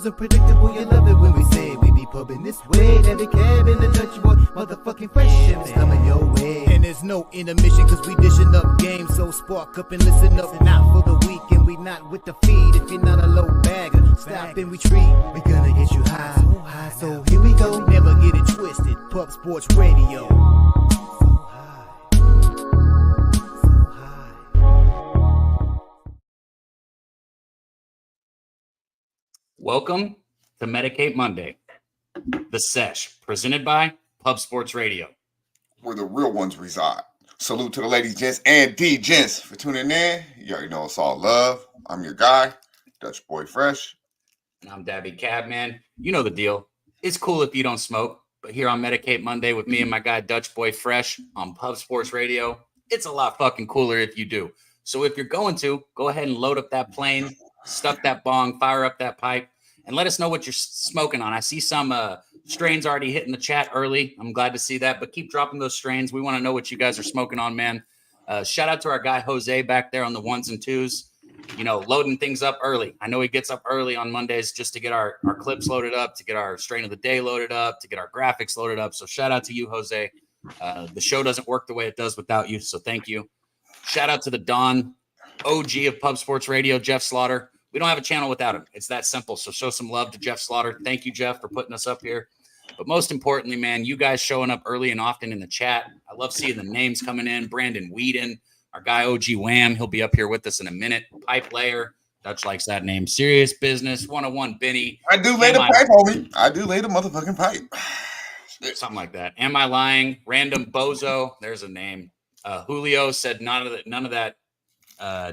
so predictable, you love it when we say we be pubbing this way. Every cab in the Dutch boy, motherfucking fresh ships coming your way. And there's no intermission, cause we dishing up games. So spark up and listen up, not for the week. And we not with the feed, if you're not a low bagger. Stop and retreat, we gonna get you high. So here we go, never get it twisted. Pub Sports Radio. Welcome to Medicate Monday, the Sesh, presented by Pub Sports Radio, where the real ones reside. Salute to the ladies, gents, and D-gents for tuning in. You already know it's all love. I'm your guy, Dutch Boy Fresh. And I'm Daby Cabman. You know the deal. It's cool if you don't smoke, but here on Medicate Monday with me and my guy, Dutch Boy Fresh, on Pub Sports Radio, it's a lot fucking cooler if you do. So if you're going to, go ahead and load up that plane, stuff that bong, fire up that pipe, and let us know what you're smoking on. I see some strains already hitting the chat early. I'm glad to see that, but keep dropping those strains. We want to know what you guys are smoking on, man. Shout out to our guy, Jose, back there on the ones and twos, you know, loading things up early. I know he gets up early on Mondays just to get our clips loaded up, to get our strain of the day loaded up, to get our graphics loaded up. So shout out to you, Jose. The show doesn't work the way it does without you, so thank you. Shout out to the Don, OG of Pub Sports Radio, Jeff Slaughter. We don't have a channel without him. It's that simple. So show some love to Jeff Slaughter. Thank you, Jeff, for putting us up here. But most importantly, man, you guys showing up early and often in the chat. I love seeing the names coming in. Brandon Whedon, our guy OG Wham. He'll be up here with us in a minute. Pipe Layer. Dutch likes that name. Serious Business. 101 Benny. I do lay the pipe, homie. I do lay the motherfucking pipe. Something like that. Am I lying? Random Bozo. There's a name. Julio said none of that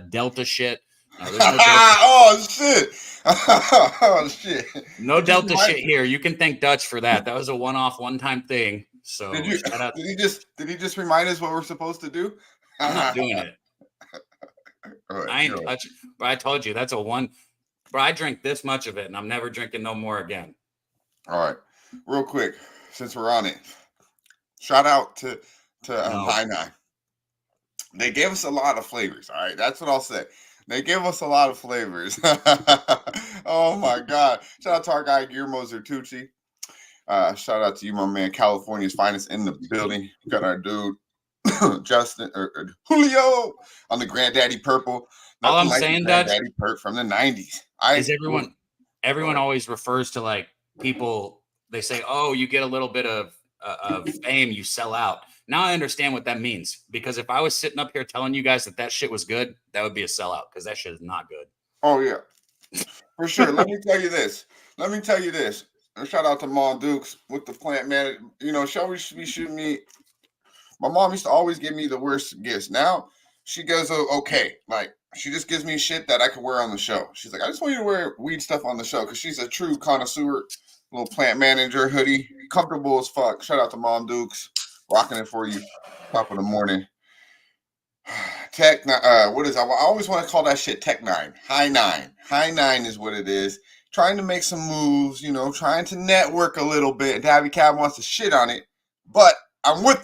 Delta shit. No, no oh shit! Oh shit! No Delta shit here. You can thank Dutch for that. That was a one-time thing. So did he just remind us what we're supposed to do? I'm not doing it. Right, I ain't touching. But I told you that's a one. Bro, I drink this much of it, and I'm never drinking no more again. All right, real quick, since we're on it, shout out to High Nine. They gave us a lot of flavors. All right, that's what I'll say. They gave us a lot of flavors. Oh, my God. Shout out to our guy, Guillermo Zertucci. Shout out to you, my man, California's finest in the building. We got our dude, Justin, or Julio, on the Granddaddy Purple. All I'm saying, Dutch, Granddaddy Perk from the 90s. Is everyone always refers to, like, people, they say, oh, you get a little bit of fame, you sell out. Now I understand what that means, because if I was sitting up here telling you guys that shit was good, that would be a sellout, because that shit is not good. Oh, yeah. For sure. Let me tell you this. Shout out to Mom Dukes with the plant man. You know, shall we be shooting me? My mom used to always give me the worst gifts. Now she goes, okay. Like, she just gives me shit that I could wear on the show. She's like, I just want you to wear weed stuff on the show, because she's a true connoisseur, little plant manager hoodie, comfortable as fuck. Shout out to Mom Dukes. Rocking it for you, top of the morning. Tech, what is? I always want to call that shit Tech 9, High 9. High 9 is what it is. Trying to make some moves, you know, trying to network a little bit. Daby Cab wants to shit on it, but I'm with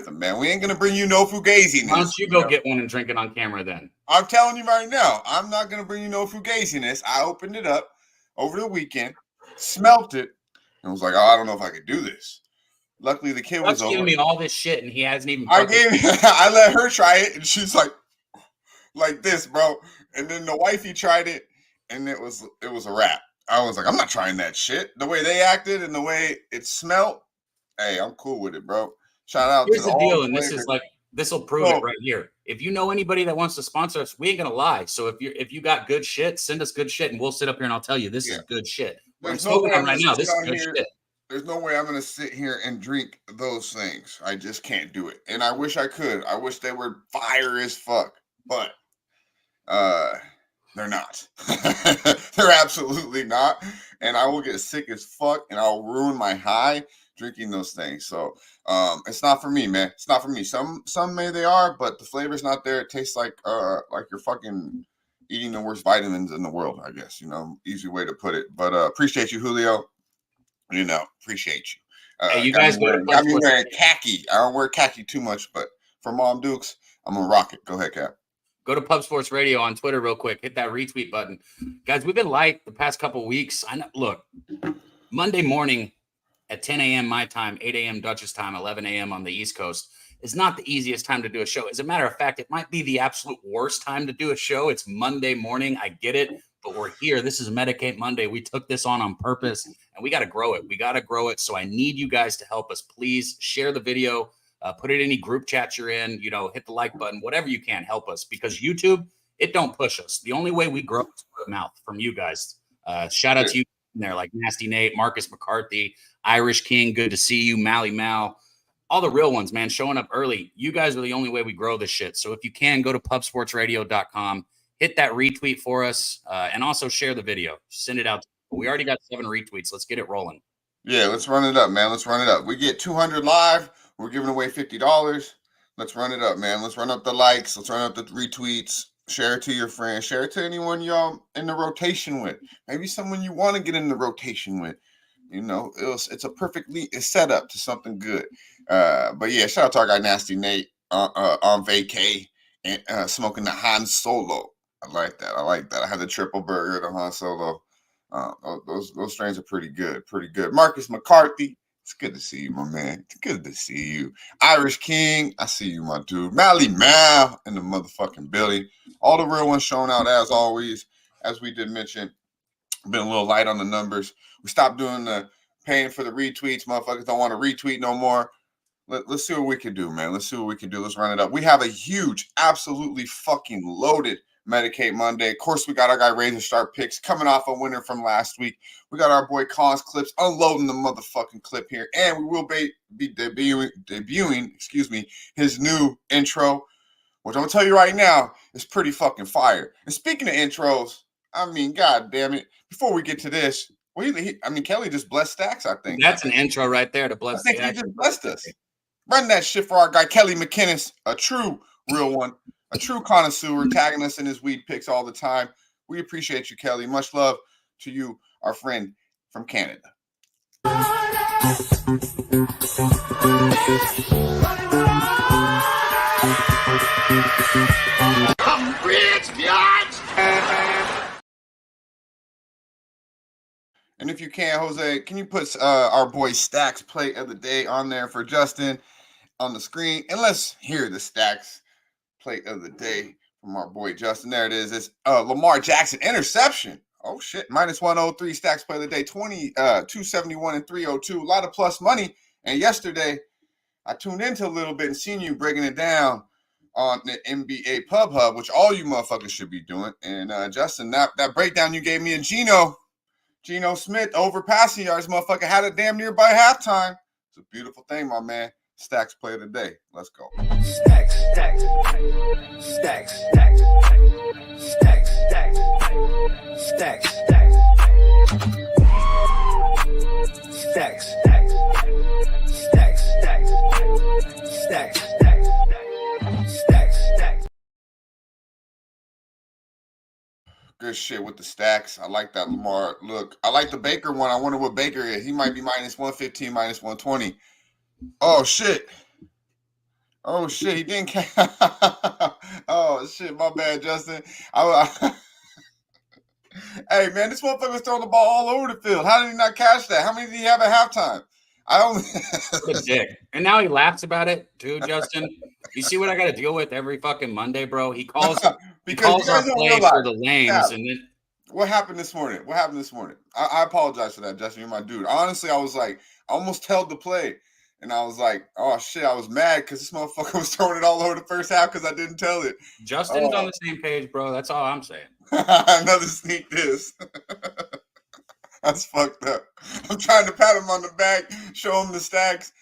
them, man. We ain't gonna bring you no fugaziness. Why don't you go get one and drink it on camera then? I'm telling you right now, I'm not gonna bring you no fugaziness. I opened it up over the weekend, smelt it, and was like, oh, I don't know if I could do this. Luckily, the kid was over. Giving me all this shit, and he hasn't even. I let her try it, and she's like this, bro. And then the wifey tried it, and it was a wrap. I was like, I'm not trying that shit. The way they acted and the way it smelled, hey, I'm cool with it, bro. Shout out. Here's the deal, and this will prove it right here. If you know anybody that wants to sponsor us, we ain't gonna lie. So if you got good shit, send us good shit, and we'll sit up here and I'll tell you this is good shit. I'm smoking on right now. This is good shit. There's no way I'm going to sit here and drink those things. I just can't do it. And I wish I could. I wish they were fire as fuck. But they're not. They're absolutely not. And I will get sick as fuck, and I'll ruin my high drinking those things. So it's not for me, man. It's not for me. Some they are, but the flavor's not there. It tastes like you're fucking eating the worst vitamins in the world, I guess. You know, easy way to put it. But appreciate you, Julio. You know, appreciate you. Hey, you guys got me wearing khaki. I don't wear khaki too much, but for Mom Dukes, I'm gonna rock it. Go ahead, Cap. Go to Pub Sports Radio on Twitter real quick. Hit that retweet button. Guys, we've been light the past couple weeks. I know, look, Monday morning at 10 a.m. my time, 8 a.m. Dutch's time, 11 a.m. on the East Coast is not the easiest time to do a show. As a matter of fact, it might be the absolute worst time to do a show. It's Monday morning. I get it, but we're here. This is Medicate Monday. We took this on purpose, and we got to grow it. We got to grow it. So I need you guys to help us. Please share the video. Put it in any group chat you're in, hit the like button, whatever you can, help us, because YouTube, it don't push us. The only way we grow is word of mouth from you guys. Shout out to you in there, like Nasty Nate, Marcus McCarthy, Irish King, good to see you, Mally Mal, all the real ones, man, showing up early. You guys are the only way we grow this shit. So if you can, go to pubsportsradio.com, hit that retweet for us, and also share the video. Send it out. We already got 7 retweets. Let's get it rolling. Yeah, let's run it up, man. Let's run it up. We get 200 live. We're giving away $50. Let's run it up, man. Let's run up the likes. Let's run up the retweets. Share it to your friends. Share it to anyone y'all in the rotation with. Maybe someone you want to get in the rotation with. It's a perfectly set up to something good. But yeah, shout out to our guy Nasty Nate on vacay and smoking the Han Solo. I like that. I had the triple burger, the Han Solo. Those strains are pretty good. Marcus McCarthy, it's good to see you, my man. It's good to see you. Irish King, I see you, my dude. Mally Mal in the motherfucking building. All the real ones showing out as always. As we did mention, been a little light on the numbers. We stopped doing the paying for the retweets. Motherfuckers don't want to retweet no more. Let's see what we can do, man. Let's run it up. We have a huge, absolutely fucking loaded Medicate Monday. Of course, we got our guy Razor Sharp Picks coming off a winner from last week. We got our boy Collins Clips unloading the motherfucking clip here. And we will be debuting, his new intro, which I'm going to tell you right now is pretty fucking fire. And speaking of intros, I mean, god damn it. Before we get to this, Kelly just blessed Stacks, I think. That's an intro right there to bless I think he just blessed us. Run that shit for our guy Kelly McInnes, a true real one. A true connoisseur, tagging us in his weed picks all the time. We appreciate you, Kelly. Much love to you, our friend from Canada. Come rich, bitch! And if you can, Jose, can you put our boy Stacks play of the day on there for Justin on the screen? And let's hear the Stacks play of the day from our boy Justin. There it is. It's Lamar Jackson interception. Oh shit, -103 Stacks play of the day, 271 and 302. A lot of plus money. And yesterday, I tuned into a little bit and seen you breaking it down on the NBA Pub Hub, which all you motherfuckers should be doing. And Justin, that breakdown you gave me in Geno Smith over passing yards, motherfucker had it damn near by halftime. It's a beautiful thing, my man. Stacks play of the day. Let's go. Stacks. Good shit with the stacks. I like that, Lamar. Look, I like the Baker one. I wonder what Baker is. He might be -115, -120. Oh shit. He didn't catch. Oh shit, my bad, Justin. Hey man, this motherfucker was throwing the ball all over the field. How did he not catch that? How many did he have at halftime? Good dick. And now he laughs about it too, Justin. You see what I got to deal with every fucking Monday, bro? He calls our plays for the lanes, and then what happened this morning? I apologize for that, Justin. You're my dude. Honestly, I was like, I almost held the play. And I was like, oh, shit, I was mad because this motherfucker was throwing it all over the first half because I didn't tell it. Justin's on the same page, bro. That's all I'm saying. Another sneak diss. That's fucked up. I'm trying to pat him on the back, show him the stacks.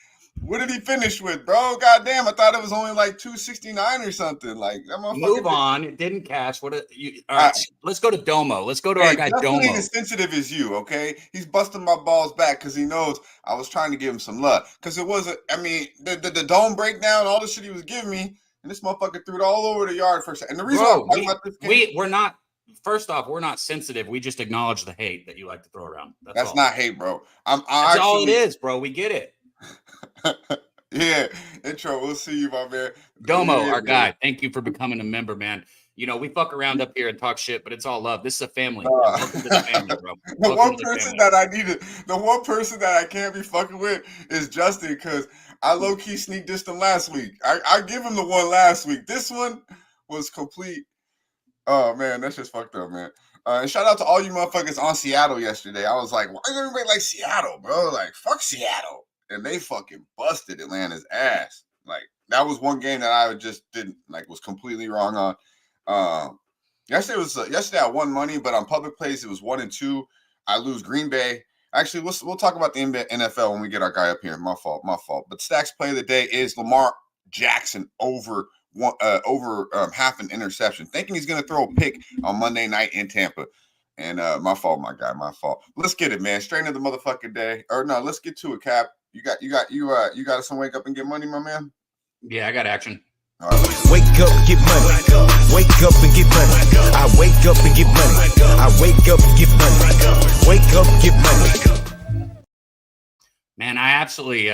What did he finish with, bro? Goddamn, I thought it was only like 269 or something. Like that motherfucker. Move on. It didn't catch. All right, let's go to Domo. Let's go to our guy Domo. He's as sensitive as you, okay? He's busting my balls back because he knows I was trying to give him some love. Because it wasn't, the dome breakdown, all the shit he was giving me, and this motherfucker threw it all over the yard for a second. And the reason I'm talking about this game, we're not. First off, we're not sensitive. We just acknowledge the hate that you like to throw around. That's not hate, bro. That's all it is, bro. We get it. Yeah, intro. We'll see you, my man. Domo, our guy. Thank you for becoming a member, man. we fuck around up here and talk shit, but it's all love. This is a family. Welcome to the family, bro. The one person that I can't be fucking with is Justin, because I low-key sneak dissed him last week. I give him the one last week. This one was complete. Oh, man, that's just fucked up, man. And shout out to all you motherfuckers on Seattle yesterday. I was like, why does everybody like Seattle, bro? Like, fuck Seattle. And they fucking busted Atlanta's ass. Like, that was one game that I just didn't, like, was completely wrong on. Yesterday I won money, but on public plays it was 1-2. I lose Green Bay. Actually, we'll talk about the NFL when we get our guy up here. My fault. But Stacks play of the day is Lamar Jackson over half an interception, thinking he's gonna throw a pick on Monday night in Tampa. And my fault, my guy, my fault. Let's get it, man. Straight into the motherfucking day. Or no, let's get to it, Cap. You got some wake up and get money, my man? Yeah, I got action. All right. Wake up, get money. Wake up and get money. I wake up and get money. I wake up and get money. Wake up, get money. Man, I absolutely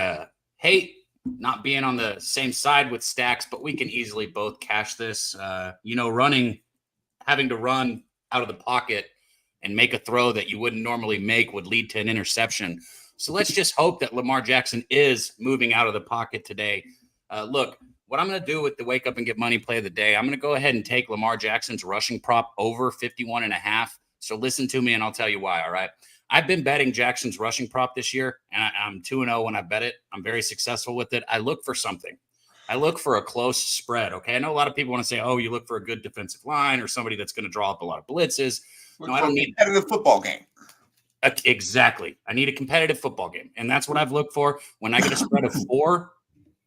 hate not being on the same side with Stacks, but we can easily both cash this. Having to run out of the pocket and make a throw that you wouldn't normally make would lead to an interception. So let's just hope that Lamar Jackson is moving out of the pocket today. Look, what I'm going to do with the wake up and get money play of the day, I'm going to go ahead and take Lamar Jackson's rushing prop over 51.5. So listen to me and I'll tell you why. All right. I've been betting Jackson's rushing prop this year, and I'm 2-0 when I bet it. I'm very successful with it. I look for something. I look for a close spread. Okay. I know a lot of people want to say, oh, you look for a good defensive line or somebody that's going to draw up a lot of blitzes. No, I don't need a competitive football game. Exactly. I need a competitive football game. And that's what I've looked for when I get a spread of 4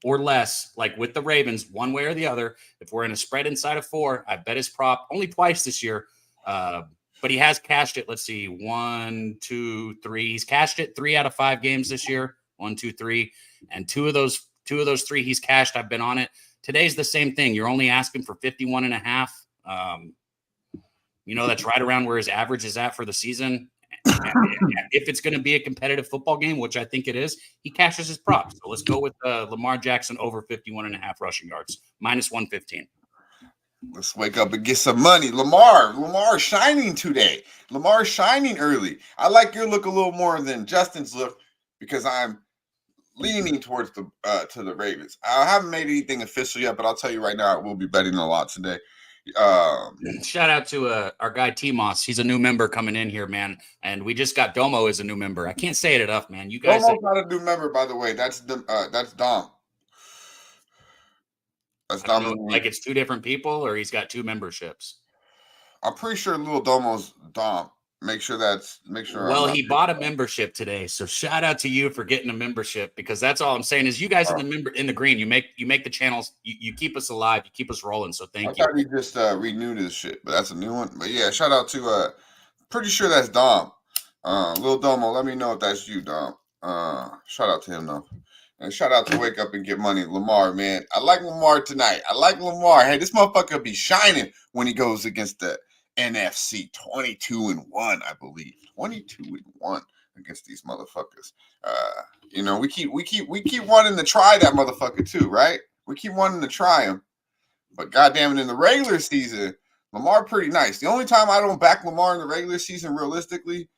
or less, like with the Ravens, one way or the other. If we're in a spread inside of 4, I bet his prop only twice this year. But he has cashed it. Let's see, 1, 2, 3. He's cashed it 3 out of 5 games this year. 1, 2, 3, and two of those 3 he's cashed. I've been on it. Today's the same thing. You're only asking for 51.5. That's right around where his average is at for the season. If it's going to be a competitive football game, which I think it is, he cashes his props. So let's go with Lamar Jackson over 51.5 rushing yards, minus 115. Let's wake up and get some money. Lamar shining today. Lamar shining early. I like your look a little more than Justin's look because I'm leaning towards to the Ravens. I haven't made anything official yet, but I'll tell you right now, I will be betting a lot today. Shout out to our guy T-Moss. He's a new member coming in here, man. And we just got Domo as a new member. I can't say it enough, man. You guys Domo's not a new member, by the way. That's Dom. That's Dom. Like it's 2 different people, or he's got 2 memberships. I'm pretty sure little Domo's Dom. Make sure. Well, he bought a membership today, so shout out to you for getting a membership, because that's all I'm saying is you guys in the green. You make the channels. You keep us alive. You keep us rolling. So thank you. I thought he just renewed his shit, but that's a new one. But yeah, shout out to pretty sure that's Dom. Little Domo, let me know if that's you, Dom. Shout out to him though. And shout out to Wake Up and Get Money, Lamar, man. I like Lamar tonight. I like Lamar. Hey, this motherfucker be shining when he goes against the NFC. 22-1, I believe. 22-1 against these motherfuckers. We keep wanting to try that motherfucker too, right? We keep wanting to try him. But goddamn it, in the regular season, Lamar pretty nice. The only time I don't back Lamar in the regular season realistically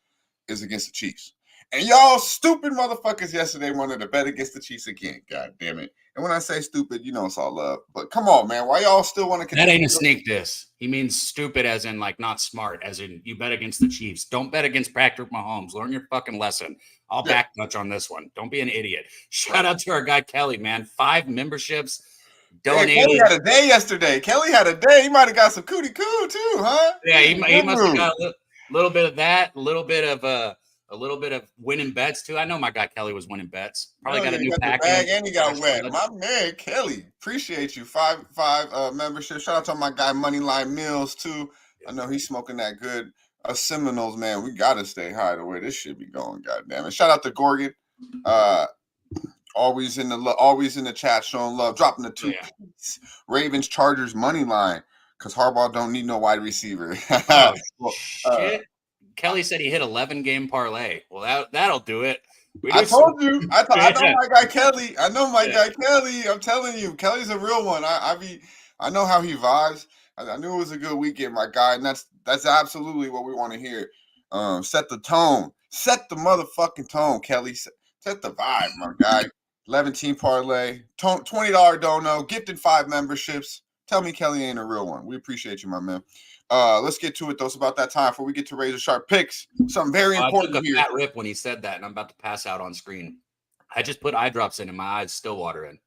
is against the Chiefs. And y'all stupid motherfuckers yesterday wanted to bet against the Chiefs again. God damn it. And when I say stupid, it's all love. But come on, man. Why y'all still want to continue? That ain't a sneak diss. He means stupid as in like not smart, as in you bet against the Chiefs. Don't bet against Patrick Mahomes. Learn your fucking lesson. I'll back touch on this one. Don't be an idiot. Shout out to our guy Kelly, man. 5 memberships. Donated. Kelly had a day yesterday. Kelly had a day. He might have got some cootie coo too, huh? Yeah, he must have got a little bit of that, a little bit of winning bets too. I know my guy Kelly was winning bets. Probably got a new package. And he got wet. My man Kelly, appreciate you. 5 membership. Shout out to my guy Moneyline Mills too. I know he's smoking that good. Seminoles, man, we gotta stay high the way this shit be going. Goddamn it! Shout out to Gorgon. Always in the chat showing love. Dropping the 2 Ravens Chargers money line because Harbaugh don't need no wide receiver. Shit. Kelly said he hit 11-game parlay. Well, that'll do it. I told you. I know my guy Kelly. Guy Kelly. I'm telling you, Kelly's a real one. I know how he vibes. I knew it was a good weekend, my guy, and that's absolutely what we want to hear. Set the tone. Set the motherfucking tone, Kelly. Set the vibe, my guy. 11-team parlay, $20 dono, gifted 5 memberships. Tell me Kelly ain't a real one. We appreciate you, my man. Let's get to it, though. It's about that time before we get to razor sharp picks. Something very important I took a here. fat rip when he said that, and I'm about to pass out on screen. I just put eye drops in, and my eyes still watering.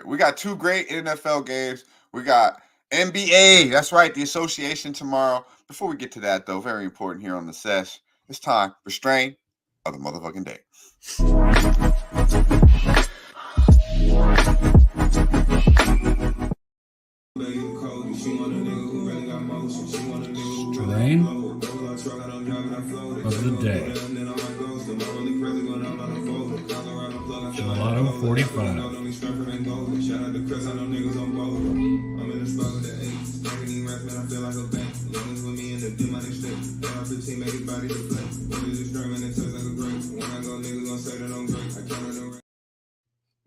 We got 2 great NFL games. We got NBA. That's right, the association tomorrow. Before we get to that, though, very important here on the Sesh. It's time for strain of the motherfucking day. Strain of the day. Gelato 45.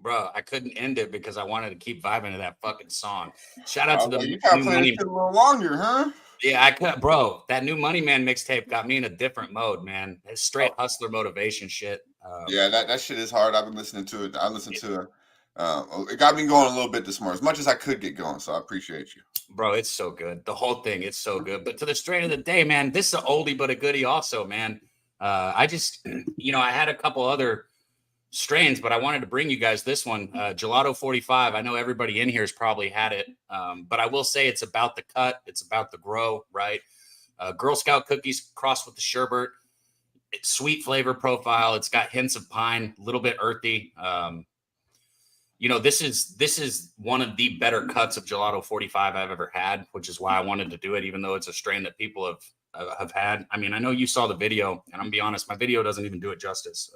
Bro, I couldn't end it because I wanted to keep vibing to that fucking song. Shout out to the you gotta play this shit a little longer, huh? Yeah, I could, bro. That new Money Man mixtape got me in a different mode, man. It's straight hustler motivation shit. Yeah, that shit is hard. I've been listening to it. I listened to it. It got me going a little bit this morning, as much as I could get going. So I appreciate you, bro. It's so good. The whole thing, it's so good. But to the strain of the day, man, this is an oldie but a goodie, also, man. I just, I had a couple other strains, but I wanted to bring you guys this one, Gelato 45. I know everybody in here has probably had it, but I will say it's about the cut, it's about the grow, right? Girl Scout cookies crossed with the sherbet, it's sweet flavor profile. It's got hints of pine, a little bit earthy. This is one of the better cuts of Gelato 45 I've ever had, which is why I wanted to do it, even though it's a strain that people have had. I mean, I know you saw the video, and I'm gonna be honest, my video doesn't even do it justice.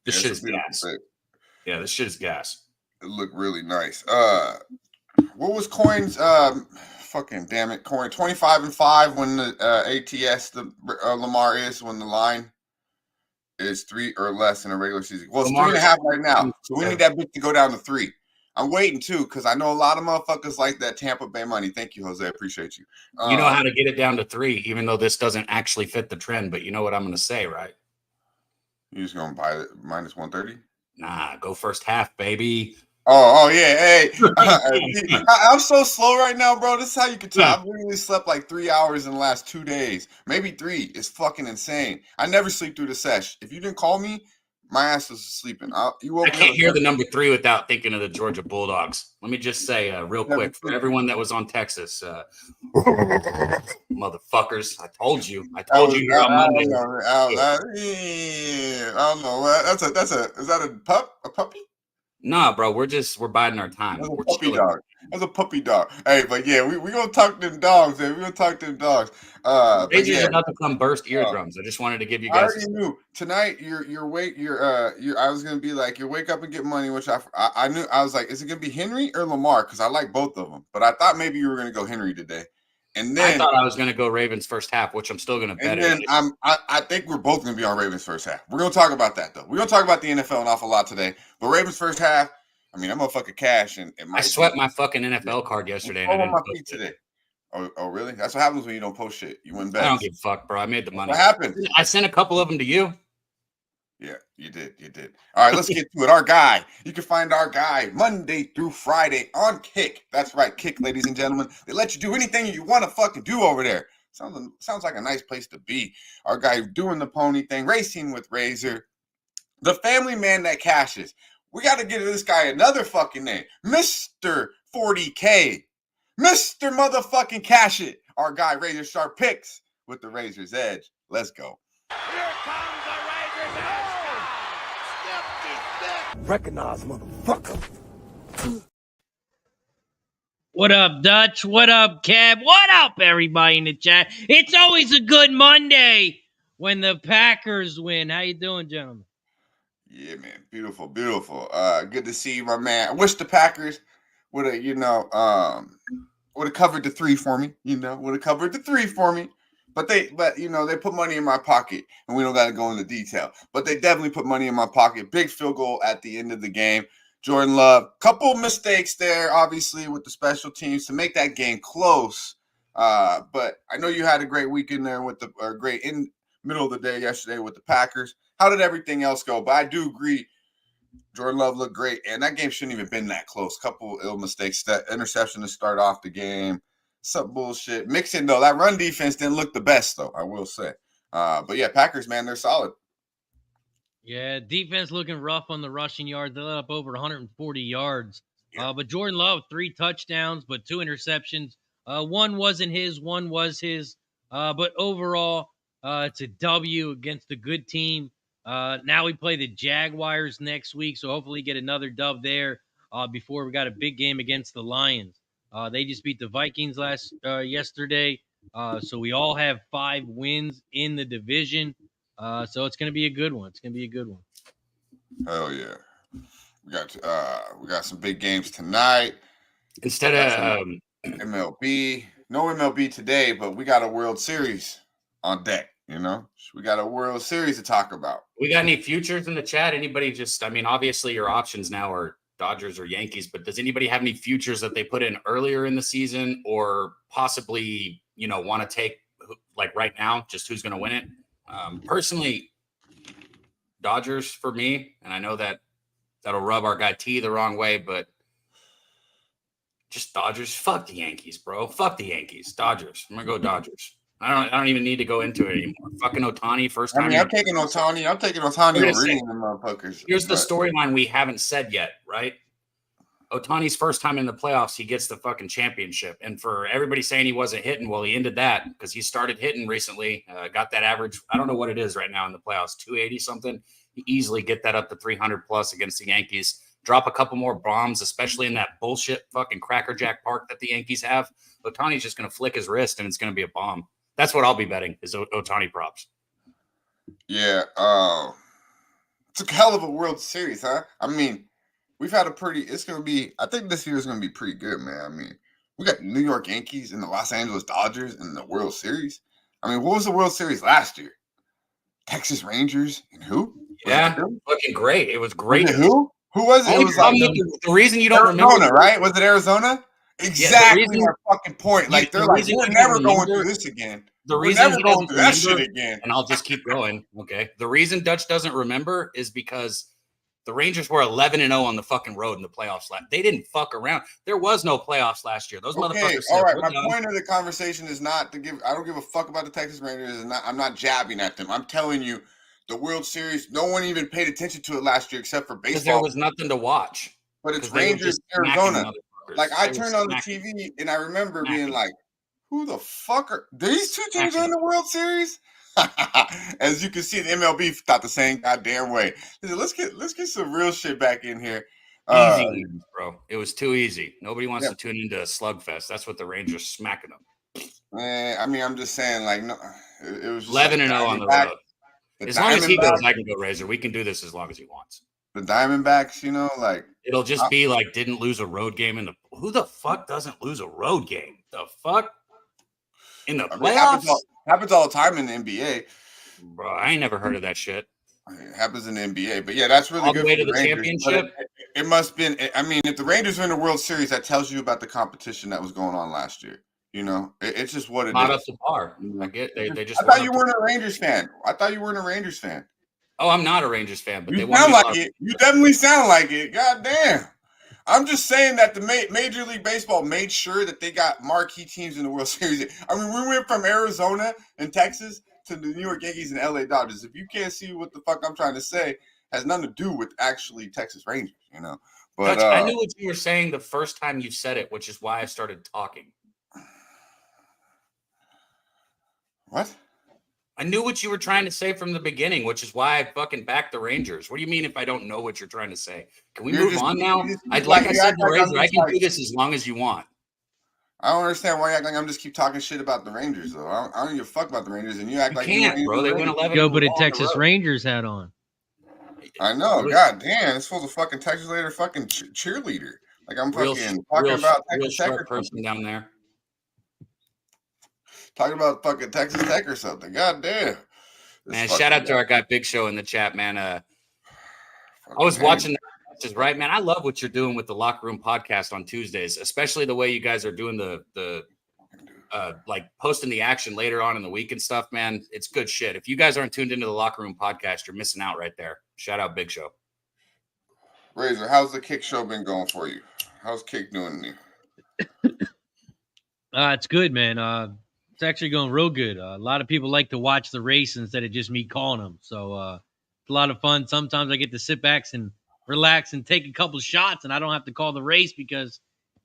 This shit is gas. Yeah, this shit is gas. It looked really nice. What was Coin's fucking damn it, Coin 25-5 when the ATS Lamar is when the line is 3 or less in a regular season. Well, it's Lamar 3.5 right now. So we need that bitch to go down to 3. I'm waiting too, because I know a lot of motherfuckers like that Tampa Bay money. Thank you, Jose. I appreciate you. You know how to get it down to 3, even though this doesn't actually fit the trend, but you know what I'm gonna say, right? You just gonna buy it minus 130? Nah, go first half, baby. Oh yeah, hey. I'm so slow right now, bro. This is how you can tell. I've literally slept like 3 hours in the last 2 days, maybe 3. It's fucking insane. I never sleep through the sesh. If you didn't call me, my ass was sleeping. I can't hear the number 3 without thinking of the Georgia Bulldogs. Let me just say real quick for everyone that was on Texas, motherfuckers. I told you here on Monday. I don't know. Is that a pup? A puppy? Nah, bro. We're biding our time. That's a puppy dog. That's a puppy dog. Hey, but yeah, we gonna talk to them dogs, man. We gonna talk to them dogs. Rangers are about to come burst eardrums. I just wanted to give you guys. I already knew tonight. I was gonna be like, you wake up and get money, which I knew. I was like, is it gonna be Henry or Lamar? Because I like both of them, but I thought maybe you were gonna go Henry today. And then I thought I was gonna go Ravens first half, which I'm still gonna bet. And then I think we're both gonna be on Ravens first half. We're gonna talk about that though. We're gonna talk about the NFL an awful lot today, but Ravens first half. I mean, I'm gonna fucking cash and I swept my fucking NFL card yesterday. And I didn't my feet today. Oh, really? That's what happens when you don't post shit. You win bets. I don't give a fuck, bro. I made the money. What happened? I sent a couple of them to you. Yeah, you did. All right, let's get to it. Our guy. You can find our guy Monday through Friday on Kick. That's right, Kick, ladies and gentlemen. They let you do anything you want to fucking do over there. Sounds like a nice place to be. Our guy doing the pony thing, racing with Razor, the family man that cashes. We got to give this guy another fucking name, Mr. 40K, Mr. Motherfucking Cash It. Our guy Razor Sharp Picks with the Razor's Edge. Let's go. Here comes the Razor's Edge. Recognize, motherfucker. What up, Dutch? What up, Kev? What up, everybody in the chat? It's always a good Monday when the Packers win. How you doing, gentlemen? Yeah, man. Beautiful. Good to see you, my man. I wish the Packers would have, covered the 3 for me. But they put money in my pocket, and we don't got to go into detail. But they definitely put money in my pocket. Big field goal at the end of the game. Jordan Love, couple mistakes there, obviously, with the special teams to make that game close. But I know you had a great weekend there with the great in middle of the day yesterday with the Packers. How did everything else go? But I do agree, Jordan Love looked great, and that game shouldn't even been that close. Couple ill mistakes, that interception to start off the game, some bullshit. Mixing though, that run defense didn't look the best though, I will say. But yeah, Packers, man, they're solid. Yeah, defense looking rough on the rushing yards. They let up over 140 yards. But Jordan Love, 3 touchdowns, but 2 interceptions. One wasn't his, one was his. But overall, it's a W against a good team. Now we play the Jaguars next week, so hopefully get another dub there before we got a big game against the Lions. They just beat the Vikings yesterday, so we all have 5 wins in the division. So it's going to be a good one. It's going to be a good one. Hell yeah. We got some big games tonight. Instead of MLB. No MLB today, but we got a World Series on deck, you know? We got a World Series to talk about. We got any futures in the chat? Anybody obviously your options now are Dodgers or Yankees, but does anybody have any futures that they put in earlier in the season or possibly, want to take like right now, just who's going to win it? Personally, Dodgers for me, and I know that'll rub our guy T the wrong way, but just Dodgers. Fuck the Yankees, bro. Fuck the Yankees. Dodgers. I'm gonna go Dodgers. I don't even need to go into it anymore. Fucking Ohtani, first time. I'm taking Ohtani over any of them motherfuckers. Here's the storyline we haven't said yet, right? Ohtani's first time in the playoffs, he gets the fucking championship. And for everybody saying he wasn't hitting, well, he ended that because he started hitting recently. Got that average. I don't know what it is right now in the playoffs, 280 something. He easily get that up to 300 plus against the Yankees. Drop a couple more bombs, especially in that bullshit fucking Crackerjack Park that the Yankees have. Ohtani's just going to flick his wrist and it's going to be a bomb. That's what I'll be betting is Ohtani props. Yeah. It's a hell of a World Series, huh? I mean, we've had I think this year is going to be pretty good, man. I mean, we got New York Yankees and the Los Angeles Dodgers in the World Series. I mean, what was the World Series last year? Texas Rangers and who? Looking great. It was great. Who? Who was it? It was like the reason you don't Arizona, remember, right? Was it Arizona? Exactly my fucking point. Like they're like, we're never going through this again. We're never going through that shit again. And I'll just keep going. Okay. The reason Dutch doesn't remember is because the Rangers were 11-0 on the fucking road in the playoffs. They didn't fuck around. There was no playoffs last year. Those motherfuckers. All right. My point of the conversation is not to give. I don't give a fuck about the Texas Rangers. I'm not jabbing at them. I'm telling you, the World Series. No one even paid attention to it last year except for baseball. Because there was nothing to watch. But it's Rangers, Arizona. Like I turned on the TV and I remember being like, "Who the fuck are these two teams in the World Series?" As you can see, the MLB thought the same goddamn way. Let's get some real shit back in here. Easy, bro. It was too easy. Nobody wants to tune into a slugfest. That's what the Rangers smacking them. Man, I mean, I'm just saying, like, no, it was 11-0 on the road. As long as he goes, I can go Razor. We can do this as long as he wants. The Diamondbacks, like it'll just be like didn't lose a road game who the fuck doesn't lose a road game? The fuck in the playoffs? Happens all the time in the NBA. Bro, I ain't never heard of that shit. It happens in the NBA, but yeah, that's really all good. The way for to the Rangers, championship. It must have been. I mean, if the Rangers are in the World Series, that tells you about the competition that was going on last year. It's just what it not is. Up to par. I get they just. I thought you weren't a Rangers fan. Oh, I'm not a Rangers fan, but you sound like it. You definitely sound like it. God damn. I'm just saying that the Major League Baseball made sure that they got marquee teams in the World Series. I mean, we went from Arizona and Texas to the New York Yankees and LA Dodgers. If you can't see what the fuck I'm trying to say, it has nothing to do with actually Texas Rangers, But Dutch, I knew what you were saying the first time you said it, which is why I started talking. What? I knew what you were trying to say from the beginning, which is why I fucking backed the Rangers. What do you mean if I don't know what you're trying to say? Can we move on now? I said, the Rangers, I can do this as long as you want. I don't understand why you act like I'm just keep talking shit about the Rangers, though. I don't give a fuck about the Rangers, and you act like you can't, bro. They win 11. Go put a Texas Rangers hat on. I know. God damn, it's full of fucking Texas later fucking cheerleader. Like I'm fucking talking about Texas Tech or person down there. Talking about fucking Texas Tech or something. God damn. Man, shout out to our guy Big Show in the chat, man. I was watching that, right, man. I love what you're doing with the Locker Room podcast on Tuesdays, especially the way you guys are doing the like posting the action later on in the week and stuff, man. It's good shit. If you guys aren't tuned into the Locker Room podcast, you're missing out right there. Shout out Big Show. Razor, how's the kick show been going for you? How's kick doing to you? It's good, man. It's actually going real good. A lot of people like to watch the race instead of just me calling them. So it's a lot of fun. Sometimes I get to sit back and relax and take a couple shots, and I don't have to call the race because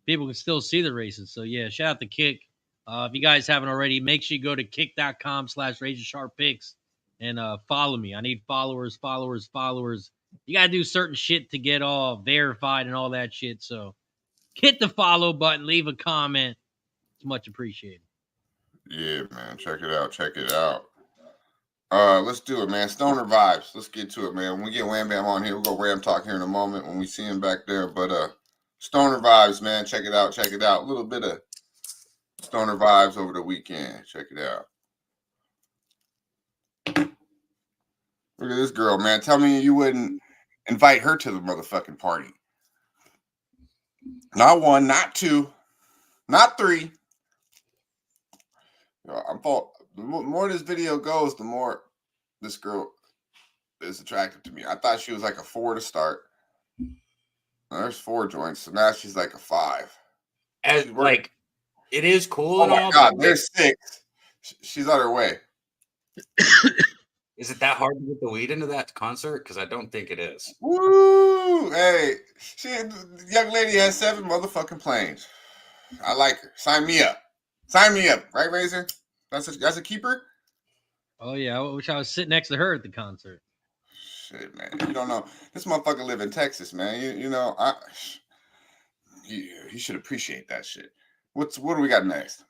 people can still see the races. So, yeah, shout out to Kick. If you guys haven't already, make sure you go to kick.com/RazorSharpPicks and follow me. I need followers. You got to do certain shit to get all verified and all that shit. So hit the follow button, leave a comment. It's much appreciated. Yeah, man. Check it out. Let's do it, man. Stoner vibes. Let's get to it, man. When we get Wham Bam on here, we'll go Ram Talk here in a moment when we see him back there. But Stoner vibes, man. Check it out. A little bit of Stoner vibes over the weekend. Check it out. Look at this girl, man. Tell me you wouldn't invite her to the motherfucking party. Not one, not two, not three. I thought the more this video goes, the more this girl is attractive to me. I thought she was like a 4 to start. There's 4 joints, so now she's like a 5. As like, it is cool. Oh my God, there's 6. She's on her way. Is it that hard to get the weed into that concert? Because I don't think it is. Woo! Hey, the young lady has 7 motherfucking planes. I like her. Sign me up. Right, Razor? That's a keeper? Oh, yeah. I wish I was sitting next to her at the concert. Shit, man. You don't know. This motherfucker live in Texas, man. You know, he should appreciate that shit. What do we got next?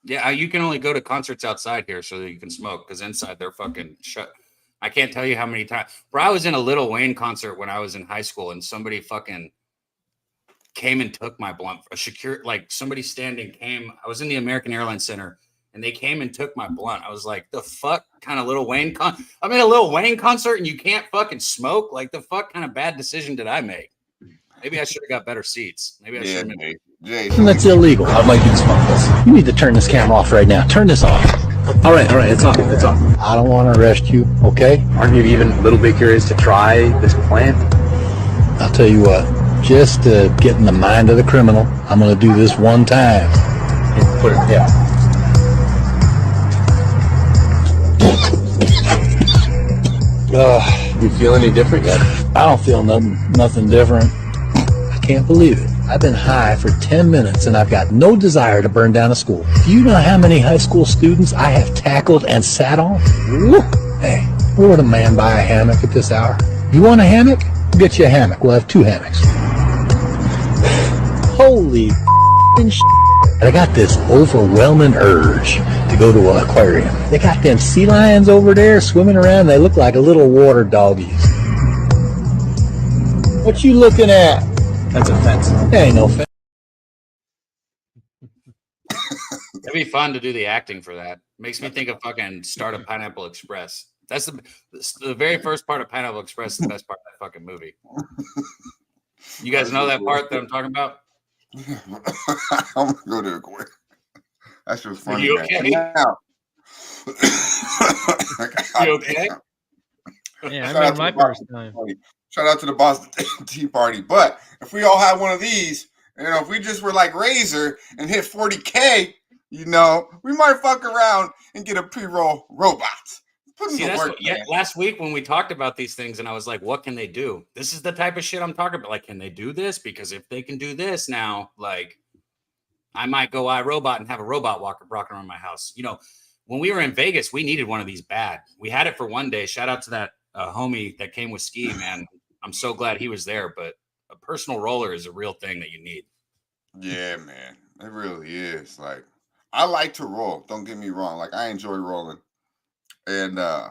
Yeah, you can only go to concerts outside here so that you can smoke because inside they're fucking shut. I can't tell you how many times. Bro, I was in a Lil Wayne concert when I was in high school and somebody fucking came and took my blunt. Somebody standing came. I was in the American Airlines Center and they came and took my blunt. I was like, the fuck kind of Lil Wayne I'm in a Lil Wayne concert and you can't fucking smoke? Like, the fuck kind of bad decision did I make? Maybe I should have got better seats. Maybe I should have. That's illegal. I'd like you to smoke this. You need to turn this camera off right now. Turn this off. All right, it's off. I don't want to arrest you, okay? Aren't you even a little bit curious to try this plant? I'll tell you what, just to get in the mind of the criminal, I'm going to do this one time. Put it, yeah. You feel any different yet? I don't feel nothing different. I can't believe it. I've been high for 10 minutes and I've got no desire to burn down a school. Do you know how many high school students I have tackled and sat on? Woo! Hey, where would a man buy a hammock at this hour? You want a hammock? We'll get you a hammock. We'll have 2 hammocks. Holy shit. I got this overwhelming urge to go to an aquarium. They got them sea lions over there swimming around. They look like a little water doggies. What you looking at? That's a fence. There ain't no fence. It'd be fun to do the acting for that. Makes me think of fucking Start of Pineapple Express. That's the very first part of Pineapple Express is the best part of that fucking movie. You guys know that part that I'm talking about? I'm gonna go to the court. That shit was funny. Are you okay? Now, you okay? Yeah, I remember my first time. Shout out to the Boston Tea Party. But if we all had one of these, if we just were like Razor and hit 40K, we might fuck around and get a pre-roll robot. See, last week when we talked about these things and I was like, what can they do? This is the type of shit I'm talking about. Like, can they do this? Because if they can do this now, like, I might go iRobot and have a robot walking around my house. When we were in Vegas, we needed one of these bad. We had it for one day. Shout out to that homie that came with Ski, man. I'm so glad he was there. But a personal roller is a real thing that you need. Yeah, man. It really is. Like, I like to roll. Don't get me wrong. Like, I enjoy rolling. And I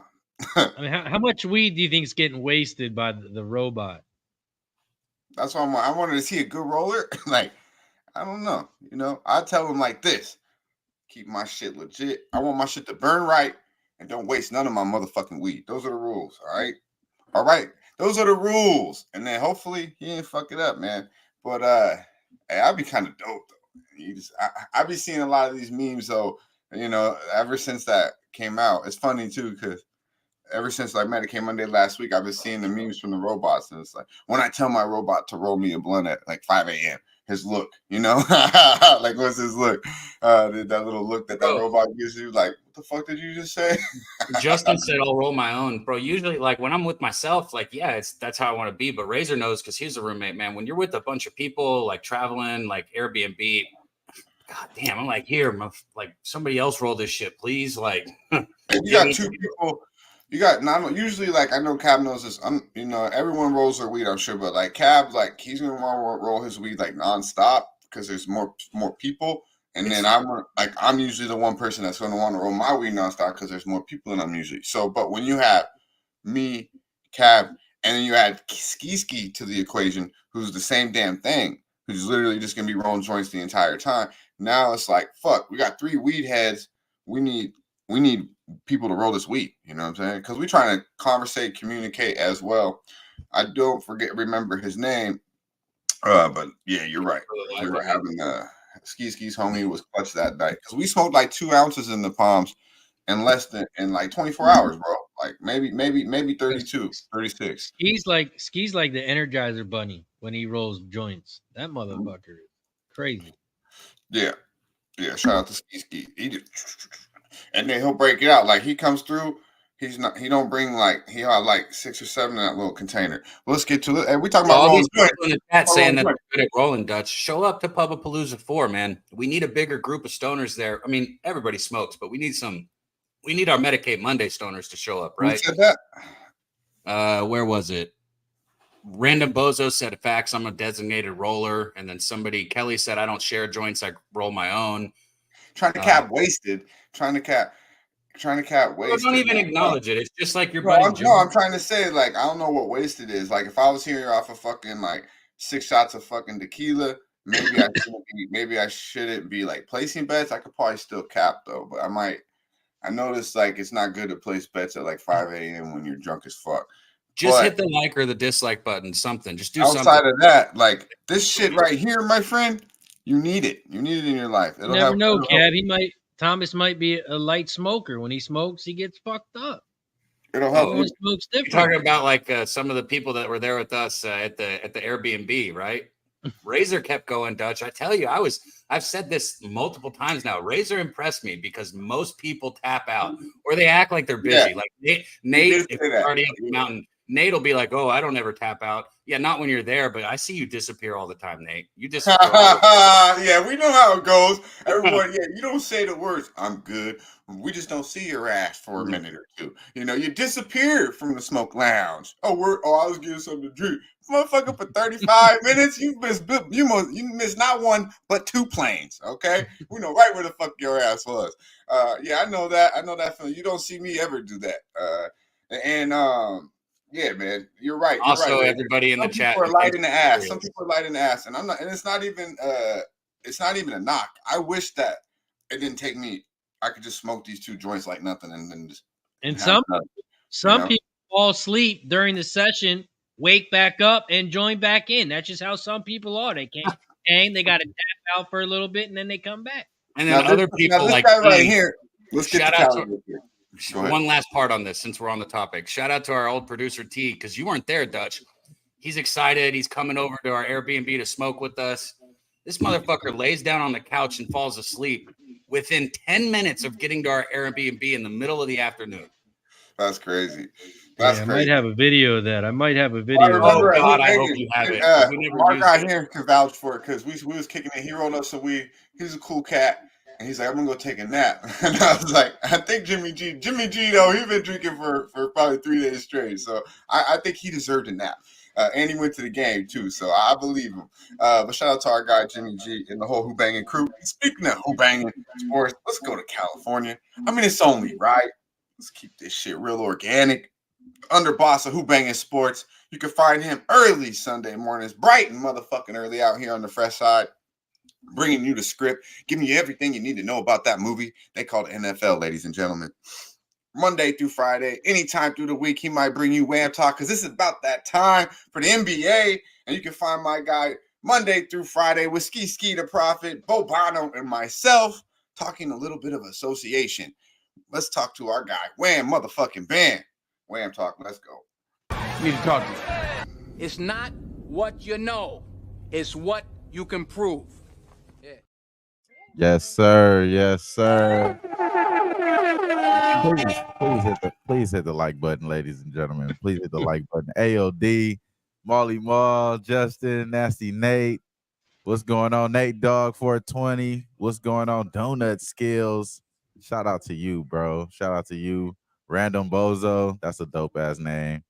mean, how much weed do you think is getting wasted by the robot? That's why I wanted to see a good roller. Like, I don't know. I tell them like this: keep my shit legit. I want my shit to burn right and don't waste none of my motherfucking weed. Those are the rules. All right. Those are the rules. And then hopefully he ain't fuck it up, man. But hey, I'd be kind of dope though. I be seeing a lot of these memes though. Ever since that came out, it's funny too because ever since like Medicate Monday last week, I've been seeing the memes from the robots, and it's like when I tell my robot to roll me a blunt at like 5 a.m., his look, like what's his look? That little look that robot gives you, like, what the fuck did you just say? Justin said I'll roll my own, bro. Usually, like when I'm with myself, like that's how I want to be. But Razor knows because he's a roommate, man. When you're with a bunch of people, like traveling, like Airbnb, god damn, I'm like, here, like somebody else roll this shit, please. Like, you got two people. You got not usually like I know Cab knows this. Everyone rolls their weed, I'm sure, but like Cab, like he's gonna want to roll his weed like nonstop because there's more people. And then I'm usually the one person that's gonna want to roll my weed nonstop because there's more people than I'm usually. So, but when you have me, Cab, and then you add Ski to the equation, who's the same damn thing, who's literally just gonna be rolling joints the entire time. Now it's like, fuck, we got 3 weed heads. We need people to roll this weed, you know what I'm saying? Because we're trying to conversate, communicate as well. I don't remember his name, but yeah, you're right. We were having Ski's homie was clutch that night because we smoked like 2 ounces in the palms in like 24 hours, bro. Like maybe 32, 36. Ski's like the Energizer Bunny when he rolls joints. That motherfucker is crazy. Yeah. Shout out to Ski. And then he'll break it out. Like he comes through, he don't bring like he had like 6 or 7 in that little container. Let's get to it. And we talking about rolling in the chat saying that they're good at rolling Dutch. Show up to Pubapalooza 4, man. We need a bigger group of stoners there. I mean, everybody smokes, but we need our Medicate Monday stoners to show up, right? Who said that? Where was it? Random Bozo said facts, I'm a designated roller. And then Kelly said, I don't share joints, I roll my own. Trying to cap wasted. Trying to cap wasted. Don't even acknowledge it. It's just like your buddy. buddy. No, I'm trying to say, like, I don't know what wasted is. Like, if I was here off of fucking like 6 shots of fucking tequila, maybe I shouldn't be like placing bets. I could probably still cap though, but I noticed like it's not good to place bets at like 5 a.m. when you're drunk as fuck. Just hit the like or the dislike button, something. Just do something. Outside of that, like this shit right here, my friend, you need it. You need it in your life. You never know, Cab. Thomas might be a light smoker. When he smokes, he gets fucked up. It'll help. Smokes different. You're talking about like some of the people that were there with us at the Airbnb, right? Razor kept going, Dutch. I tell you, I've said this multiple times now. Razor impressed me because most people tap out or they act like they're busy. Yeah. Like Nate if you're already up the mountain. Nate will be like, "Oh, I don't ever tap out." Yeah, not when you're there, but I see you disappear all the time, Nate. You disappear. Yeah, we know how it goes. Everyone, you don't say the words, "I'm good." We just don't see your ass for a minute or two. You disappear from the smoke lounge. I was getting something to drink. Motherfucker, for 35 minutes, you missed not 1 but 2 planes. Okay, we know right where the fuck your ass was. Yeah, I know that feeling. You don't see me ever do that. Yeah, man, you're right. Also, right, everybody in the chat. Some people are light in the ass. Some people are light in the ass, and I'm not. And it's not even a knock. I wish that it didn't take me. I could just smoke these 2 joints like nothing, and then just. And some people fall asleep during the session, wake back up, and join back in. That's just how some people are. They can't hang. They got to tap out for a little bit, and then they come back. And then other people this like guy right here. Let's shout out to. One last part on this since we're on the topic. Shout out to our old producer T because you weren't there, Dutch. He's excited. He's coming over to our Airbnb to smoke with us. This motherfucker lays down on the couch and falls asleep within 10 minutes of getting to our Airbnb in the middle of the afternoon. That's crazy. I might have a video of that. Oh, God, I hope you have it. Mark out here can vouch for it because we was kicking it. He rolled up some weed. He's a cool cat. And he's like, I'm gonna go take a nap. And I was like, I think Jimmy G, though, he's been drinking for probably 3 days straight. So I think he deserved a nap. And he went to the game too. So I believe him. But shout out to our guy Jimmy G and the whole Who Banging crew. Speaking of Who Banging sports, let's go to California. I mean, it's only right. Let's keep this shit real organic. Under boss of Who Banging Sports. You can find him early Sunday mornings, bright and motherfucking early out here on the fresh side. Bringing you the script, giving you everything you need to know about that movie they call the NFL, ladies and gentlemen. Monday through Friday, anytime through the week, he might bring you Wham Talk because this is about that time for the NBA. And you can find my guy Monday through Friday with Ski the Prophet, Bobano, and myself, talking a little bit of association. Let's talk to our guy, Wham motherfucking Bam. Wham talk, let's go. You need to talk to me. It's not what you know, it's what you can prove. Yeah. Yes, sir. Yes, sir. Please hit the like button, ladies and gentlemen. Please hit the like button. AOD, Molly Mall, Justin, Nasty Nate. What's going on, Nate Dog 420? What's going on, Donut Skills? Shout out to you, bro. Shout out to you, Random Bozo. That's a dope ass name.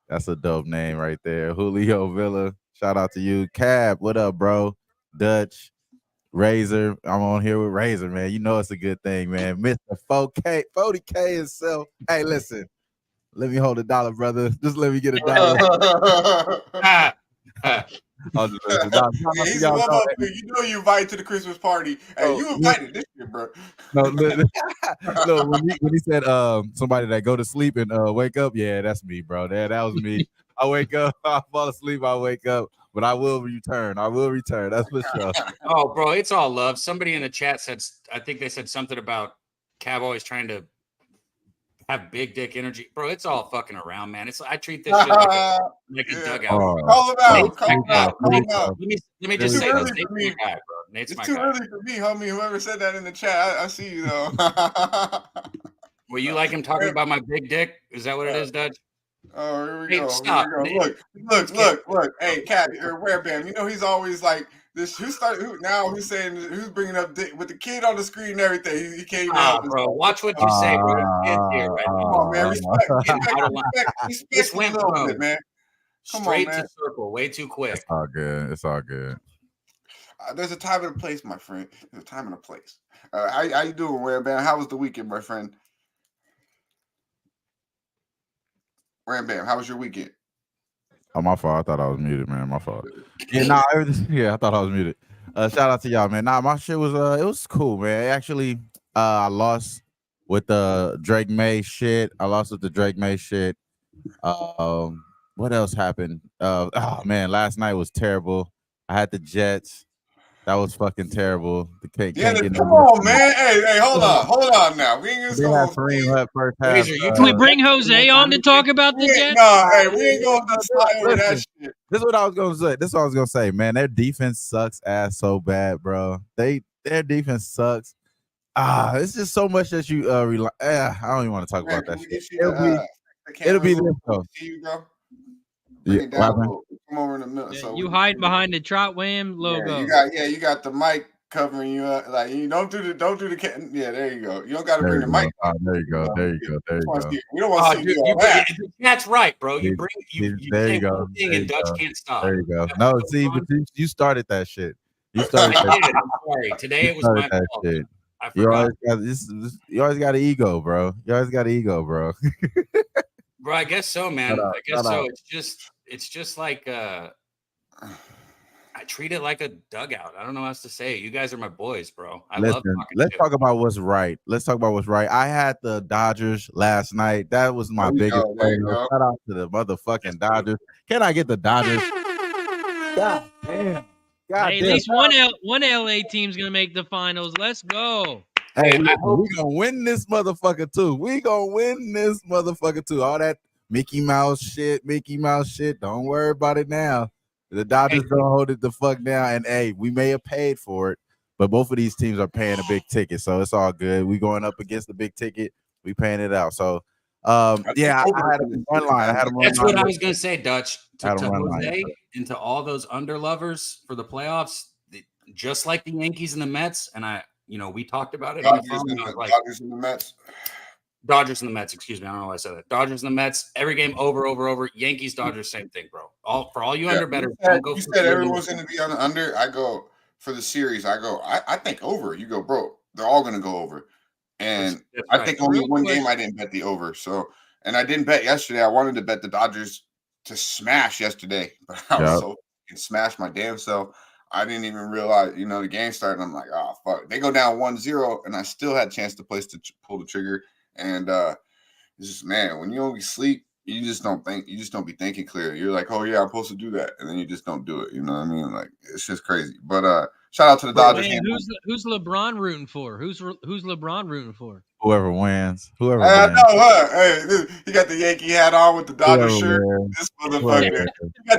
That's a dope name right there. Julio Villa. Shout out to you, Cab. What up, bro? Dutch. Razor, I'm on here with Razor, man. You know it's a good thing, man. Mr. 4K, 40K himself. Hey, listen, let me hold $1, brother. Just let me get $1. I'll just let yeah, he's a love you know you invited to the Christmas party. Hey, you invited this year, bro. No, look, when he said somebody that go to sleep and wake up, yeah, that's me, bro. That was me. I wake up, I fall asleep, I wake up. But I will return. That's for sure. Oh, bro, it's all love. Somebody in the chat said, I think they said something about Cab always trying to have big dick energy. Bro, it's all fucking around, man. I treat this shit like a dugout. Call him out. Let me just say this. Nate's my guy, bro. Nate's my guy. It's too early for me, homie. Whoever said that in the chat, I see you, though. Well, you like him talking about my big dick? Is that what it is, Dutch? Oh, here we go. Stop. Here we go. Look. Hey, Cat or Wherebam. You know he's always like this. Who's saying who's bringing up dick with the kid on the screen and everything? He can't even help bro. Watch what you say, bro. Kid's here right now. Come on, man. Respect went a little bit, man. Straight to circle, way too quick. It's all good. There's a time and a place, my friend. There's a time and a place. How you doing, Wherebam? How was the weekend, my friend? Bam, how was your weekend? Oh, my fault. I thought I was muted, man. My fault. Yeah, I thought I was muted. Shout out to y'all, man. My shit was it was cool, man. Actually, I lost with the Drake May shit. What else happened? Oh man, last night was terrible. I had the Jets. That was fucking terrible. Come on, man. Hey, hold on now. We ain't gonna go first half. Can we bring Jose on to talk about the Jets? No, hey, we ain't going to slide over that shit. This is what I was gonna say. Man, their defense sucks ass so bad, bro. Their defense sucks. It's just so much that you rely. I don't even want to talk about that shit. It'll be this though. Bring it down. Come over in the middle. So you hide behind the TrotWam logo. You got the mic covering you up. Like you don't do the yeah, there you go. You don't got to bring the mic. There you go. We don't want to see you that. That's right, bro. You there you go. And Dutch can't stop. There you go. No, see, but you started that shit. You started that shit. I'm sorry. Today it was my fault. Shit. You always got an ego, bro. Bro, I guess so, man. I guess so. It's just like I treat it like a dugout. I don't know what else to say. You guys are my boys, bro. Love talking. Let's talk about what's right. I had the Dodgers last night. That was my biggest play. Shout out to the motherfucking Dodgers. Can I get the Dodgers? God damn. Hey, at least one LA team's gonna make the finals. Let's go. Hey, we're gonna win this motherfucker too. All that Mickey Mouse shit. Don't worry about it now. The Dodgers don't hold it the fuck down. And hey, we may have paid for it, but both of these teams are paying a big ticket, so it's all good. We going up against the big ticket. We paying it out. So I had him one line. That's what I was gonna say, Dutch. To Jose and to all those underlovers for the playoffs, just like the Yankees and the Mets, and we talked about it. Dodgers and the Mets. Dodgers and the Mets, excuse me. I don't know why I said that. Dodgers and the Mets, every game over. Yankees, Dodgers, same thing, bro. For all you under bettors, you said everyone's going to be on the under. I go for the series. I think over. You go, bro. They're all going to go over. And I think only one game I didn't bet the over. So, and I didn't bet yesterday. I wanted to bet the Dodgers to smash yesterday, but I was so smashed my damn self. I didn't even realize, the game started. I'm like, oh, fuck. They go down 1-0, and I still had a chance to pull the trigger. And it's just, man, when you only sleep you just don't be thinking clear. You're like, oh yeah, I'm supposed to do that, and then you just don't do it. You know what I mean? Like it's just crazy. But shout out to the Dodgers. Man, who's LeBron rooting for? Who's LeBron rooting for? Whoever wins. Whoever I wins. know, huh? Hey, he got the Yankee hat on with the Dodger Whoever shirt. wins. This motherfucker. He got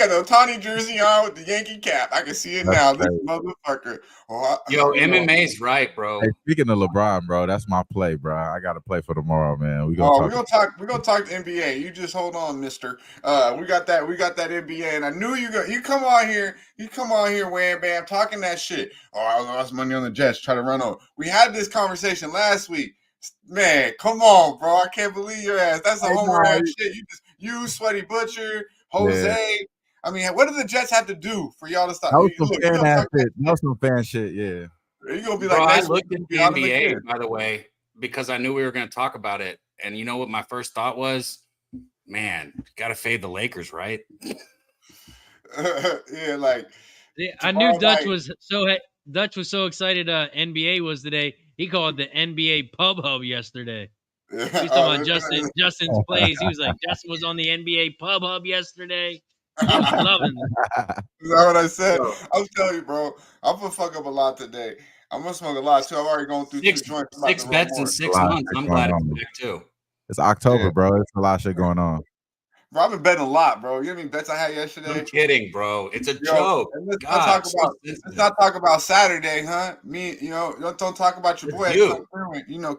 the Otani jersey on with the Yankee cap. I can see it That's now. crazy. This motherfucker. Oh, Yo, MMA's right, bro. Hey, speaking of LeBron, bro, that's my play, bro. I got to play for tomorrow, man. We're gonna talk NBA. You just hold on, mister. We got that NBA, and I knew you come on here, Wham Bam, talking that shit. Oh, I lost money on the Jets, try to run over. We had this conversation last week. Man, come on, bro. I can't believe your ass. That's a homer ass shit. You Sweaty Butcher, Jose. Yeah. I mean, what do the Jets have to do for y'all to stop? That was some fan shit. Yeah. You're gonna be bro, like, I looked at the NBA, by the way, because I knew we were going to talk about it. And you know what my first thought was? Man, got to fade the Lakers, right? Yeah, like. Yeah, I knew Dutch was so excited. NBA was today. He called it the NBA Pub Hub yesterday. He was talking about Justin's plays. He was like, Justin was on the NBA Pub Hub yesterday. He was loving it. Is that what I said? I'm telling you, bro. I'm gonna fuck up a lot today. I'm gonna smoke a lot too. I've already gone through 2 joints. 6 bets in 6 months. I'm glad it's back too. It's October, bro. There's a lot of shit going on. Bro, I've been betting a lot, bro. You know how many bets I had yesterday? I'm kidding, bro. It's a joke. Let's not talk about Saturday, huh? Me, don't talk about your boy.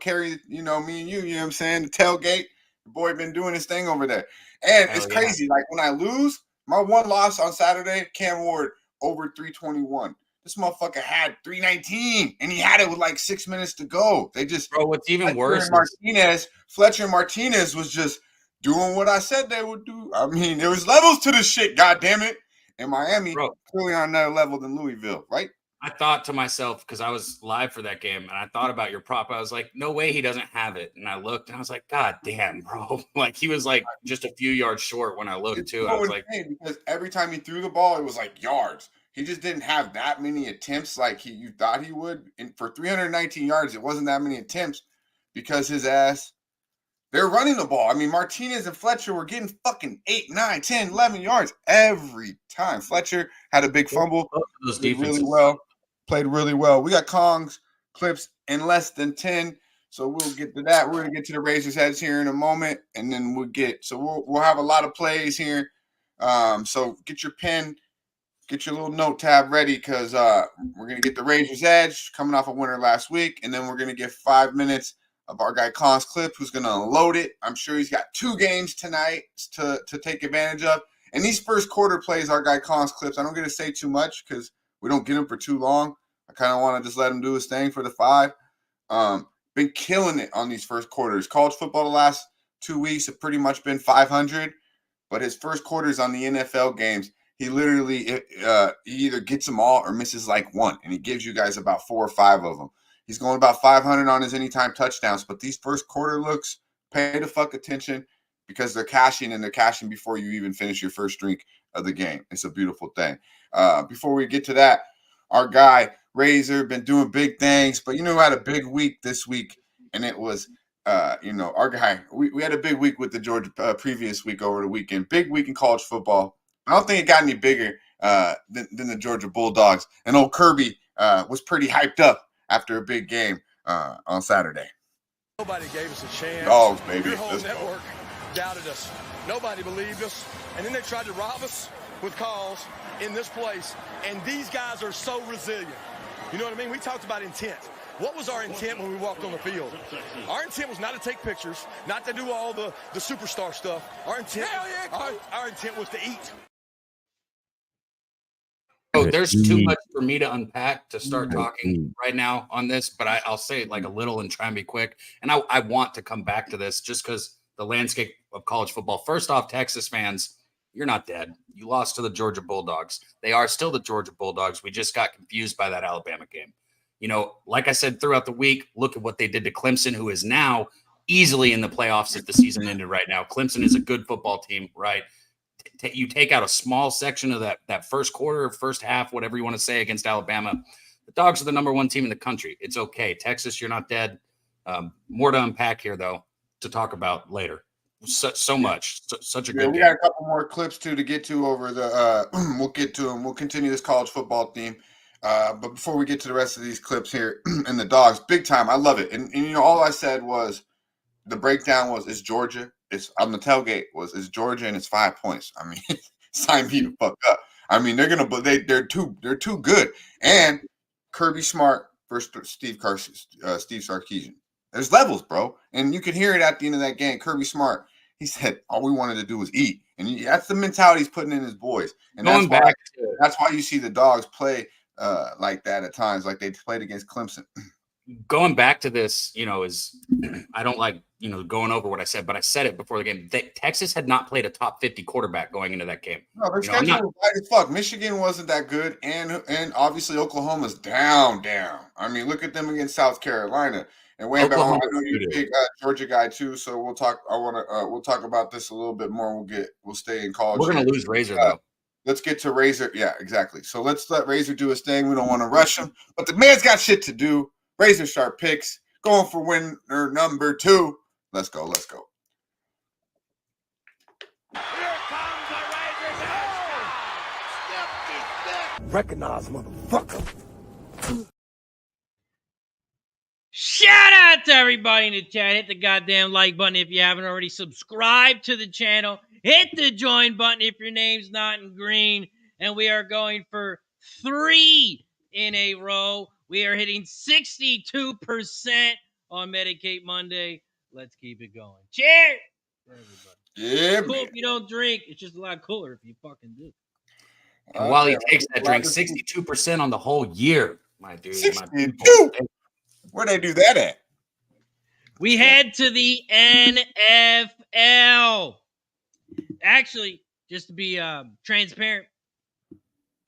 Carry, me and you, you know what I'm saying? The tailgate. The boy been doing his thing over there. And it's crazy. Like when I lose, my one loss on Saturday, Cam Ward over 321. This motherfucker had 319, and he had it with like 6 minutes to go. They just, bro. What's even worse? Fletcher Martinez was just doing what I said they would do. I mean, there was levels to this shit. God damn it! And Miami clearly on another level than Louisville, right? I thought to myself, because I was live for that game, and I thought about your prop. I was like, no way he doesn't have it. And I looked, and I was like, God damn, bro! Like he was like just a few yards short when I looked too. I was like, because every time he threw the ball, it was like yards. He just didn't have that many attempts like you thought he would. And for 319 yards, it wasn't that many attempts because his ass, they're running the ball. I mean, Martinez and Fletcher were getting fucking 8, 9, 10, 11 yards every time. Fletcher had a big fumble. Those Played really well. We got Kong's clips in less than 10. So we'll get to that. We're going to get to the Razor's Heads here in a moment. And then we'll have a lot of plays here. So get your pen. Get your little note tab ready because we're going to get the Razor's Edge coming off a winner last week. And then we're going to get 5 minutes of our guy Khan's clip who's going to unload it. I'm sure he's got 2 games tonight to take advantage of. And these first quarter plays, our guy Khan's clips, I don't get to say too much because we don't get him for too long. I kind of want to just let him do his thing for the 5. Been killing it on these first quarters. College football the last 2 weeks have pretty much been 500. But his first quarters on the NFL games, he literally he either gets them all or misses like one, and he gives you guys about 4 or 5 of them. He's going about 500 on his anytime touchdowns, but these first quarter looks, pay the fuck attention because they're cashing, and they're cashing before you even finish your first drink of the game. It's a beautiful thing. Before we get to that, our guy Razor been doing big things, but who had a big week this week, and it was our guy. We had a big week with the Georgia previous week over the weekend. Big week in college football. I don't think it got any bigger than the Georgia Bulldogs. And old Kirby was pretty hyped up after a big game on Saturday. Nobody gave us a chance. Dogs, baby. Your whole network doubted us. Nobody believed us. And then they tried to rob us with calls in this place. And these guys are so resilient. You know what I mean? We talked about intent. What was our intent when we walked on the field? Our intent was not to take pictures, not to do all the superstar stuff. Our intent, our intent was to eat. Oh, there's too much for me to unpack to start talking right now on this, but I'll say like a little and try and be quick. And I want to come back to this just because the landscape of college football. First off, Texas fans, you're not dead. You lost to the Georgia Bulldogs. They are still the Georgia Bulldogs. We just got confused by that Alabama game. Like I said throughout the week, look at what they did to Clemson, who is now easily in the playoffs if the season ended right now. Clemson is a good football team, right? You take out a small section of that first quarter, first half, whatever you want to say against Alabama. The Dogs are the number 1 team in the country. It's okay. Texas, you're not dead. More to unpack here, though, to talk about later. so much. Such a Yeah, good we game. got a couple more clips too to get to over the. We'll get to them. We'll continue this college football theme. But before we get to the rest of these clips here and the dogs, big time. I love it. And you know, all I said was the breakdown was it's Georgia. It's on the tailgate was it's Georgia and it's 5 points. I mean, sign me the fuck up. I mean, they're too good. And Kirby Smart versus Steve Sarkisian. There's levels, bro. And you can hear it at the end of that game. Kirby Smart, he said, all we wanted to do was eat. And that's the mentality he's putting in his boys. And that's why you see the dogs play like that at times, like they played against Clemson. Going back to this, you know, is I don't like, you know, going over what I said, but I said it before the game. Texas had not played a top 50 quarterback going into that game. No, their schedule was light as fuck. Michigan wasn't that good, and obviously Oklahoma's down. I mean, look at them against South Carolina. And Wham, I know you're a big Georgia guy too, so we'll talk. We'll talk about this a little bit more. We'll stay in college. We're gonna lose Razor though. Let's get to Razor. Yeah, exactly. So let's let Razor do his thing. We don't want to rush him, but the man's got shit to do. Razor sharp picks, going for winner number 2. Let's go. Here comes the Razor's edge. Recognize, motherfucker. Shout out to everybody in the chat. Hit the goddamn like button if you haven't already. Subscribe to the channel. Hit the join button if your name's not in green. And we are going for 3 in a row. We are hitting 62% on Medicate Monday. Let's keep it going. Cheers for everybody. Yeah, cool if you don't drink. It's just a lot cooler if you fucking do. And while he takes that drink, 62% on the whole year, my dude. 62? Where'd they do that at? We head to the NFL. Actually, just to be transparent,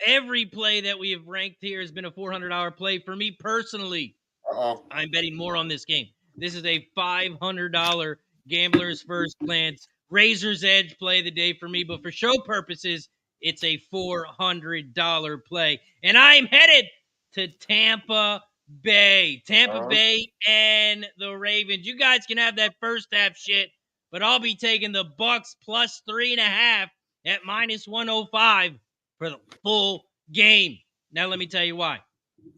every play that we have ranked here has been a $400 play. For me personally, I'm betting more on this game. This is a $500 gambler's first glance, Razor's Edge play of the day for me. But for show purposes, it's a $400 play. And I'm headed to Tampa Bay. Bay and the Ravens. You guys can have that first half shit, but I'll be taking the Bucks plus 3.5 at minus 105 for the full game. Now, let me tell you why.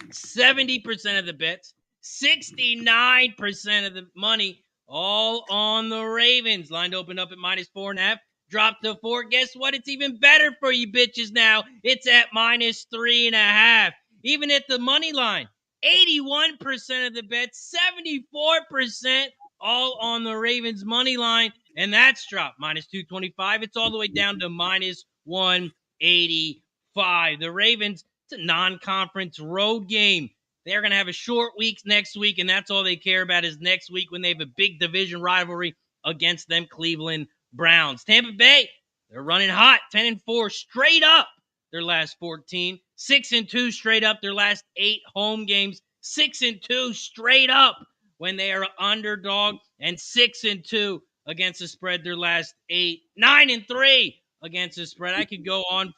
70% of the bets, 69% of the money, all on the Ravens. Line opened up at minus 4.5, dropped to 4. Guess what? It's even better for you bitches now. It's at minus 3.5. Even at the money line, 81% of the bets, 74% all on the Ravens money line, and that's dropped minus 225. It's all the way down to minus 185. The Ravens, it's a non-conference road game. They're going to have a short week next week, and that's all they care about is next week when they have a big division rivalry against them Cleveland Browns. Tampa Bay, they're running hot, 10-4 straight up their last 14, 6-2 straight up their last 8 home games, 6-2 straight up when they are underdog, and 6-2 against the spread their last 8, 9-3 against the spread. I could go on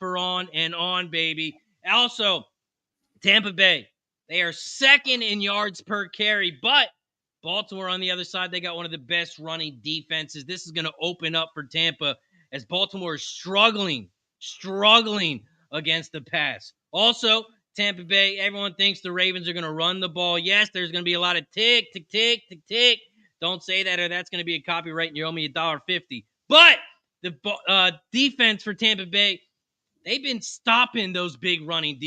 and on, baby. Also, Tampa Bay, they are second in yards per carry, but Baltimore on the other side, they got one of the best running defenses. This is going to open up for Tampa as Baltimore is struggling against the pass. Also, Tampa Bay, everyone thinks the Ravens are going to run the ball. Yes, there's going to be a lot of tick. Don't say that or that's going to be a copyright and you owe me $1.50. But the defense for Tampa Bay, they've been stopping those big running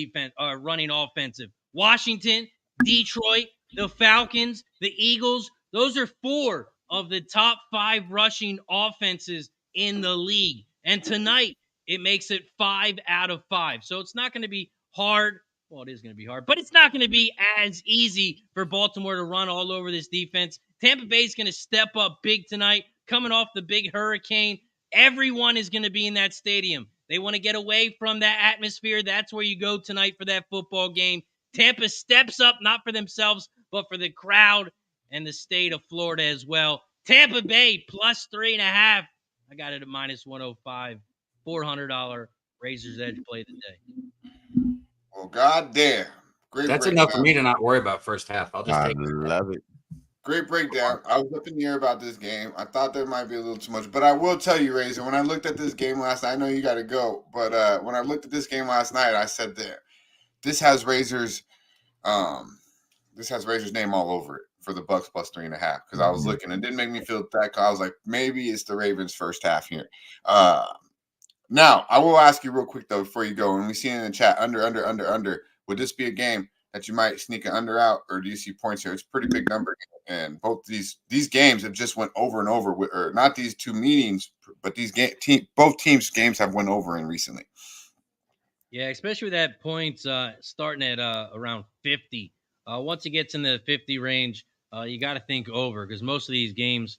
offensive. Washington, Detroit, the Falcons, the Eagles, those are 4 of the top 5 rushing offenses in the league. And tonight, it makes it 5 out of 5. So it's not going to be hard. Well, it is going to be hard, but it's not going to be as easy for Baltimore to run all over this defense. Tampa Bay is going to step up big tonight, coming off the big hurricane. Everyone is going to be in that stadium. They want to get away from that atmosphere. That's where you go tonight for that football game. Tampa steps up, not for themselves, but for the crowd and the state of Florida as well. Tampa Bay plus 3.5. I got it at minus 105. $400 Razor's Edge play of the day. Well, goddamn. That's enough for me to not worry about first half. I'll just take it. Love it. Great breakdown. I was up in the air about this game. I thought there might be a little too much, but I will tell you, Razor, when I looked at this game last night, I know you got to go, but when I looked at this game last night, I said this has Razor's name all over it for the Bucks plus 3.5 because I was looking. It didn't make me feel that. I was like, maybe it's the Ravens first half here. Now, I will ask you real quick, though, before you go, and we see it in the chat, under. Would this be a game that you might sneak an under out, or do you see points here? It's a pretty big number. And both these games have just went over and over, or not these two meetings, but both teams' games have went over in recently. Yeah, especially with that points starting at around 50. Once it gets in the 50 range, you got to think over because most of these games,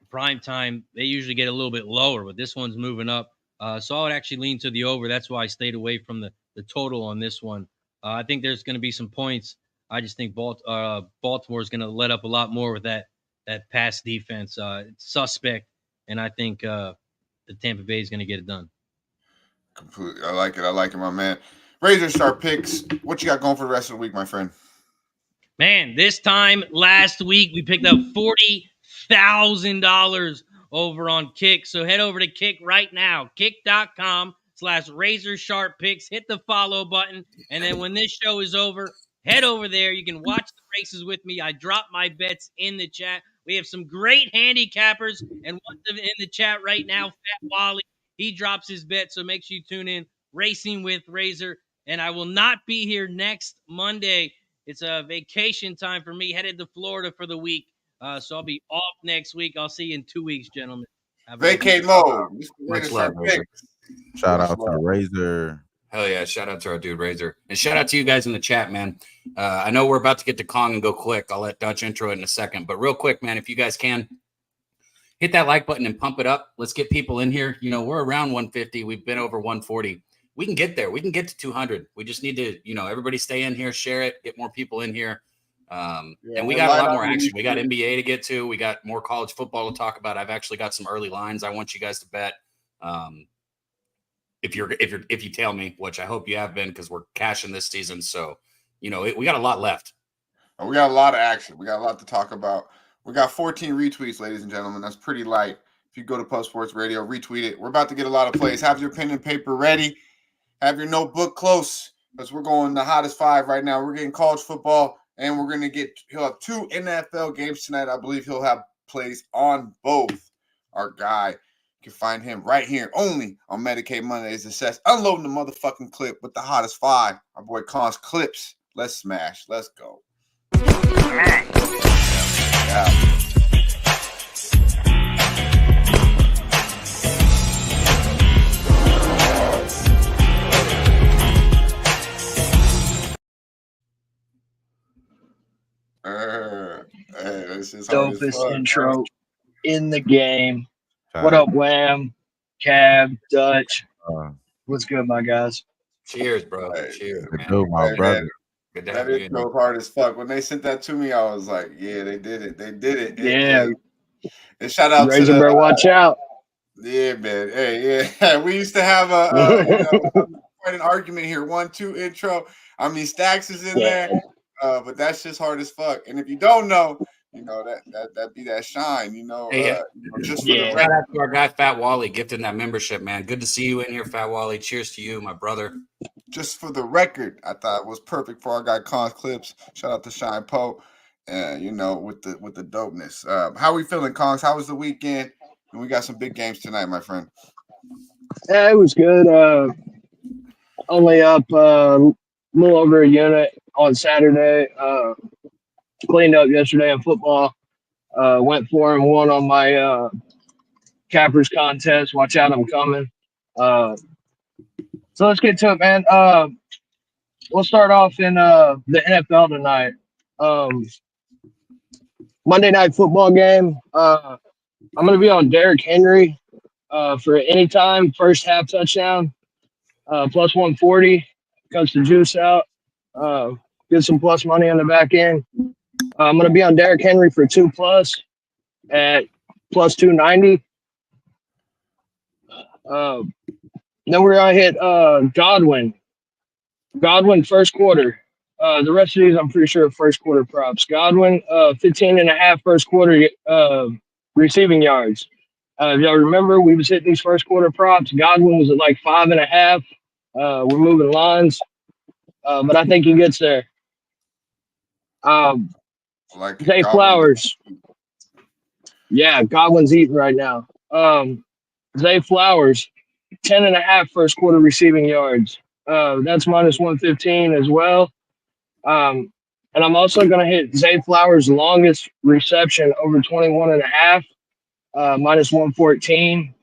prime time, they usually get a little bit lower, but this one's moving up. So I would actually lean to the over. That's why I stayed away from the total on this one. I think there's going to be some points. I just think Baltimore is going to let up a lot more with that pass defense. It's suspect, and I think the Tampa Bay is going to get it done. Completely. I like it, my man. Razor Sharp picks. What you got going for the rest of the week, my friend? Man, this time last week we picked up $40,000 over on Kick. So head over to Kick right now, kick.com/Razor Sharp Picks. Hit the follow button, and then when this show is over, head over there. You can watch the races with me. I drop my bets in the chat. We have some great handicappers, and one in the chat right now, Fat Wally. He drops his bet, so make sure you tune in. Racing with Razor, and I will not be here next Monday. It's a vacation time for me, headed to Florida for the week. So I'll be off next week. I'll see you in 2 weeks, gentlemen. Vacate mode. Much love, Razor. Shout out to Razor. Hell yeah. Shout out to our dude, Razor. And shout out to you guys in the chat, man. I know we're about to get to Kong and go quick. I'll let Dutch intro it in a second. But real quick, man, if you guys can, hit that like button and pump it up. Let's get people in here. You know, we're around 150. We've been over 140. We can get there. We can get to 200. We just need to, everybody stay in here, share it, get more people in here. And we got a lot more action. We got NBA to get to. We got more college football to talk about. I've actually got some early lines I want you guys to bet. If you tell me, which I hope you have been, because we're cashing this season. So, we got a lot left. We got a lot of action. We got a lot to talk about. We got 14 retweets, ladies and gentlemen. That's pretty light. If you go to Pub Sports Radio, retweet it. We're about to get a lot of plays. Have your pen and paper ready. Have your notebook close, because we're going the hottest 5 right now. We're getting college football, and he'll have 2 NFL games tonight. I believe he'll have plays on both. Our guy, you can find him right here only on Medicate Mondays. The Sesh unloading the motherfucking clip with the hottest 5. Our boy Con's clips. Let's smash. Let's go. Yeah. Dopest intro in the game. What up, Wham, Cab, Dutch? What's good, my guys? Cheers, bro. Cheers, man. Good, my brother. Good to That have you. intro hard as fuck. When they sent that to me, I was like, "Yeah, they did it. They did it." Yeah. And shout out Razor to better watch out. Yeah, man. Hey, yeah. We used to have quite an argument here. 1-2 intro. I mean, Stacks is in there, but that's just hard as fuck. And if you don't know, that be that shine. Just for the shout out to our guy Fat Wally gifting that membership, man. Good to see you in here, Fat Wally. Cheers to you, my brother. Just for the record, I thought it was perfect for our guy Con's clips. Shout out to Shine Poe, with the dopeness. How we feeling, Cons? How was the weekend? And we got some big games tonight, my friend. Yeah, it was good. Only up a little over a unit on Saturday. Cleaned up yesterday in football. Went 4-1 on my cappers contest. Watch out, I'm coming. So let's get to it, man. We'll start off in the NFL tonight. Monday night football game. I'm going to be on Derrick Henry for anytime first half touchdown. Plus 140. Cuts the juice out. Get some plus money on the back end. I'm going to be on Derrick Henry for 2+ at plus 290. Then we're going to hit Godwin. Godwin first quarter. The rest of these, I'm pretty sure, are first quarter props. Godwin, 15.5 first quarter receiving yards. If y'all remember, we was hitting these first quarter props. Godwin was at like 5.5. We're moving lines, but I think he gets there. Like Zay Godwin. Flowers. Yeah, Godwin's eating right now. Zay Flowers, 10.5 first quarter receiving yards. That's minus 115 as well. And I'm also going to hit Zay Flowers' longest reception over 21.5, minus 114.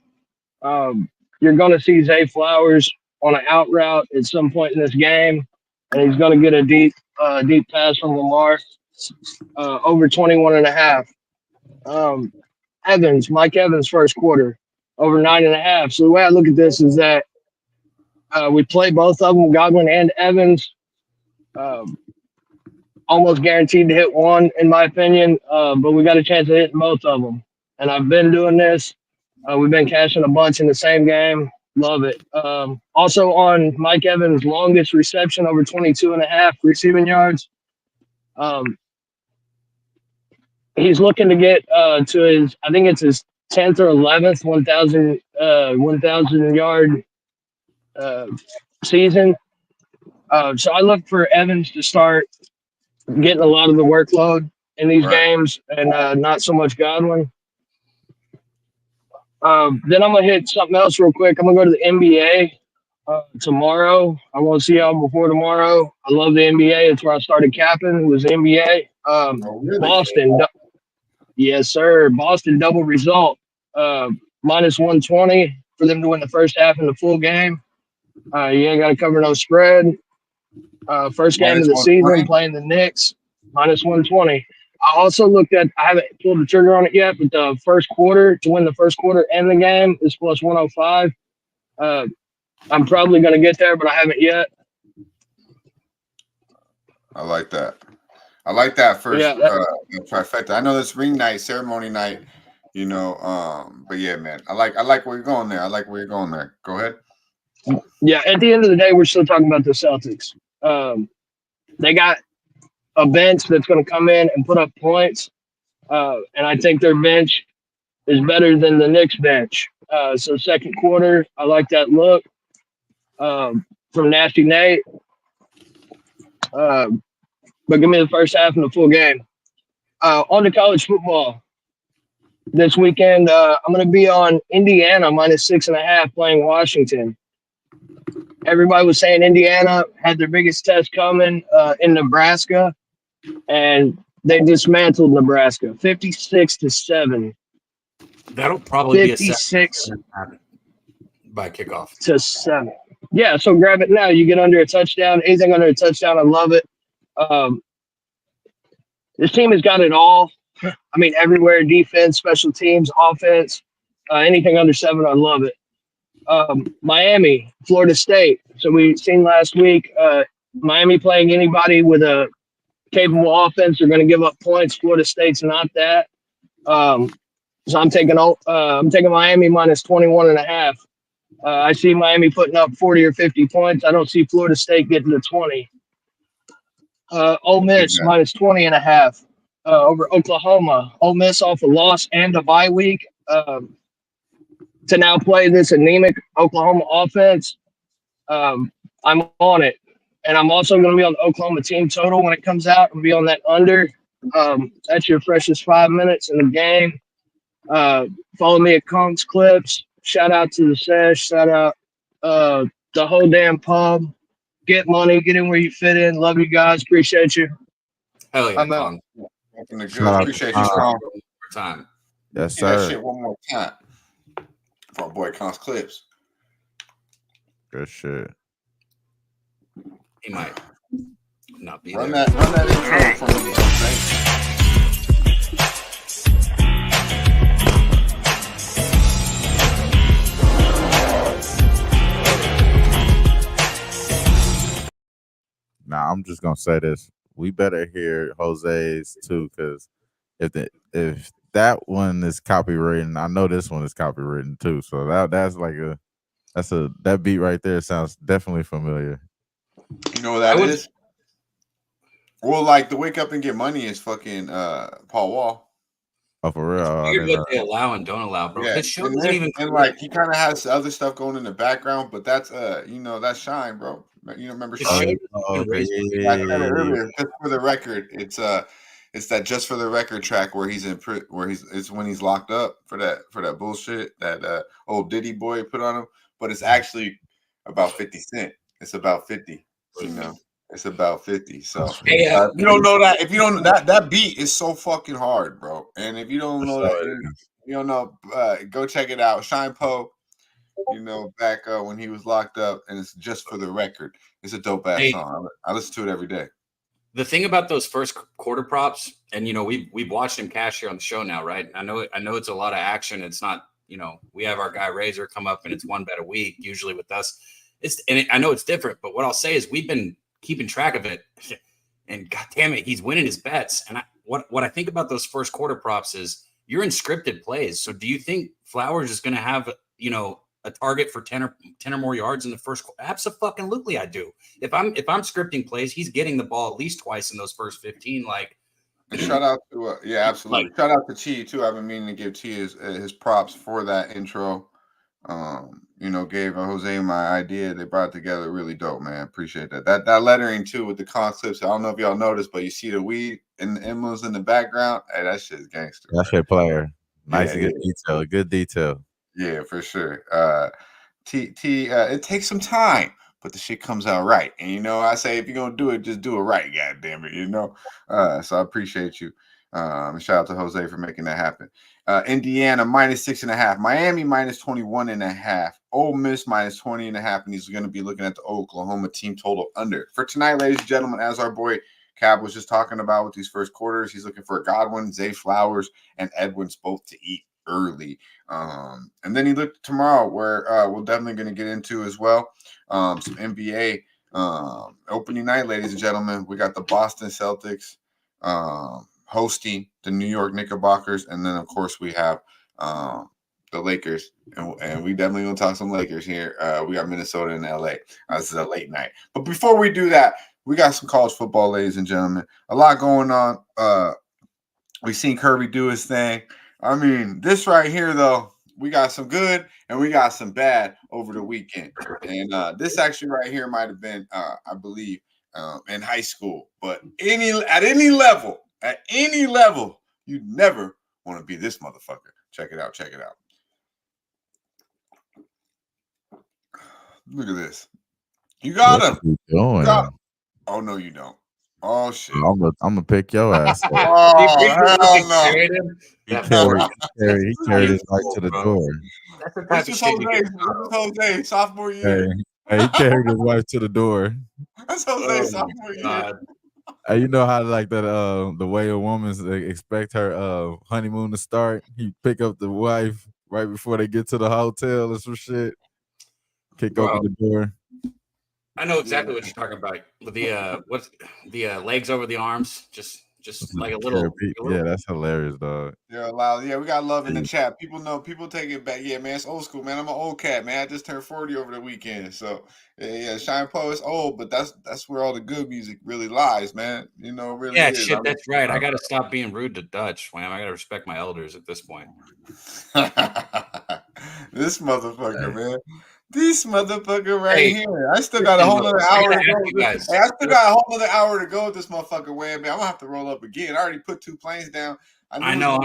You're going to see Zay Flowers on an out route at some point in this game, and he's going to get a deep pass from Lamar over 21.5. Mike Evans, first quarter, over 9.5. So the way I look at this is that we play both of them, Godwin and Evans. Almost guaranteed to hit one, in my opinion, but we got a chance of hitting both of them. And I've been doing this. We've been cashing a bunch in the same game. Love it. Also on Mike Evans' longest reception, over 22.5 receiving yards. He's looking to get to his, I think it's his 10th or 11th 1,000 yard season. So I look for Evans to start getting a lot of the workload in these games and not so much Godwin. Then I'm going to hit something else real quick. I'm going to go to the NBA tomorrow. I want to see y'all before tomorrow. I love the NBA. It's where I started capping. It was the NBA. Really? Boston. Yes, sir. Boston double result. Minus 120 for them to win the first half in the full game. You ain't got to cover no spread. First game of the season playing the Knicks. Minus 120. I also looked at, I haven't pulled the trigger on it yet, but the first quarter, to win the first quarter and the game is plus 105. I'm probably going to get there, but I haven't yet. I like that. I like that first trifecta. I know that's ring night, ceremony night, you know. But yeah, man, I like where you're going there. I like where you're going there. Go ahead. Yeah, at the end of the day, we're still talking about the Celtics. They got a bench that's going to come in and put up points, and I think their bench is better than the Knicks bench. So second quarter, I like that look from Nasty Nate. But give me the first half and the full game. On to college football. This weekend, I'm going to be on Indiana minus 6.5 playing Washington. Everybody was saying Indiana had their biggest test coming in Nebraska, and they dismantled Nebraska 56-7. That'll probably 56 be a by kickoff to 7. Yeah, so grab it now. You get under a touchdown. Anything under a touchdown, I love it. This team has got it all. I mean, everywhere: defense, special teams, offense. Anything under 7, I love it. Miami, Florida State. So we seen last week, Miami playing anybody with a capable offense are going to give up points. Florida State's not that. So I'm taking Miami minus 21.5. I see Miami putting up 40 or 50 points. I don't see Florida State getting to 20. Ole Miss minus 20.5 over Oklahoma. Ole Miss off a loss and a bye week to now play this anemic Oklahoma offense. I'm on it. And I'm also going to be on the Oklahoma team total when it comes out and be on that under. That's your freshest 5 minutes in the game. Follow me at Combs Clips. Shout out to the Sesh. Shout out the whole damn pub. Get money. Get in where you fit in. Love you guys. Appreciate you. Hell yeah, I'm out. Appreciate you, Strong. Time. Yes, Get that sir. shit one more time for our boy Cons Clips. Good shit. He might not be Run there. that intro for me. Thanks. Now I'm just gonna say this: we better hear Jose's too, because if that one is copywritten, I know this one is copywritten too. So that beat right there sounds definitely familiar. You know what that is? Well, like the wake up and get money is fucking Paul Wall. Oh, for real? It's weird what they allow and don't allow, bro. Yeah, His show and, doesn't even like he kind of has other stuff going in the background, but that's that's Shine, bro. You know, remember his show Shine? doesn't even raise money. I said it earlier. Just for the record, it's that Just for the Record track where he's it's when he's locked up for that bullshit that old Diddy boy put on him, but it's actually about 50 Cent. It's about 50, you know. It's about 50. So Hey, if you don't know that, if you don't that beat is so fucking hard, bro. And if you don't know that, you don't know, go check it out. Shine Poe, back when he was locked up, and it's Just for the Record. It's a dope ass song. I listen to it every day. The thing about those first quarter props, and we've watched him cash here on the show now, right? I know it's a lot of action. It's not, we have our guy Razor come up, and it's one bet a week usually with us. I know it's different, but what I'll say is we've been keeping track of it, and god damn it, he's winning his bets. And what I think about those first quarter props is you're in scripted plays. So do you think Flowers is going to have a target for 10 or more yards in the first? Absolutely, I do. If I'm scripting plays, he's getting the ball at least twice in those first 15. Like, and shout out to absolutely. Shout out to Chi too. I've been meaning to give Chi his props for that intro. Gave Jose my idea. They brought it together really dope, man. Appreciate that. That lettering too with the concepts. I don't know if y'all noticed, but you see the weed and the emblems in the background. Hey, that shit's gangster. That shit player. Nice and good detail. Good detail. Yeah, for sure. It takes some time, but the shit comes out right. And I say if you're gonna do it, just do it right. God damn it, So I appreciate you. Shout out to Jose for making that happen. Indiana -6.5, Miami -21.5, Ole Miss -20.5, and he's going to be looking at the Oklahoma team total under. For tonight, ladies and gentlemen, as our boy Cab was just talking about with these first quarters, he's looking for Godwin, Zay Flowers, and Edwards both to eat early. And then he looked tomorrow where we're definitely going to get into as well some NBA opening night, ladies and gentlemen. We got the Boston Celtics hosting the New York Knickerbockers, and then of course we have the Lakers, and we definitely gonna talk some Lakers here. We got Minnesota and LA. This is a late night, but before we do that, we got some college football, ladies and gentlemen. A lot going on. We've seen Kirby do his thing. I mean, this right here though, we got some good and we got some bad over the weekend, and this actually right here might have been, I believe, in high school, but at any level, you never want to be this motherfucker. Check it out. Look at this. You got him. What are you doing? Oh no, you don't. Oh shit. I'm gonna pick your ass up. Oh hell no. He carried his wife to the door. That's the type of shit you get. Jose, sophomore year. Hey, he carried his wife to the door. That's Jose, sophomore year. Hey, you know how like that the way a woman expect her honeymoon to start? He pick up the wife right before they get to the hotel or some shit. Kick open the door. I know exactly what you're talking about. The what's the legs over the arms, just like a little. Yeah, that's hilarious, dog. Yeah, loud. Yeah, we got love in the chat. People take it back. Yeah, man, it's old school, man. I'm an old cat, man. I just turned 40 over the weekend, so yeah. Shine Poe is old, but that's where all the good music really lies, man. Really. Yeah, is. shit, that's right. I gotta stop being rude to Dutch, Wham. I gotta respect my elders at this point. This motherfucker, man. This motherfucker right here. I still got a whole other hour to go. Hey, I still got a whole other hour to go with this motherfucker, Wham, man. I'm gonna have to roll up again. I already put 2 planes down. I know.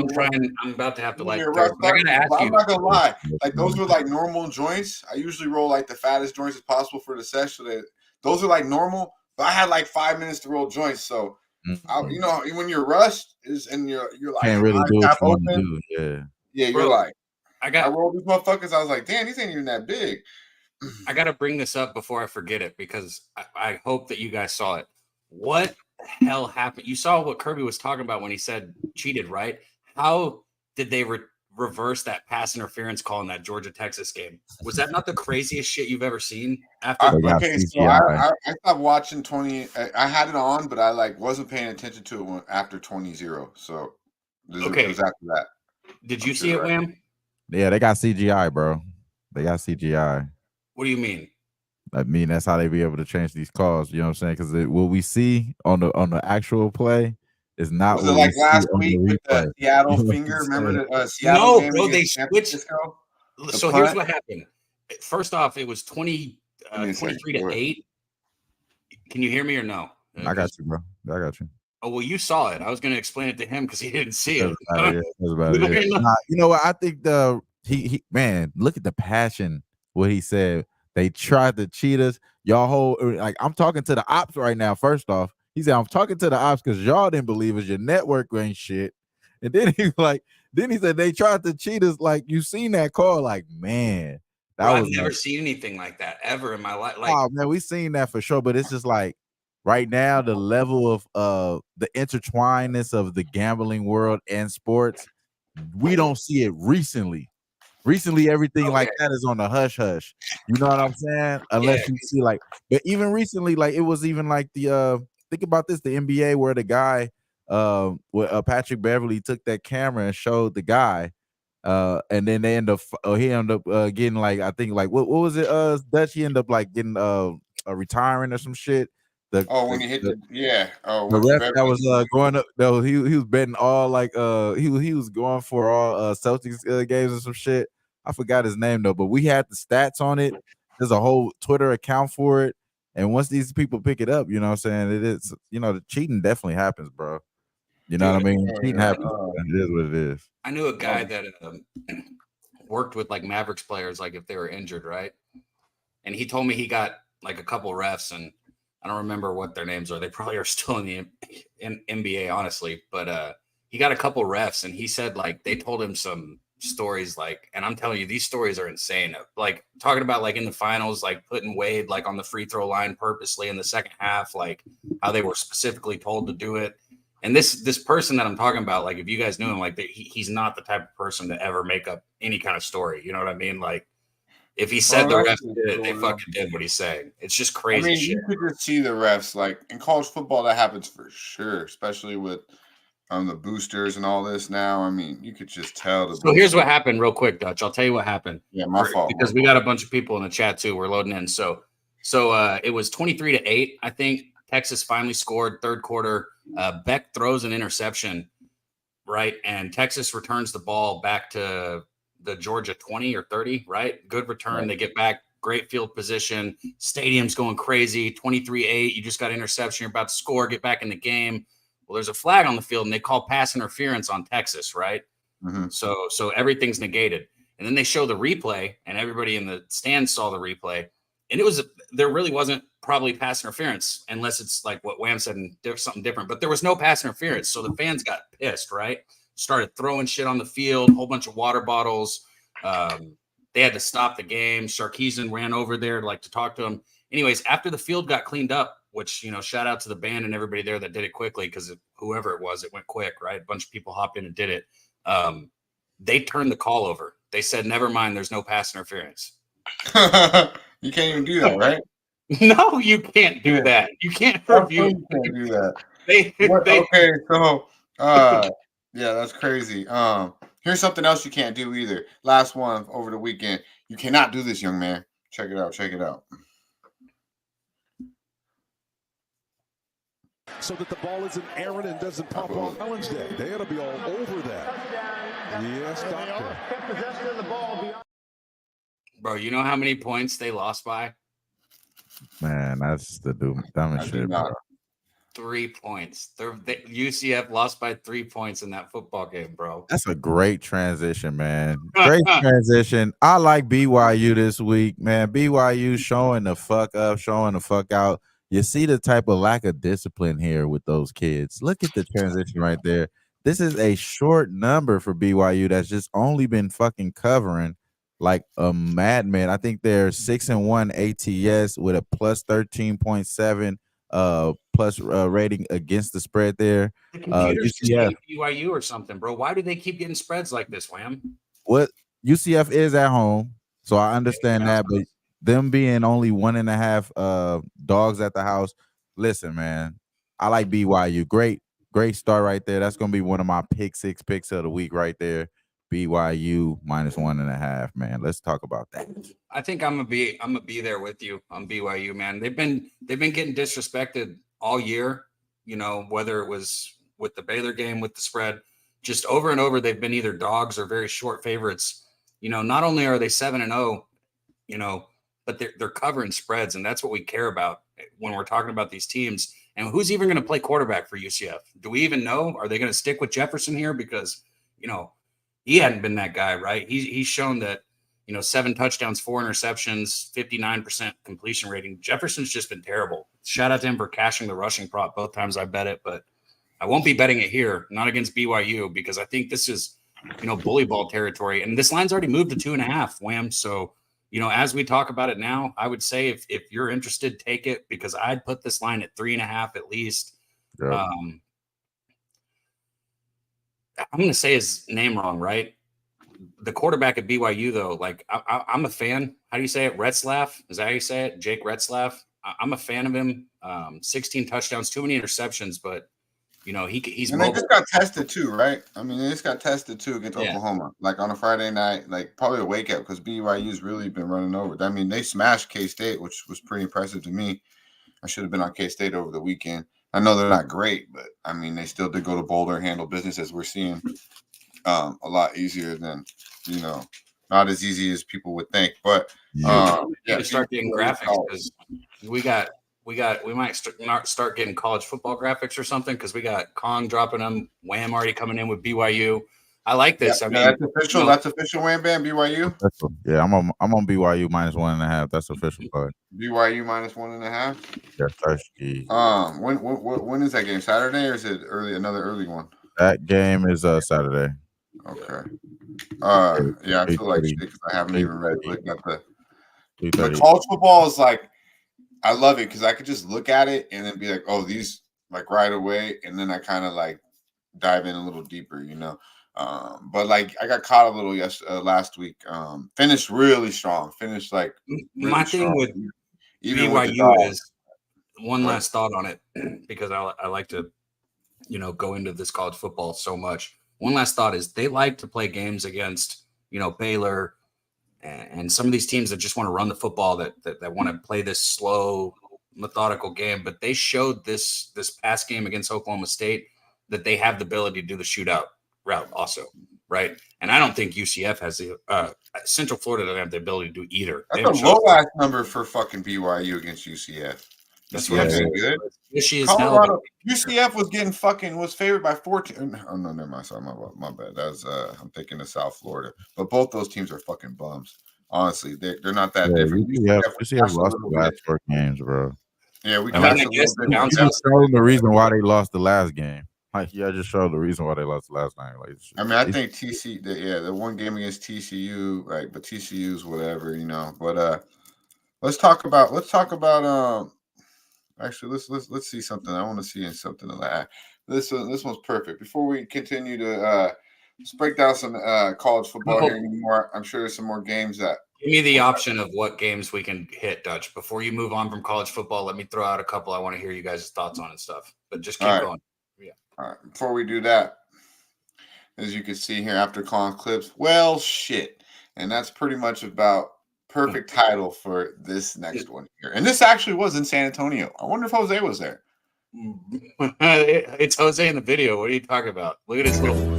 I'm about to have to like. I'm not gonna lie. Like those were like normal joints. I usually roll like the fattest joints as possible for the sesh. So that those are like normal. But I had like 5 minutes to roll joints. So when you're rushed and you're like can't really do what you want to do. Yeah. Yeah, you're like. I rolled these motherfuckers. I was like, damn, these ain't even that big. I got to bring this up before I forget it because I hope that you guys saw it. What the hell happened? You saw what Kirby was talking about when he said cheated, right? How did they reverse that pass interference call in that Georgia-Texas game? Was that not the craziest shit you've ever seen? So I stopped watching 20. I had it on, but I wasn't paying attention to it after 20-0. So it was after that. Did you see it, Wham? Yeah, they got CGI, bro. They got CGI. What do you mean? I mean, that's how they be able to change these calls. You know what I'm saying? Because what we see on the actual play is not Was it what like we see last on week the with the replay. Seattle You know what finger? I'm Remember saying? the Seattle No, game bro, they against San switched. Francisco? So punt? here's what happened. First off, it was 23 to 8. Can you hear me or no? I got you, bro. I got you. Oh, well, you saw it. I was going to explain it to him because he didn't see it. That's about it. That's about it. Nah, you know what? I think he man, look at the passion. What he said. They tried to cheat us. Y'all like I'm talking to the ops right now. First off, he said I'm talking to the ops because y'all didn't believe us. Your network ain't shit. And then then he said they tried to cheat us. Like you seen that call? Like man, that Bro, was I've never seen anything like that ever in my life. Like, oh man, we seen that for sure. But it's just like right now, the level of the intertwinedness of the gambling world and sports, we don't see it recently. Recently, everything like that is on the hush hush. You know what I'm saying? Unless you see like, but even recently, like it was even like the think about this, the NBA where the guy Patrick Beverly took that camera and showed the guy. And then they end up he ended up getting like I think like what was it Dutch he ended up like getting retiring or some shit. When he hit the the ref that was going up though he was betting all like he was going for all Celtics games and some shit. I forgot his name though, but we had the stats on it. There's a whole Twitter account for it. And once these people pick it up, you know what I'm saying? It is, the cheating definitely happens, bro. You know what I mean? Cheating happens. It is what it is. I knew a guy that worked with like Mavericks players, like if they were injured, right? And he told me he got like a couple refs, and I don't remember what their names are. They probably are still in the NBA, honestly. But he got a couple refs, and he said like they told him some stories, like, and I'm telling you, these stories are insane. Like talking about like in the finals, like putting Wade like on the free throw line purposely in the second half, like how they were specifically told to do it. And this person that I'm talking about, like if you guys knew him, like he's not the type of person to ever make up any kind of story. You know what I mean? Like if he said the refs did it, they fucking did what he's saying. It's just crazy. I mean, shit. you could just see the refs like in college football. That happens for sure, especially with the boosters and all this now. I mean, you could just tell. So here's what happened, real quick, Dutch. I'll tell you what happened. Yeah, my fault. Because we got a bunch of people in the chat too. We're loading in. So it was 23 to 8. I think Texas finally scored third quarter. Beck throws an interception, right? And Texas returns the ball back to the Georgia 20 or 30, right? Good return. Right. They get back. Great field position. Stadium's going crazy. 23-8. You just got interception. You're about to score. Get back in the game. Well, there's a flag on the field, and they call pass interference on Texas, right? Mm-hmm. So everything's negated. And then they show the replay, and everybody in the stands saw the replay. And there really wasn't probably pass interference unless it's like what Wham said and something different. But there was no pass interference. So the fans got pissed, right? Started throwing shit on the field, a whole bunch of water bottles. They had to stop the game. Sarkisian ran over there to talk to him. Anyways, after the field got cleaned up, which, shout out to the band and everybody there that did it quickly because whoever it was, it went quick, right? A bunch of people hopped in and did it. They turned the call over. They said, never mind, there's no pass interference. You can't even do that, right? No, you can't do that. You can't review. You can't do that. Okay, so yeah, that's crazy. Here's something else you can't do either. Last one over the weekend. You cannot do this, young man. Check it out. Check it out. So that the ball isn't errant and doesn't pop off Challenge Day. They ought to be all over that. Yes, doctor. Bro, you know how many points they lost by? Man, that's the dumbest shit, bro. 3 points. UCF lost by 3 points in that football game, bro. That's a great transition, man. Great transition. I like BYU this week, man. BYU showing the fuck up, showing the fuck out. You see the type of lack of discipline here with those kids. Look at the transition right there. This is a short number for BYU that's just only been fucking covering like a madman. I think they're 6-1 ATS with a plus 13.7 plus rating against the spread there. The computers just hate BYU or something, bro. Why do they keep getting spreads like this, Wham? What UCF is at home, so I understand that, but them being only 1.5 dogs at the house. Listen, man, I like BYU. Great start right there. That's gonna be one of my pick 6 picks of the week right there. BYU -1.5, man. Let's talk about that. I think I'm gonna be there with you on BYU, man. They've been getting disrespected all year, you know, whether it was with the Baylor game, with the spread, just over and over. They've been either dogs or very short favorites. You know, not only are they 7-0, you know, but they're covering spreads, and that's what we care about when we're talking about these teams. And who's even going to play quarterback for UCF? Do we even know? Are they going to stick with Jefferson here? Because, you know, he hadn't been that guy, right? He's shown that, you know, 7 touchdowns, 4 interceptions, 59% completion rating. Jefferson's just been terrible. Shout out to him for cashing the rushing prop both times I bet it, but I won't be betting it here, not against BYU, because I think this is, you know, bully ball territory. And this line's already moved to 2.5, Wham. So, you know, as we talk about it now, I would say if you're interested, take it, because I'd put this line at 3.5 at least. Yeah. I'm going to say his name wrong, right? The quarterback at BYU, though, like I'm a fan. How do you say it? Retzlaff? Is that how you say it? Jake Retzlaff? I'm a fan of him. 16 touchdowns, too many interceptions, but, you know, he's and mobile. they just got tested too, right? I mean, they just got tested too against Oklahoma, like on a Friday night, like probably a wake up, because BYU's really been running over. I mean, they smashed K-State, which was pretty impressive to me. I should have been on K-State over the weekend. I know they're not great, but I mean, they still did go to Boulder and handle business, as we're seeing. A lot easier than, you know, not as easy as people would think. But we need to start getting graphics, because we might start getting college football graphics or something, because we got Kong dropping them, Wham already coming in with BYU. I like this. I mean, that's official. You know, that's official. Wham Bam BYU. Yeah, I'm on BYU -1.5. That's official. But BYU -1.5. Yeah, thirsty. When is that game? Saturday, or is it another early one? That game is Saturday. Okay. Yeah, I feel like shit because I haven't even read looked at the college football is like, I love it because I could just look at it and then be like, oh, these, like, right away, and then I kind of like dive in a little deeper, you know. But like I got caught a little last week. Finished really strong. Finished like really my thing strong. with Even BYU with is one last thought on it, because I like to, you know, go into this college football so much. One last thought is they like to play games against, you know, Baylor and some of these teams that just want to run the football, that want to play this slow, methodical game. But they showed this past game against Oklahoma State that they have the ability to do the shootout route also, right? And I don't think UCF has the Central Florida doesn't have the ability to do either. That's a low ass number for fucking BYU against UCF. That's UCF's good. Colorado, UCF was favored by 14. Oh no, never mind. Sorry, my bad. That's I'm thinking of South Florida. But both those teams are fucking bums. Honestly, they're not that different. UCF lost the last 4 games, bro. Yeah, we I just showed the reason why they lost the last game. Like, yeah, I just showed the reason why they lost the last night. Like, I mean, I think the one game against TCU, right? But TCU's whatever, you know. But let's talk about actually let's see something. I want to see something of that. This one's perfect. Before we continue to let's break down some college football here anymore. I'm sure there's some more games that. Give me the option of what games we can hit, Dutch. Before you move on from college football, let me throw out a couple I want to hear you guys' thoughts on and stuff. But just keep going. Yeah. All right. Before we do that, as you can see here, after calling clips, well, shit. And that's pretty much about perfect title for this next one here. And this actually was in San Antonio. I wonder if Jose was there. It's Jose in the video. What are you talking about? Look at his little...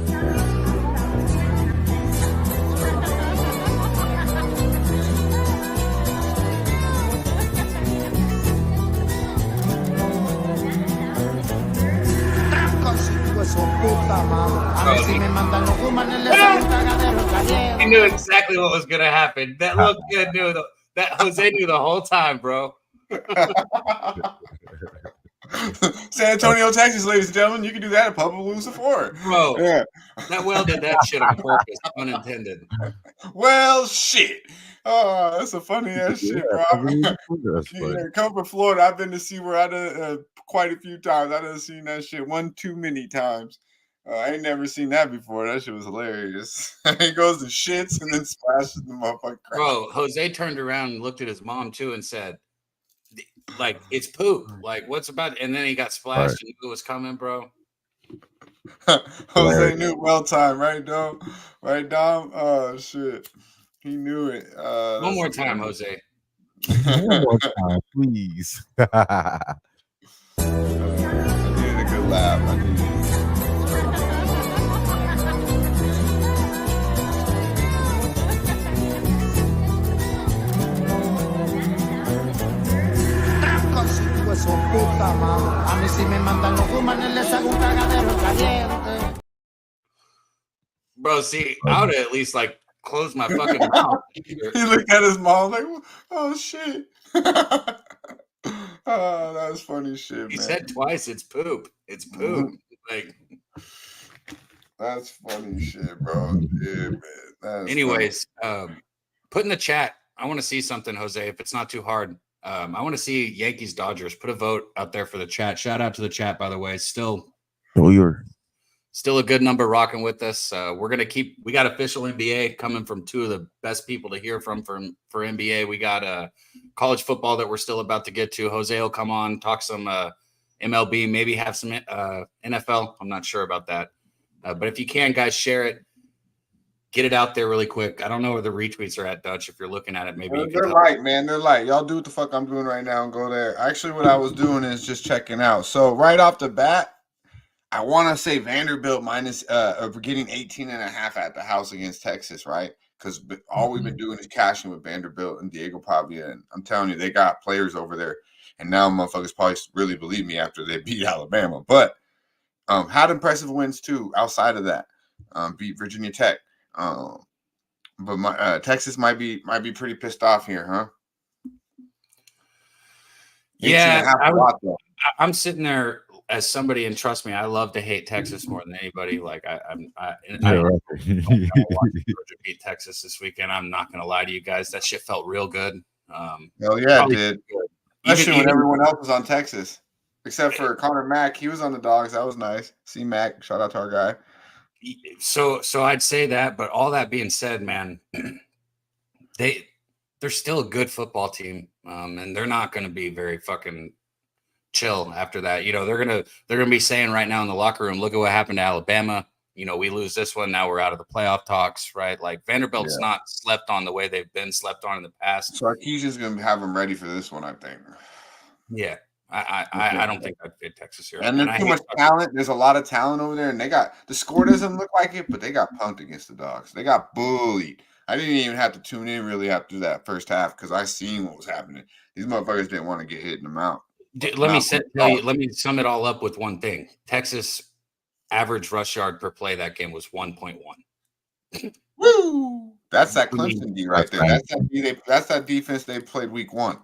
He knew exactly what was gonna happen. That looked good. That Jose knew the whole time, bro. San Antonio, Texas, ladies and gentlemen, you can do that at Pupaloosa 4. Bro, yeah. That well did that shit on purpose, unintended. Well, shit. Oh, that's a funny ass shit, bro. Come from Florida. I've been to SeaWorld. I done quite a few times. I done seen that shit one too many times. I ain't never seen that before. That shit was hilarious. He goes to shits and then splashes the motherfucker. Bro, Jose turned around and looked at his mom too and said, like, it's poop. Like, what's about? And then he got splashed and knew it was coming, bro. Jose knew well time, right, Dom? Right, Dom? Oh shit, he knew it. One more time, Jose. One more time, please. I needed a good laugh. I needed it. Su puta madre. A mí si me mandan los humanos les hago un cagadero caliente. Bro, see, I would at least like close my fucking mouth. He looked at his mom like, oh shit. Oh, that's funny shit, He man. said twice, it's poop. It's poop. Like, that's funny shit, bro. Yeah, man. That's anyways, put in the chat. I want to see something, Jose, if it's not too hard. I want to see Yankees Dodgers. Put a vote out there for the chat. Shout out to the chat, by the way. Still a good number rocking with us. We're gonna keep. We got official NBA coming from two of the best people to hear from for NBA. We got college football that we're still about to get to. Jose will come on, talk some MLB, maybe have some NFL. I'm not sure about that, but if you can, guys, share it. Get it out there really quick. I don't know where the retweets are at, Dutch. If you're looking at it, maybe they're light, man. They're light. Y'all do what the fuck I'm doing right now and go there. Actually, what I was doing is just checking out. So right off the bat, I want to say Vanderbilt minus getting 18.5 at the house against Texas, right? Because all we've been doing is cashing with Vanderbilt and Diego Pavia, and I'm telling you, they got players over there. And now motherfuckers probably really believe me after they beat Alabama, but had impressive wins too. Outside of that, beat Virginia Tech. But Texas might be pretty pissed off here, huh? Yeah, I'm sitting there as somebody, and trust me, I love to hate Texas more than anybody. Like I Georgia beat Texas this weekend. I'm not gonna lie to you guys, that shit felt real good. Hell yeah, it did. Especially when everyone else was on Texas, except for Connor Mack. He was on the Dogs. That was nice. See Mac, shout out to our guy. So I'd say that, but all that being said, man, they're still a good football team, and they're not going to be very fucking chill after that. You know, they're gonna be saying right now in the locker room, look at what happened to Alabama. You know, we lose this one, now we're out of the playoff talks, right? Like Vanderbilt's not slept on the way they've been slept on in the past. So Sarkisian's going to have them ready for this one, I think. Yeah. I don't think I'd fit Texas here. And there's too much talent. There's a lot of talent over there, and they got the score doesn't look like it, but they got punked against the Dogs. They got bullied. I didn't even have to tune in really after that first half because I seen what was happening. These motherfuckers didn't want to get hit in the mouth. Let me sum it all up with one thing. Texas average rush yard per play that game was 1.1. Woo! That's that Clemson D right there. That's that defense they played week 1.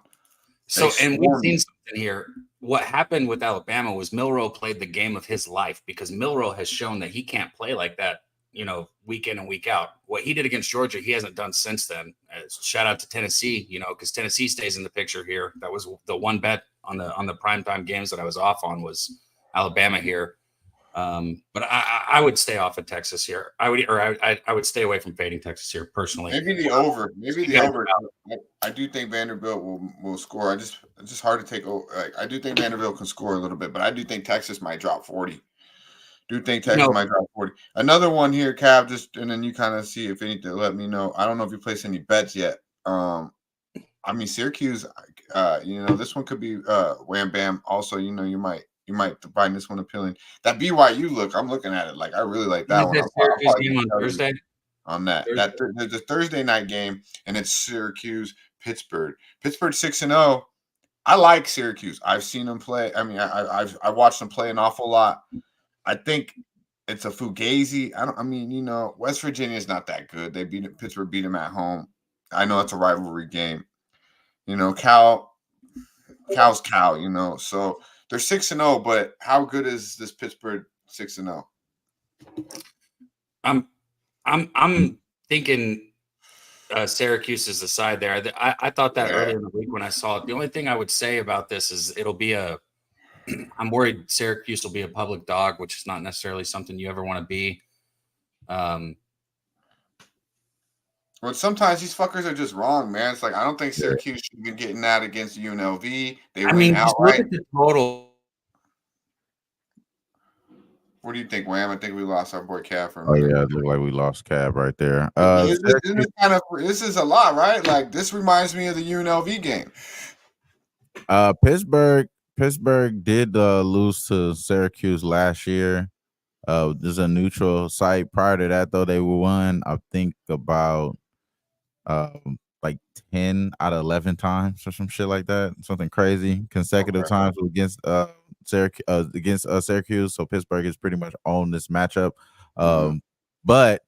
So, and we've seen something here. What happened with Alabama was Milroe played the game of his life because Milroe has shown that he can't play like that, you know, week in and week out. What he did against Georgia, he hasn't done since then. Shout out to Tennessee, you know, because Tennessee stays in the picture here. That was the one bet on the primetime games that I was off on was Alabama here. But I would stay off of Texas here. I would stay away from fading Texas here personally. Maybe the over. I do think Vanderbilt will score. It's just hard to take. Like I do think Vanderbilt can score a little bit, but I do think Texas might drop 40. Do think Texas might drop 40. Another one here, Cav. Just and then you kind of see if anything. Let me know. I don't know if you placed any bets yet. I mean Syracuse. You know this one could be Wham Bam. Also, you know you might find this one appealing. That BYU look, I'm looking at it like I really like that one. On Thursday. On that the Thursday night game, and it's Syracuse Pittsburgh. Pittsburgh 6-0. I like Syracuse. I've seen them play. I mean, I watched them play an awful lot. I think it's a fugazi. I mean, you know, West Virginia is not that good. Pittsburgh beat them at home. I know it's a rivalry game. You know, Cal's Cal. You know, so. They're 6-0, but how good is this Pittsburgh 6-0? I'm thinking Syracuse is the side there. I thought that earlier in the week when I saw it. The only thing I would say about this is it'll be I'm worried Syracuse will be a public dog, which is not necessarily something you ever want to be. But sometimes these fuckers are just wrong, man. It's like I don't think Syracuse should be getting that against UNLV. They win outright. Look at the total. What do you think, Wham? I think we lost our boy Cab for a Oh minute. yeah, it looked like we lost Cab right there. This is a lot, right? Like this reminds me of the UNLV game. Pittsburgh did lose to Syracuse last year. There's a neutral site. Prior to that, though, they won, I think, about like 10 out of 11 times or some shit like that. Something crazy. Consecutive times against Syracuse. So Pittsburgh is pretty much on this matchup. But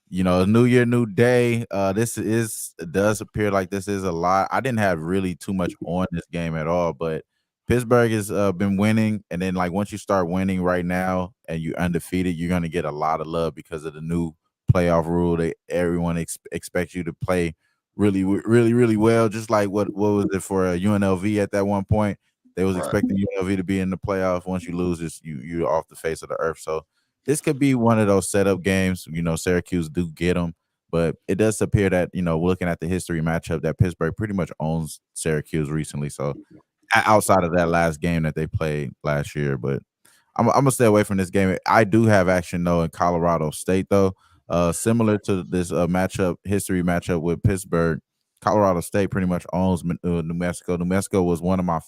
you know, new year, new day. It does appear like this is a lot. I didn't have really too much on this game at all, but Pittsburgh has been winning, and then like once you start winning right now and you're undefeated, you're gonna get a lot of love because of the new playoff rule. Everyone expects you to play really, really, really well. Just like what was it for UNLV at that one point? They was expecting UNLV to be in the playoff. Once you lose, you're off the face of the earth. So this could be one of those setup games. You know, Syracuse do get them, but it does appear that, you know, looking at the history matchup, that Pittsburgh pretty much owns Syracuse recently. So outside of that last game that they played last year, but I'm gonna stay away from this game. I do have action though in Colorado State though, similar to this history matchup with Pittsburgh. Colorado State pretty much owns New Mexico. New Mexico was one of my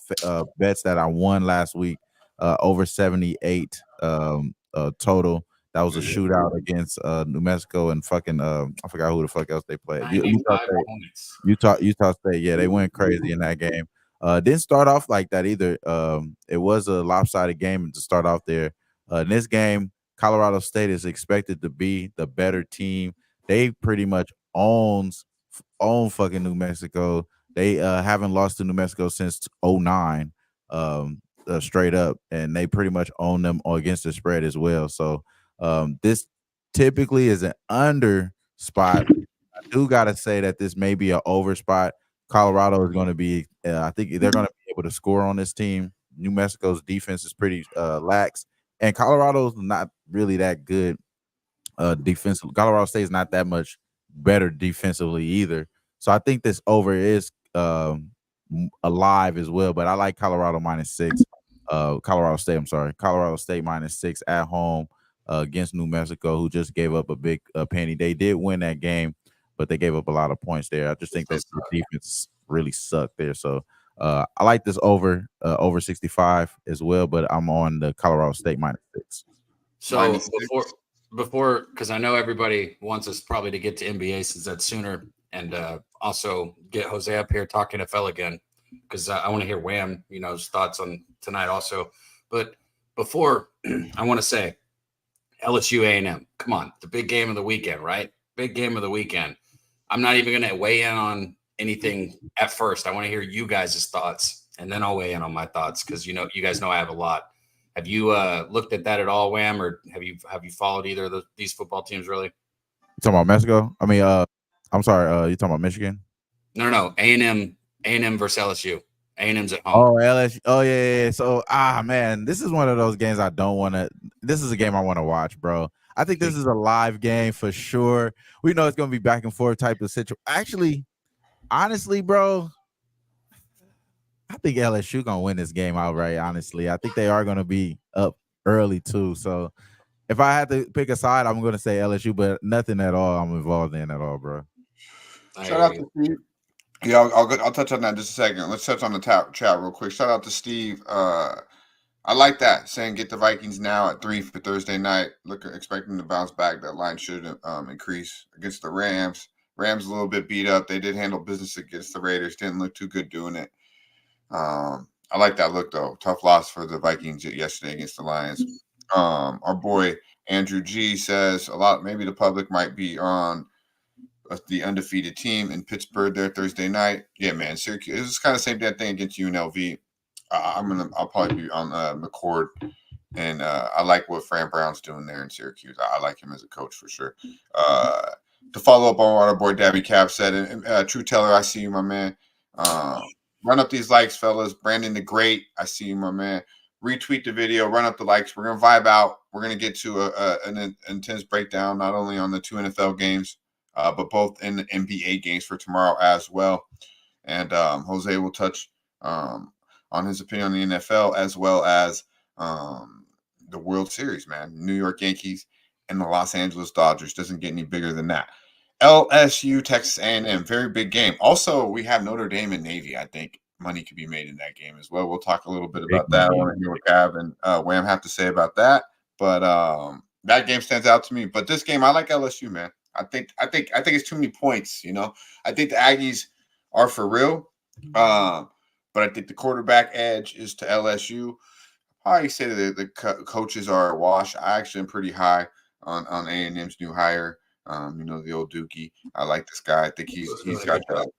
bets that I won last week, over 78 total. That was a shootout against New Mexico and fucking I forgot who the fuck else they played. Utah State. Yeah, they went crazy in that game. Didn't start off like that either. It was a lopsided game to start off there. In this game, Colorado State is expected to be the better team. They pretty much own fucking New Mexico. They haven't lost to New Mexico since 2009, straight up, and they pretty much own them against the spread as well. So this typically is an under spot. I do gotta say that this may be an over spot. Colorado is going to be, I think they're going to be able to score on this team. New Mexico's defense is pretty lax, and Colorado's not really that good defensive. Colorado State is not that much better defensively either. So I think this over is alive as well. But I like Colorado -6. Colorado State -6 at home against New Mexico, who just gave up a big penny. They did win that game, but they gave up a lot of points there. I just think that the defense really sucked there. So I like this over 65 as well, but I'm on the Colorado State -6. So before, because I know everybody wants us probably to get to NBA since that's sooner, and also get Jose up here talking NFL again, because I want to hear Wham, you know, his thoughts on tonight also. But before, I want to say LSU A&M. Come on, the big game of the weekend, right? Big game of the weekend. I'm not even going to weigh in on anything at first. I want to hear you guys' thoughts, and then I'll weigh in on my thoughts because, you know, you guys know I have a lot. Have you looked at that at all, Wham, or have you followed either of these football teams really? You talking about Mexico? I mean, I'm sorry. You talking about Michigan? No. A&M versus LSU. A&M's at home. Oh, LSU. Oh, yeah. So, man, this is one of those games I don't want to. This is a game I want to watch, bro. I think this is a live game for sure. We know it's going to be back and forth type of situation. Actually, honestly, bro, I think LSU going to win this game outright, honestly. I think they are going to be up early, too. So, if I had to pick a side, I'm going to say LSU, but nothing at all I'm involved in at all, bro. Shout out to Steve. Yeah, I'll touch on that in just a second. Let's touch on the chat real quick. Shout out to Steve. I like that, saying get the Vikings now at 3 for Thursday night. Expecting to bounce back. That line should increase against the Rams. Rams a little bit beat up. They did handle business against the Raiders. Didn't look too good doing it. I like that look, though. Tough loss for the Vikings yesterday against the Lions. Our boy Andrew G says maybe the public might be on the undefeated team in Pittsburgh there Thursday night. Yeah, man, Syracuse. It's kind of the same thing against UNLV. I'll probably be on McCord, and I like what Fran Brown's doing there in Syracuse. I like him as a coach for sure. To follow up on what our boy Daby Cap said, and True Teller, I see you, my man. Run up these likes, fellas. Brandon the Great, I see you, my man. Retweet the video, run up the likes. We're gonna vibe out. We're gonna get to an intense breakdown, not only on the 2 NFL games, but both in the NBA games for tomorrow as well. And Jose will touch on his opinion on the NFL, as well as the World Series, man. New York Yankees and the Los Angeles Dodgers. Doesn't get any bigger than that. LSU, Texas A&M, very big game. Also, we have Notre Dame and Navy. I think money could be made in that game as well. We'll talk a little bit about that. I want to hear what Cav and Wham have to say about that. But that game stands out to me. But this game, I like LSU, man. I think it's too many points. You know, I think the Aggies are for real. But I think the quarterback edge is to LSU. I say that the coaches are a wash. I actually am pretty high on A&M's new hire. You know, the old Dookie. I like this guy. I think he's got the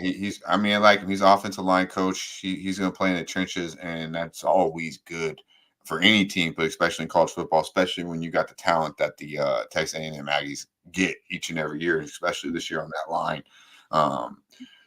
he's I mean, I like him. He's offensive line coach. He's gonna play in the trenches, and that's always good for any team, but especially in college football, especially when you got the talent that the Texas A&M Aggies get each and every year, especially this year on that line.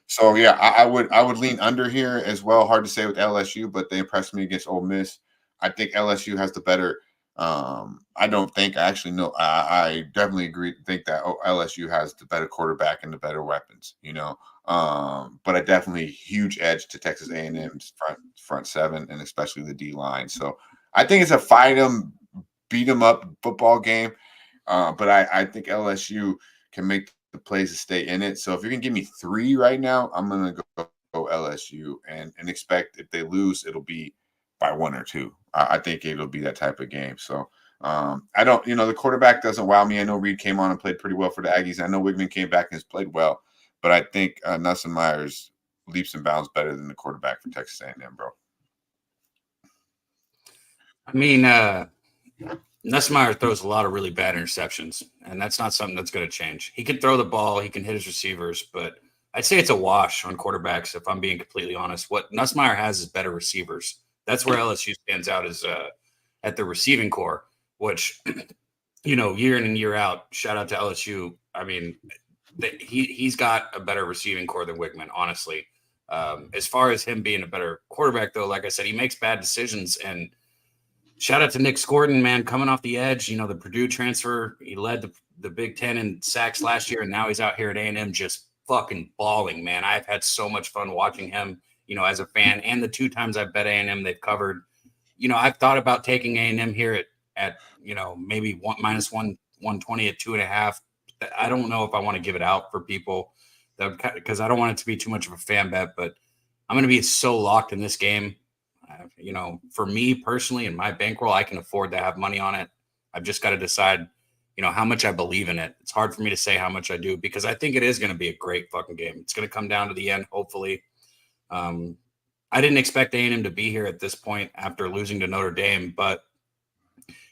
So yeah, I would lean under here as well. Hard to say with LSU, but they impressed me against Ole Miss. I think LSU has the better. I don't think I actually know. I definitely think that LSU has the better quarterback and the better weapons. You know, but I definitely huge edge to Texas A&M's front seven and especially the D line. So I think it's a fight 'em, beat 'em up football game. But I think LSU can make the plays to stay in it. So if you're gonna give me 3 right now, I'm gonna go LSU and expect if they lose, it'll be by 1 or 2. I think it'll be that type of game. So I don't, the quarterback doesn't wow me. I know Reed came on and played pretty well for the Aggies. I know Wigman came back and has played well, but I think Nussmeyer's leaps and bounds better than the quarterback for Texas A&M, bro. I mean, Nussmeier throws a lot of really bad interceptions, and that's not something that's going to change. He can throw the ball, he can hit his receivers, but I'd say it's a wash on quarterbacks, if I'm being completely honest. What Nussmeier has is better receivers. That's where LSU stands out, is at the receiving core, which, year in and year out, shout out to LSU. I mean, he's got a better receiving core than Wigman, honestly. As far as him being a better quarterback, though, like I said, he makes bad decisions, and shout out to Nick Scordon, man, coming off the edge. The Purdue transfer, he led the Big Ten in sacks last year, and now he's out here at A&M just fucking balling, man. I've had so much fun watching him, as a fan, and the 2 times I've bet A&M they've covered. I've thought about taking A&M here at maybe minus 120 at 2.5. I don't know if I want to give it out for people because I don't want it to be too much of a fan bet, but I'm going to be so locked in this game. For me personally, in my bankroll, I can afford to have money on it. I've just got to decide, how much I believe in it. It's hard for me to say how much I do because I think it is going to be a great fucking game. It's going to come down to the end, hopefully. I didn't expect A&M to be here at this point after losing to Notre Dame, but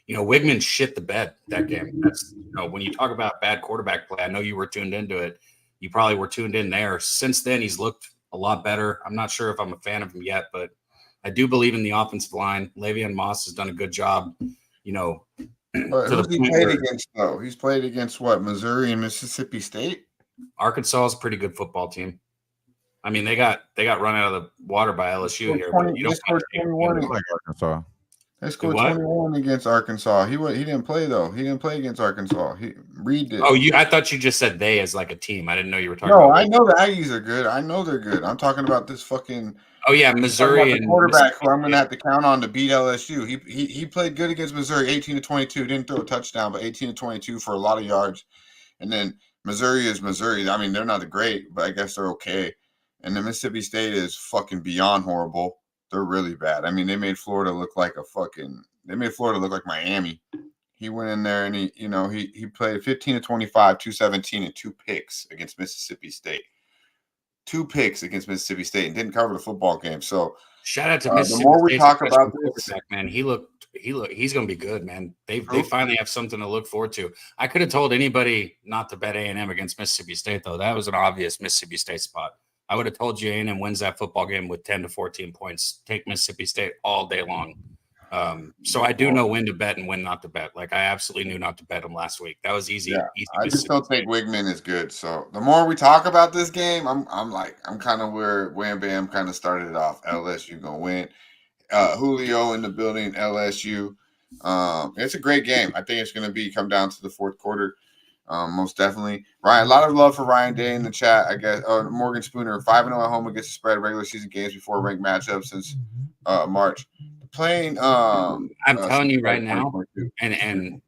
Wigman shit the bed that game. That's, when you talk about bad quarterback play, I know you were tuned into it. You probably were tuned in there. Since then, he's looked a lot better. I'm not sure if I'm a fan of him yet, but I do believe in the offensive line. Le'Veon Moss has done a good job, But who's he played against, though? He's played against what, Missouri and Mississippi State? Arkansas is a pretty good football team. I mean, they got run out of the water by LSU here. They scored 21 against Arkansas. They scored 21 against Arkansas. He didn't play, though. He didn't play against Arkansas. Reed did. Oh, I thought you just said they as like a team. I didn't know you were talking about. No, I know the Aggies are good. I know they're good. I'm talking about this fucking. Oh yeah, Missouri and quarterback who I'm going to have to count on to beat LSU. He played good against Missouri, 18-22. Didn't throw a touchdown, but 18-22 for a lot of yards. And then Missouri is Missouri. I mean, they're not great, but I guess they're okay. And then Mississippi State is fucking beyond horrible. They're really bad. I mean, they made Florida look like Miami. He went in there and he played 15-25, 217, and 2 picks against Mississippi State. 2 picks against Mississippi State and didn't cover the football game. So shout out to Mississippi the more we State's talk about this, man, he's going to be good, man. They finally have something to look forward to. I could have told anybody not to bet A&M against Mississippi State, though. That was an obvious Mississippi State spot. I would have told you A&M wins that football game with 10 to 14 points. Take Mississippi State all day long. So I do know when to bet and when not to bet. Like, I absolutely knew not to bet them last week. That was easy. Yeah, easy I just don't think Wigman is good. So the more we talk about this game, I'm kind of where Wham Bam kind of started it off. LSU gonna win. Julio in the building. LSU. It's a great game. I think it's gonna come down to the fourth quarter. Most definitely. Ryan, a lot of love for Ryan Day in the chat, I guess. Morgan Spooner, 5-0 at home against the spread regular season games before ranked matchups since March. playing. I'm telling you right now, and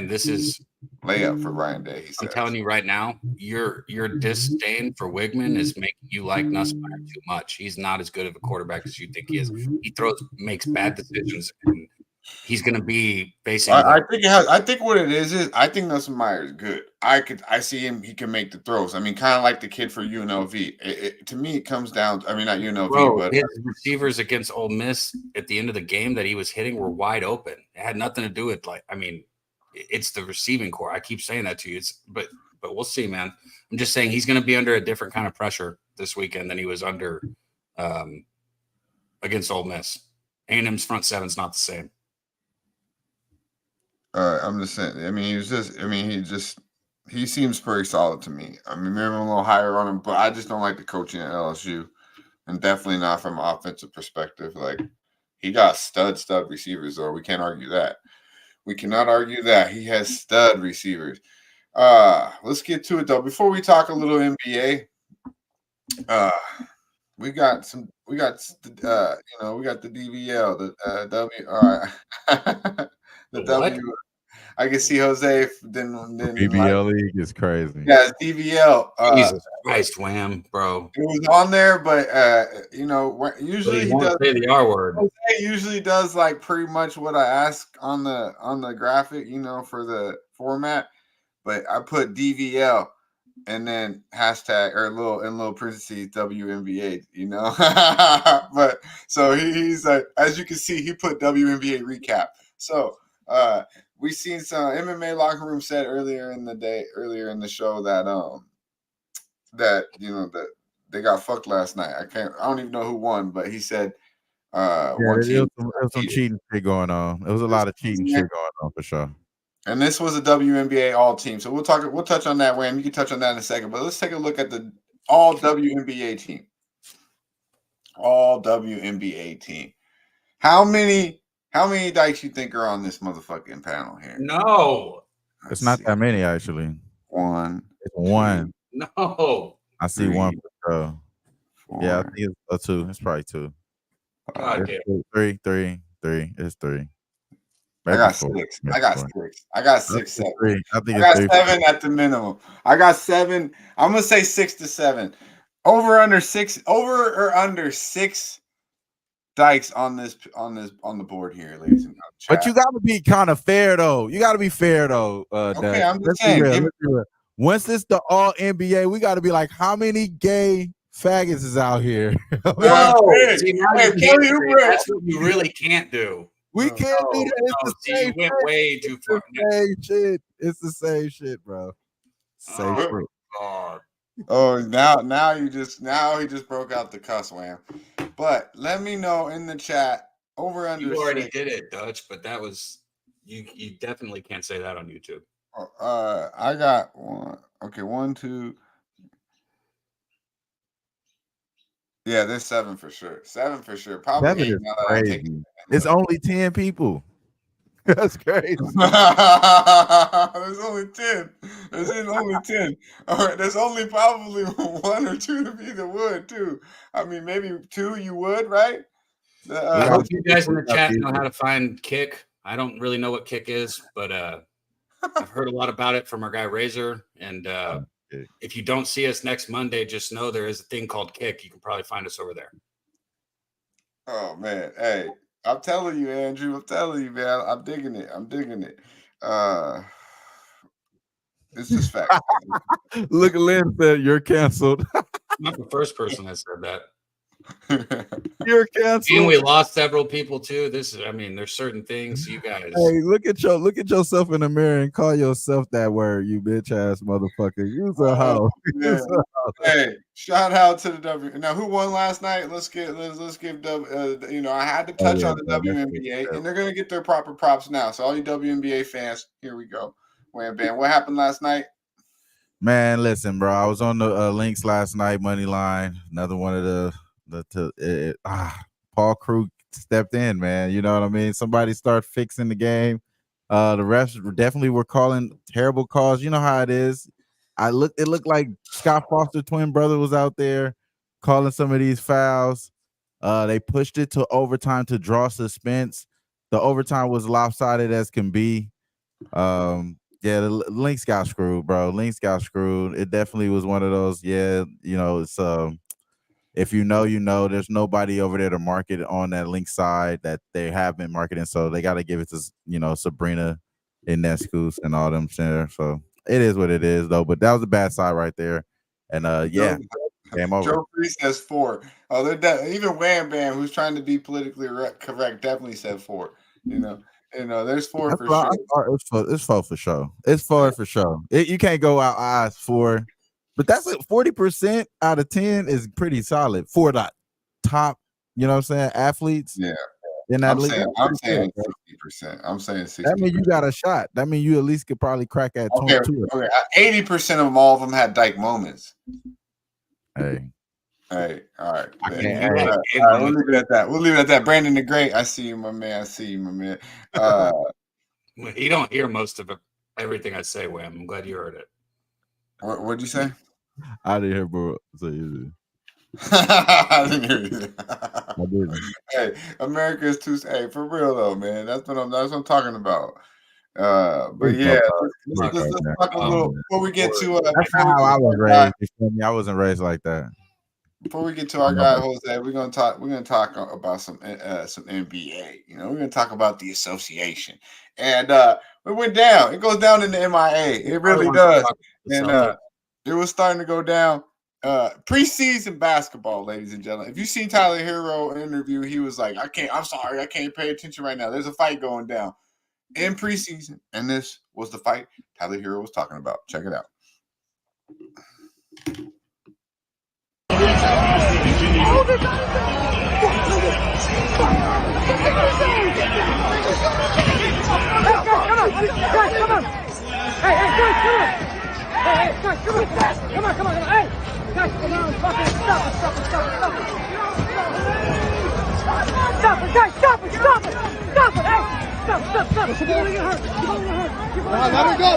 this is layup for Ryan Day. I'm telling you right now, your disdain for Wigman is making you like Nussmeier too much. He's not as good of a quarterback as you think he is. He makes bad decisions, and he's going to be facing. I think what it is I think Nussmeier is good. I see him. He can make the throws. I mean, kind of like the kid for UNLV. To me, it comes down. I mean, not UNLV, but his receivers against Ole Miss at the end of the game that he was hitting were wide open. It had nothing to do with it's the receiving core. I keep saying that to you. But we'll see, man. I'm just saying he's going to be under a different kind of pressure this weekend than he was under against Ole Miss. A&M's front seven's not the same. I'm just saying. I mean, he seems pretty solid to me. I mean, maybe I'm a little higher on him, but I just don't like the coaching at LSU, and definitely not from an offensive perspective. Like, he got stud receivers, though. We can't argue that. We cannot argue that he has stud receivers. Let's get to it though. Before we talk a little NBA, we got the DVL, the W. All right, the W. I can see Jose didn't DVL league is crazy. Yeah, it's DVL. Jesus Christ, Wham, bro. It was on there, but usually he does say the R word. Jose usually does like pretty much what I ask on the graphic, for the format. But I put DVL and then hashtag or little parentheses WNBA, But so he's like, as you can see, he put WNBA recap. So we seen some MMA locker room said earlier in the show that that they got fucked last night. I don't even know who won, but he said there was some cheating shit going on. There was a lot of cheating shit going on for sure. And this was a WNBA all team. So we'll touch on that, Wham. You can touch on that in a second, but let's take a look at the all WNBA team. All WNBA team. How many dykes you think are on this motherfucking panel here? No. It's not that many, actually. One. It's one. No. I see one for sure. Yeah, I think it's a two. It's probably two. Three. It's three. I got six. I got six, seven. Three. I think I got it's seven at the minimum. I got seven. I'm gonna say 6 to 7. Over or under 6 dykes on the board here, ladies and gentlemen. But you gotta be kind of fair though. Okay, I'm just saying. Once it's the all NBA, we gotta be like, how many gay faggots is out here? No, see, that's what you really can't do. We can't do that. It's the same you went way too far. It's the same shit, bro. Same shit. God. Oh, now he just broke out the cuss, Wham. But let me know in the chat over under. You already did it, Dutch, but that was you definitely can't say that on YouTube. I got one. Okay, 1, 2. Yeah, there's 7 for sure. 7 for sure. Probably 8 now that I take it. It's only 10 people. That's crazy. There's only 10. There's only 10. All right, there's only probably 1 or 2 to be the would too. I mean, maybe 2 you would, right? I hope you guys in the chat know how to find Kick. I don't really know what Kick is, but I've heard a lot about it from our guy Razor. And if you don't see us next Monday, just know there is a thing called Kick. You can probably find us over there. Oh man, hey, I'm telling you, Andrew. I'm telling you, man. I'm digging it. It's just fact. Look, Lynn said you're canceled. I'm not the first person that said that. You're canceled. And we lost several people too. There's certain things you guys. Hey, look at yourself in the mirror and call yourself that word, you bitch ass motherfucker. You's a hoe. Hey, shout out to the W. Now, who won last night? Let's give I had to touch on the WNBA, and they're gonna get their proper props now. So all you WNBA fans, here we go. Wham bam. What happened last night? Man, listen, bro. I was on the links last night, money line. Another one of the Paul Krug stepped in, man. You know what I mean? Somebody start fixing the game. The refs definitely were calling terrible calls. You know how it is. It looked like Scott Foster twin brother was out there calling some of these fouls. They pushed it to overtime to draw suspense. The overtime was lopsided as can be. Yeah, the Lynx got screwed, bro. Lynx got screwed. It definitely was one of those. Yeah, it's if you know, there's nobody over there to market on that Lynx side that they have been marketing, so they got to give it to Sabrina and Nescus and all them there. So it is what it is, though. But that was a bad side right there, and yeah, game over. Joe Free says 4. Oh, even Wham Bam, who's trying to be politically correct, definitely said 4. There's 4 for sure. It's 4 for sure. It's 4 for sure. You can't go out eyes 4, but that's 40% out of 10 is pretty solid for the top. You know what I'm saying? Athletes. Yeah. In that I'm league, saying 60%. I'm saying 60%. That means you got a shot. That means you at least could probably crack at 22. Okay. 80% of them, all of them had dyke moments. Hey, all right. We'll leave it at that. Brandon the Great, I see you, my man. You don't hear most of everything I say, Wham. I'm glad you heard it. What'd you say? I didn't hear, bro. I didn't hear you. I didn't. Hey, America is too. Hey, for real though, man. That's what I'm talking about. But yeah, let's talk a little before we get to. That's not how I was raised. You feel me? I wasn't raised like that. Before we get to our guy Jose, we're gonna talk about some NBA. We're gonna talk about the association, and it went down. It goes down in the MIA. It really does, and it was starting to go down. Preseason basketball, ladies and gentlemen. If you seen Tyler Hero interview, he was like, I'm sorry, I can't pay attention right now. There's a fight going down in preseason, and this was the fight Tyler Hero was talking about. Check it out. Come on. Hey, guys, come on. Hey, guys, come on. Fucking stop it. Stop it, guys, stop it. Hey, stop. You're gonna get hurt. Let her go.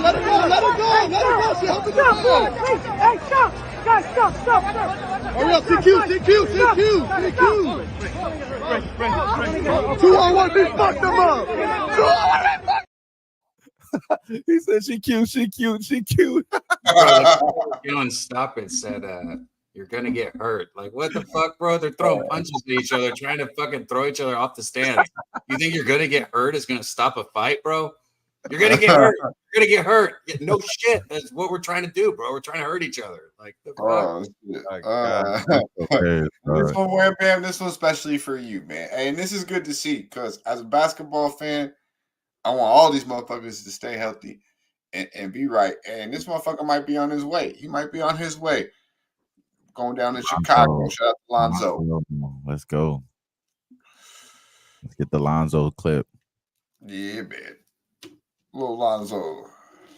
She helped Stop. Hey, stop. Guys, stop. Hurry up, CQ. 2-on-1, we fucked them up. He said she cute. Bro, Stop It said you're gonna get hurt. Like, what the fuck, bro? They're throwing punches at each other, trying to fucking throw each other off the stands. You think you're gonna get hurt is gonna stop a fight, bro? You're gonna get hurt. Yeah, no shit. That's what we're trying to do, bro. We're trying to hurt each other. Like, the fuck? This one, Wham Bam, this one especially for you, man. And this is good to see because as a basketball fan, I want all these motherfuckers to stay healthy and be right. And this motherfucker might be on his way. He might be on his way. Going down to Chicago. Shout out to Lonzo. Let's go. Let's get the Lonzo clip. Yeah, man. Little Lonzo.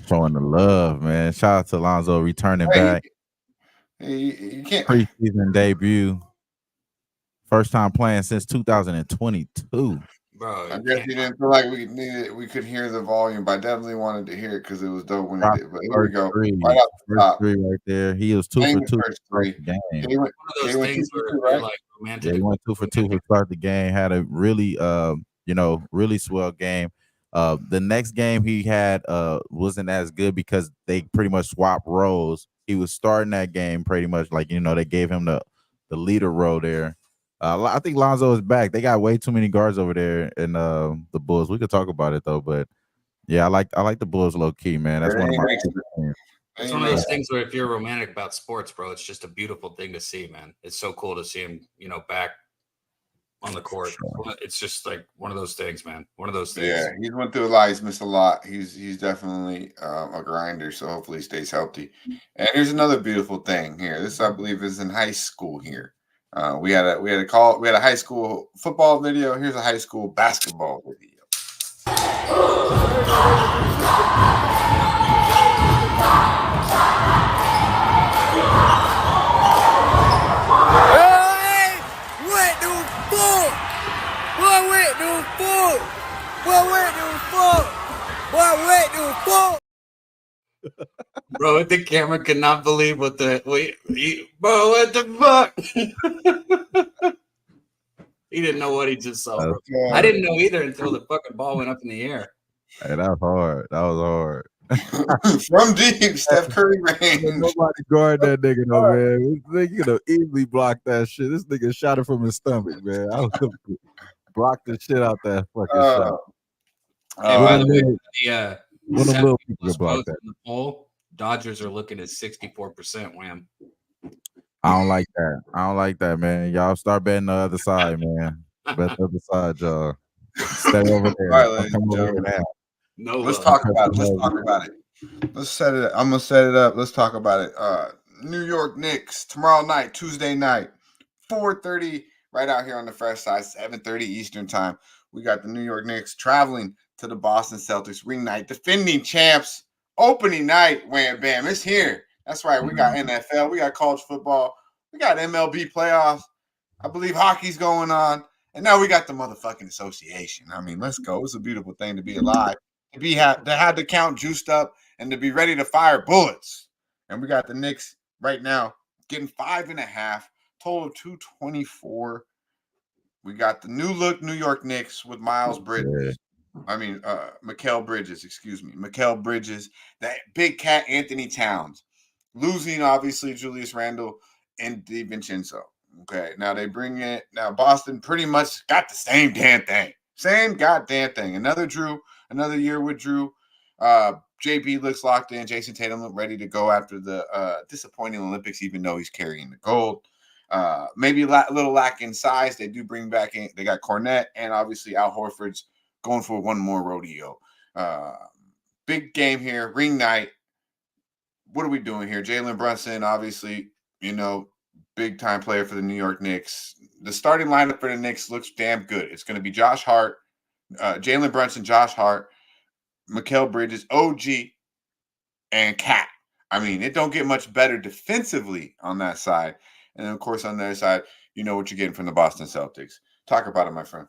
Showing the love, man. Shout out to Lonzo returning back. You can't. Preseason debut. First time playing since 2022. Bro, I guess you didn't feel like we could hear the volume, but I definitely wanted to hear it because it was dope when he did. But here we go. Right off the top. Three right there. He was 2 for 2 to start the game. He went 2 for 2, right? Like romantic. Yeah, he went 2 for 2 to start the game. Had a really really swell game. The next game he had wasn't as good because they pretty much swapped roles. He was starting that game pretty much like they gave him the leader role there. I think Lonzo is back. They got way too many guards over there in the Bulls. We could talk about it though, but yeah, I like the Bulls low key, man. That's one of my favorite teams. It's one of those things where if you're romantic about sports, bro, it's just a beautiful thing to see, man. It's so cool to see him, back on the court. Sure. It's just like one of those things, man. One of those things. Yeah, he's went through a lot. He's missed a lot. He's definitely a grinder, so hopefully he stays healthy. And here's another beautiful thing here. This, I believe, is in high school here. We had a high school football video. Here's a high school basketball video. Bro, the camera could not believe what the fuck? He didn't know what he just saw, bro. Okay. I didn't know either until the fucking ball went up in the air. Hey, that was hard. That was hard. From deep, Steph Curry range. Nobody guard that nigga though, man. This nigga could have easily blocked that shit. This nigga shot it from his stomach, man. I was blocked the shit out that fucking shot. Hey, by the way, One of them little people could block that. in the poll, Dodgers are looking at 64%. Wham. I don't like that. I don't like that, man. Y'all start betting the other side, man. Bet the other side, y'all. Stay over there. All right, ladies and gentlemen. No, let's talk about it. Let's talk about it. Let's set it up. I'm gonna set it up. Let's talk about it. New York Knicks tomorrow night, Tuesday night, 4:30, right out here on the fresh side, 7:30 Eastern time. We got the New York Knicks traveling to the Boston Celtics ring night, defending champs, opening night. Wham bam, it's here. That's right. We got NFL, we got college football, we got MLB playoffs. I believe hockey's going on, and now we got the motherfucking association. I mean, let's go. It's a beautiful thing to be alive. To have the count juiced up and to be ready to fire bullets. And we got the Knicks right now getting 5.5, total of 224. We got the new look New York Knicks with Miles Bridges. Mikal Bridges, excuse me. Mikal Bridges, that big cat Anthony Towns. Losing, obviously, Julius Randle and DiVincenzo. Okay, now they bring it. Now Boston pretty much got the same damn thing. Same goddamn thing. Another year with Drew. JB looks locked in. Jason Tatum looked ready to go after the disappointing Olympics, even though he's carrying the gold. Maybe a little lack in size. They do bring back in. They got Cornette, and obviously Al Horford's going for one more rodeo. Big game here. Ring night. What are we doing here? Jalen Brunson, obviously, big time player for the New York Knicks. The starting lineup for the Knicks looks damn good. It's going to be Josh Hart, Jalen Brunson, Josh Hart, Mikal Bridges, OG, and Cat. I mean, it don't get much better defensively on that side. And of course, on the other side, you know what you're getting from the Boston Celtics. Talk about it, my friend.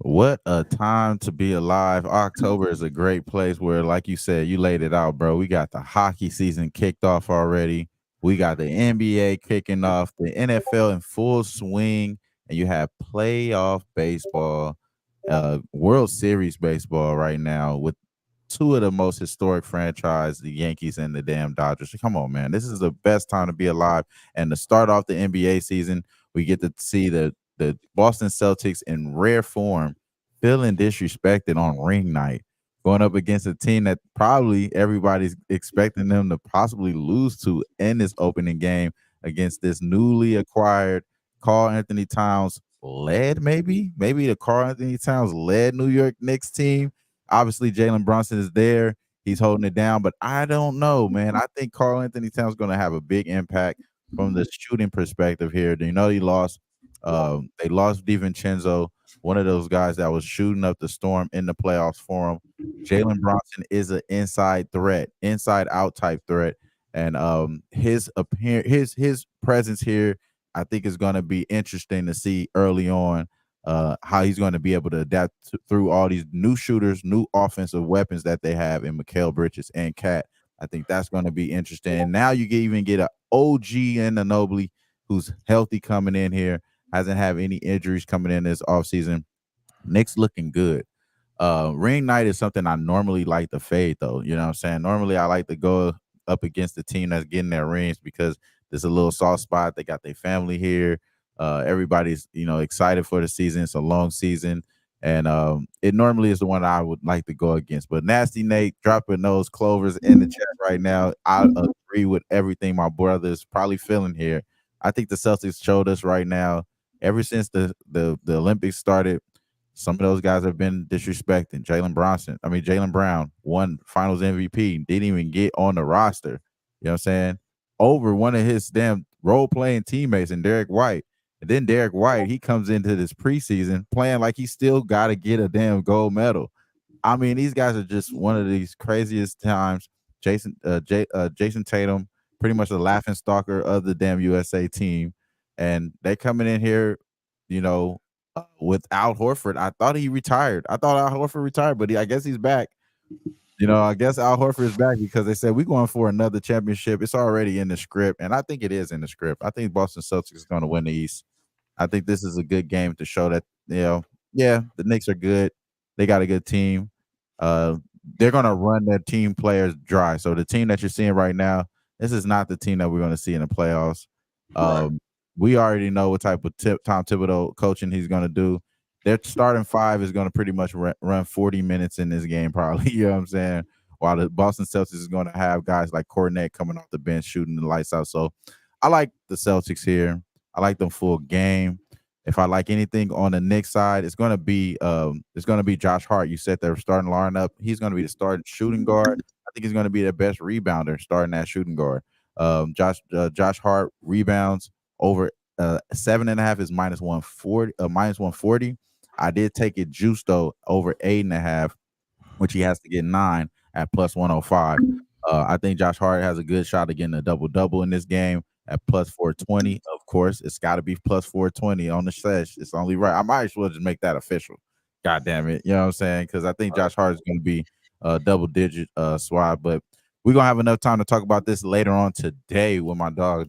What a time to be alive. October is a great place where, like you said, you laid it out, bro. We got the hockey season kicked off already. We got the NBA kicking off, the NFL in full swing, and you have playoff baseball, World Series baseball right now with two of the most historic franchises, the Yankees and the damn Dodgers. Come on, man. This is the best time to be alive. And to start off the NBA season, we get to see the Boston Celtics in rare form feeling disrespected on ring night, going up against a team that probably everybody's expecting them to possibly lose to in this opening game against this newly acquired Karl Anthony Towns led, maybe the Karl Anthony Towns led New York Knicks team. Obviously, Jalen Brunson is there. He's holding it down, but I don't know, man. I think Karl Anthony Towns is going to have a big impact from the shooting perspective here. He lost. They lost DiVincenzo, one of those guys that was shooting up the storm in the playoffs for him. Jalen Brunson is an inside out type threat, and his presence here, I think, is going to be interesting to see early on. How he's going to be able to adapt through all these new shooters, new offensive weapons that they have in Mikal Bridges and Cat. I think that's going to be interesting. And now you can even get an OG and Ginobili who's healthy coming in here, hasn't had any injuries coming in this offseason. Knicks looking good. Ring night is something I normally like to fade, though. You know what I'm saying? Normally I like to go up against the team that's getting their rings because there's a little soft spot. They got their family here. Everybody's, excited for the season. It's a long season. And it normally is the one I would like to go against. But Nasty Nate dropping those clovers in the chat right now. I agree with everything my brother is probably feeling here. I think the Celtics showed us right now, ever since the Olympics started, some of those guys have been disrespecting. Jaylen Brown won Finals MVP, didn't even get on the roster. You know what I'm saying? Over one of his damn role-playing teammates in Derek White. And then Derek White, he comes into this preseason playing like he still got to get a damn gold medal. I mean, these guys are just one of these craziest times. Jason Tatum, pretty much the laughing stalker of the damn USA team. And they coming in here, with Al Horford. I thought he retired. I thought Al Horford retired, but I guess he's back. I guess Al Horford is back because they said we're going for another championship. It's already in the script, and I think it is in the script. I think Boston Celtics is going to win the East. I think this is a good game to show that, yeah, the Knicks are good. They got a good team. They're gonna run their team players dry. So the team that you're seeing right now, this is not the team that we're gonna see in the playoffs. We already know what type of Tom Thibodeau coaching he's gonna do. Their starting five is gonna pretty much run 40 minutes in this game, probably. You know what I'm saying? While the Boston Celtics is gonna have guys like Kornet coming off the bench shooting the lights out. So I like the Celtics here. I like them full game. If I like anything on the Knicks side, it's gonna be Josh Hart. You said they're starting lineup. He's gonna be the starting shooting guard. I think he's gonna be the best rebounder starting that shooting guard. Josh Hart rebounds over 7.5 is minus 140. I did take it juice though over 8.5, which he has to get 9 at plus 105. I think Josh Hart has a good shot of getting a double-double in this game at plus 420. Of course, it's got to be plus 420 on the Sesh. It's only right. I might as well just make that official. God damn it. You know what I'm saying? Because I think Josh Hart is going to be a double-digit swab. But we're going to have enough time to talk about this later on today with my dog,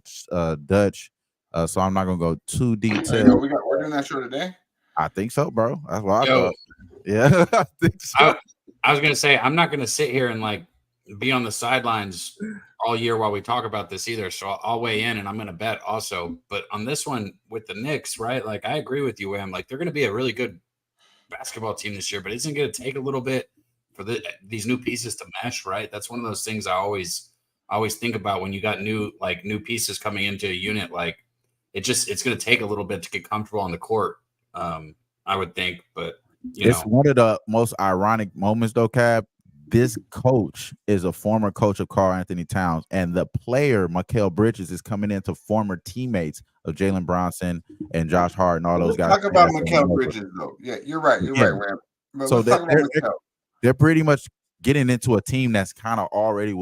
Dutch. So I'm not going to go too detailed. We're doing that show today? I think so, bro. That's what I thought. Yeah, I think so. I was going to say, I'm not going to sit here and like be on the sidelines all year while we talk about this either. So I'll weigh in and I'm going to bet also. But on this one with the Knicks, right? Like I agree with you, Wham. Like they're going to be a really good basketball team this year, but isn't going to take a little bit for these new pieces to mesh, right? That's one of those things I always think about when you got new pieces coming into a unit. Like it's going to take a little bit to get comfortable on the court. I would think, but it's one of the most ironic moments though, Cab. This coach is a former coach of Karl Anthony Towns, and the player, Mikal Bridges, is coming into former teammates of Jalen Brunson and Josh Hart and all those guys. Talk about Mikal Bridges, though. Yeah, you're right. You're right, Ram. But so they're pretty much getting into a team that's kind of already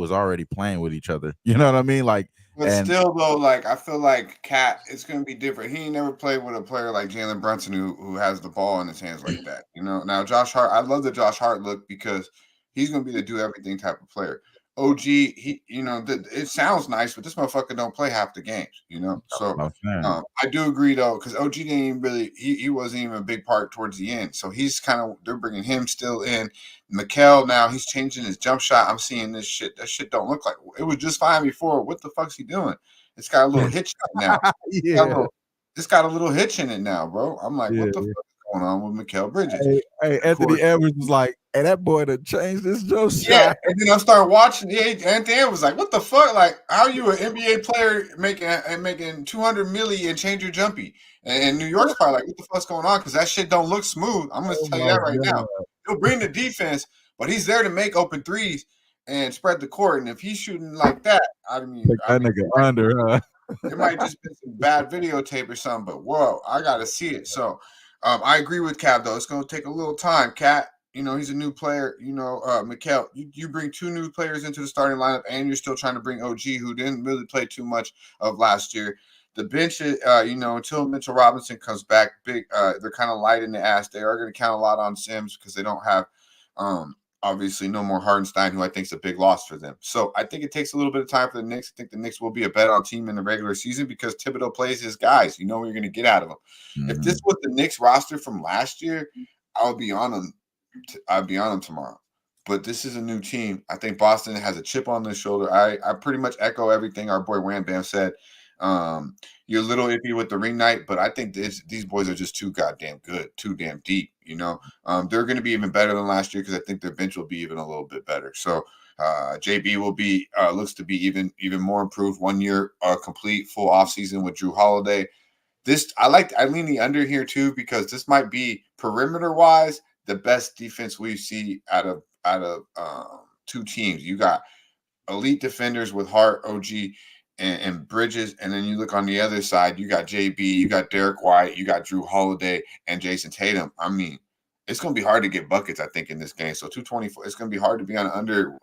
playing with each other. You know what I mean? Like, but still, though, like I feel like Cat, it's going to be different. He ain't never played with a player like Jalen Brunson who has the ball in his hands like that. Now Josh Hart, I love the Josh Hart look because he's going to be the do everything type of player. OG, it sounds nice, but this motherfucker don't play half the games, So I do agree though, because OG didn't even really, he wasn't even a big part towards the end. So they're bringing him still in. Mikal now he's changing his jump shot. I'm seeing this shit. That shit don't look like it was just fine before. What the fuck's he doing? It's got a little hitch now. It's got a little hitch in it now, bro. I'm like, what the fuck is going on with Mikal Bridges? Hey, Anthony Edwards was like, hey, that boy done changed this jump shot. Yeah, and then I started watching. Anthony Edwards was like, what the fuck? Like, how are you an NBA player making 200 million and change your jumpy? And New York's probably like, what the fuck's going on? Because that shit don't look smooth. I'm gonna tell you that right now. He'll bring the defense, but he's there to make open threes and spread the court. And if he's shooting like that, I mean, that nigga under, huh? It might just be some bad videotape or something. But whoa, I gotta see it. So I agree with Cap though. It's gonna take a little time. Cat, he's a new player. Mikal, you bring 2 new players into the starting lineup, and you're still trying to bring OG, who didn't really play too much of last year. The bench, until Mitchell Robinson comes back, they're kind of light in the ass. They are going to count a lot on Sims because they don't have, obviously, no more Hardenstein, who I think is a big loss for them. So I think it takes a little bit of time for the Knicks. I think the Knicks will be a bet on team in the regular season because Thibodeau plays his guys. You know what you're going to get out of them. Mm-hmm. If this was the Knicks roster from last year, I'll be on them. I'd be on them tomorrow. But this is a new team. I think Boston has a chip on their shoulder. I pretty much echo everything our boy Wham Bam said. You're a little iffy with the ring night, but I think these boys are just too goddamn good, too damn deep. They're going to be even better than last year because I think their bench will be even a little bit better. So JB will be looks to be even more improved. 1 year complete full offseason with Drew Holiday. I lean the under here too because this might be perimeter wise the best defense we see out of 2 teams. You got elite defenders with Hart, OG, and Bridges, and then you look on the other side, you got JB, you got Derek White, you got Drew Holiday, and Jason Tatum. I mean, it's going to be hard to get buckets, I think, in this game. So 224, it's going to be hard to be on under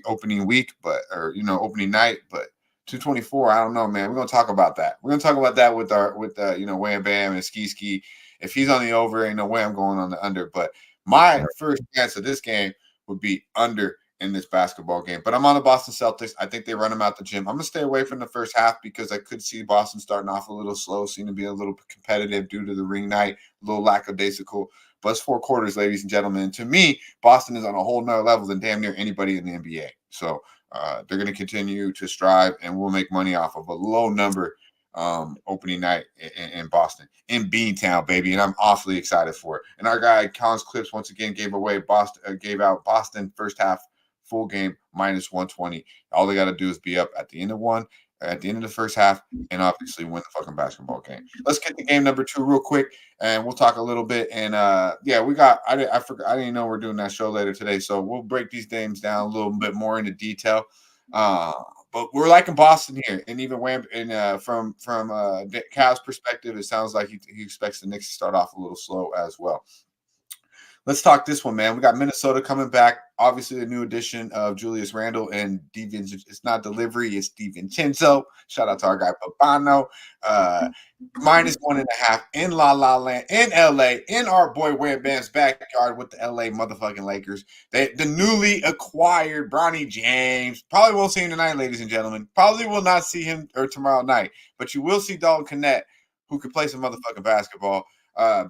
opening week, opening night, but 224, I don't know, man. We're going to talk about that. We're going to talk about that with Wham Bam and Ski. If he's on the over, ain't no way I'm going on the under. But my first chance of this game would be under in this basketball game. But I'm on the Boston Celtics. I think they run them out the gym. I'm going to stay away from the first half because I could see Boston starting off a little slow, seem to be a little competitive due to the ring night, a little lackadaisical. But it's 4 quarters, ladies and gentlemen. To me, Boston is on a whole nother level than damn near anybody in the NBA. So they're going to continue to strive, and we'll make money off of a low number opening night in Boston, in Beantown, baby, and I'm awfully excited for it. And our guy Collins Clips once again gave out Boston first half full game minus 120. All they got to do is be up at the end of the first half, and obviously win the fucking basketball game. Let's get to game number 2 real quick, and we'll talk a little bit. And we got I forgot, I didn't know we're doing that show later today, so we'll break these games down a little bit more into detail. But we're liking Boston here, and even Wham, and from Cal's perspective, it sounds like he expects the Knicks to start off a little slow as well. Let's talk this one, man. We got Minnesota coming back. Obviously, the new addition of Julius Randle and it's not delivery, it's DiVincenzo. Shout out to our guy Papano. Minus 1.5 in La La Land, in LA, in our boy Wham Bam's backyard with the LA motherfucking Lakers. The newly acquired Bronny James. Probably won't see him tonight, ladies and gentlemen. Probably will not see him or tomorrow night. But you will see Dalton Knecht, who can play some motherfucking basketball,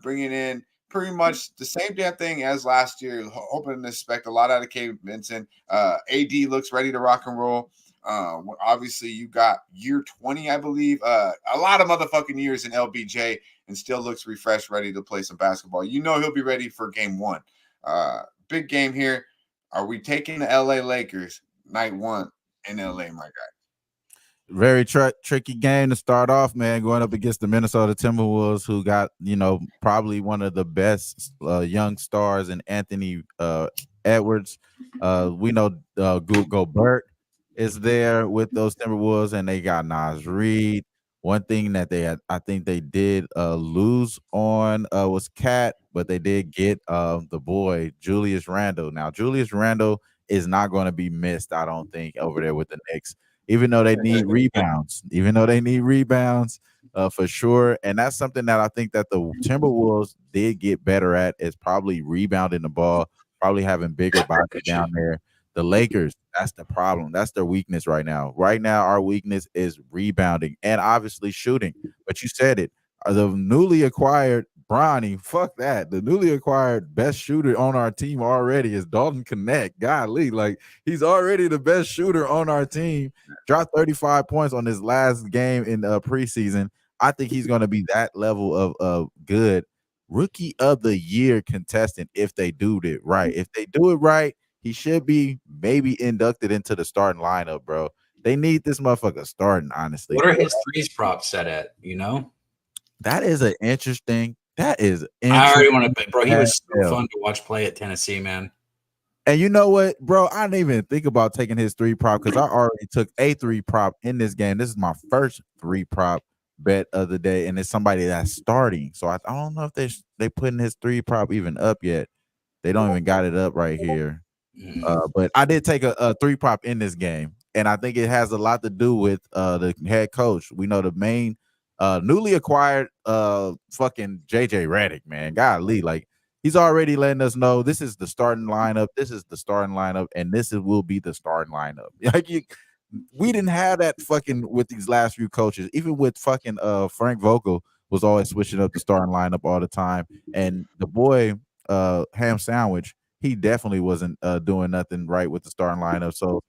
bringing in pretty much the same damn thing as last year. Hoping to expect a lot out of Cade Benson. AD looks ready to rock and roll. Obviously, you got year 20, I believe. A lot of motherfucking years in LBJ, and still looks refreshed, ready to play some basketball. You know he'll be ready for game 1. Big game here. Are we taking the LA Lakers night 1 in LA, my guy? Very tricky game to start off, man, going up against the Minnesota Timberwolves, who got, probably one of the best young stars in Anthony Edwards. We know Gobert is there with those Timberwolves, and they got Naz Reid. One thing that I think they did lose on was Cat, but they did get the boy Julius Randle. Now, Julius Randle is not going to be missed, I don't think, over there with the Knicks. Even though they need rebounds, for sure. And that's something that I think that the Timberwolves did get better at, is probably rebounding the ball, probably having bigger bodies down there. The Lakers, that's the problem. That's their weakness right now. Right now, our weakness is rebounding and obviously shooting. But you said it. The newly acquired Bronny, fuck that. The newly acquired best shooter on our team already is Dalton Knecht. Golly, like, he's already the best shooter on our team. Dropped 35 points on his last game in preseason. I think he's going to be that level of good. Rookie of the year contestant if they do it right. If they do it right, he should be maybe inducted into the starting lineup, bro. They need this motherfucker starting, honestly. What are his threes props set at, That is an interesting. That is interesting. I already want to bet, bro. He was so fun to watch play at Tennessee, man. And you know what, bro? I didn't even think about taking his 3 prop because I already took a 3 prop in this game. This is my first 3 prop bet of the day, and it's somebody that's starting. So I don't know if they putting his 3 prop even up yet. They don't even got it up right here. But I did take a 3 prop in this game, and I think it has a lot to do with the head coach. We know the main newly acquired fucking JJ Redick, man. Golly, like, he's already letting us know this is the starting lineup. This is the starting lineup, and will be the starting lineup. Like, we didn't have that fucking with these last few coaches. Even with fucking Frank Vogel was always switching up the starting lineup all the time. And the boy Ham Sandwich, he definitely wasn't doing nothing right with the starting lineup. So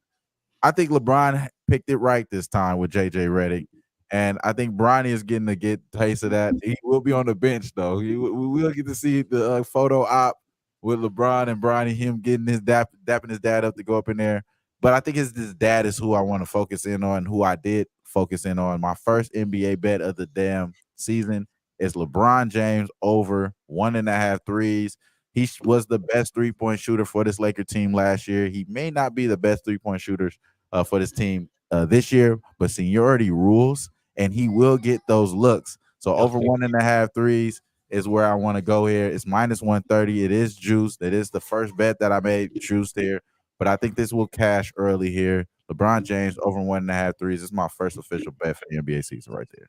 I think LeBron picked it right this time with JJ Redick. And I think Bronny is getting to get a taste of that. He will be on the bench, though. We will get to see the photo op with LeBron and Bronny, him getting his dapping his dad up to go up in there. But I think his dad is who I want to focus in on, who I did focus in on. My first NBA bet of the damn season is LeBron James over 1.5 threes. He was the best 3-point shooter for this Laker team last year. He may not be the best 3-point shooters for this team this year, but seniority rules, and he will get those looks. So over 1.5 threes is where I want to go here. It's minus 130. It is juiced. It is the first bet that I made juiced here, but I think this will cash early here. LeBron James over 1.5 threes. This is my first official bet for the NBA season right there.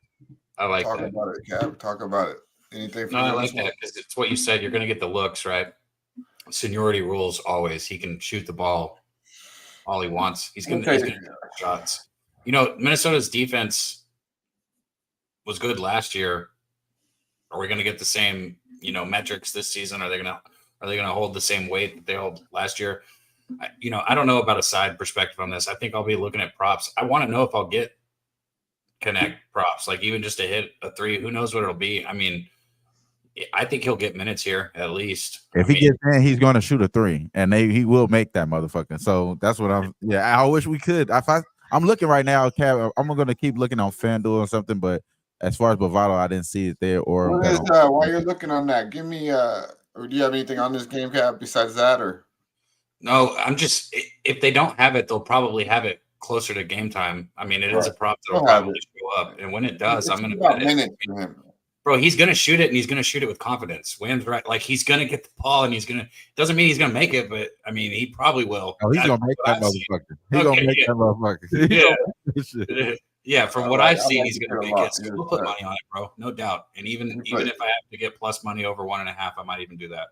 I like Talk that. about it, Cap. Talk about it. Anything? No, I like that because it's what you said. You're going to get the looks, right? Seniority rules always. He can shoot the ball all he wants. He's gonna Okay. take shots. You know, Minnesota's defense was good last year. Are we going to get the same, metrics this season? Are they going to hold the same weight that they held last year? I don't know about a side perspective on this. I think I'll be looking at props. I want to know if I'll get connect props, like even just to hit a 3. Who knows what it'll be? I mean, I think he'll get minutes here at least. If he gets in, he's going to shoot a 3, and he will make that motherfucker. So that's what I'm. Yeah, I wish we could. I'm looking right now, Cab. I'm going to keep looking on FanDuel or something, but as far as Bovado, I didn't see it there. Or while you're looking on that, give me or do you have anything on this game, Cap, besides that? Or no, I'm just, if they don't have it, they'll probably have it closer to game time. I mean, it is a prop that'll probably show up, and when it does, I'm going to bet it. Bro, he's going to shoot it, and he's going to shoot it with confidence. Wham's right. Like, he's going to get the ball, and doesn't mean he's going to make it, but, I mean, he probably will. Oh, he's going to make that motherfucker. He's going to make that motherfucker. Yeah, from what I've seen, he's going to make it. So we'll put money on it, bro. No doubt. And even if I have to get plus money over 1.5, I might even do that.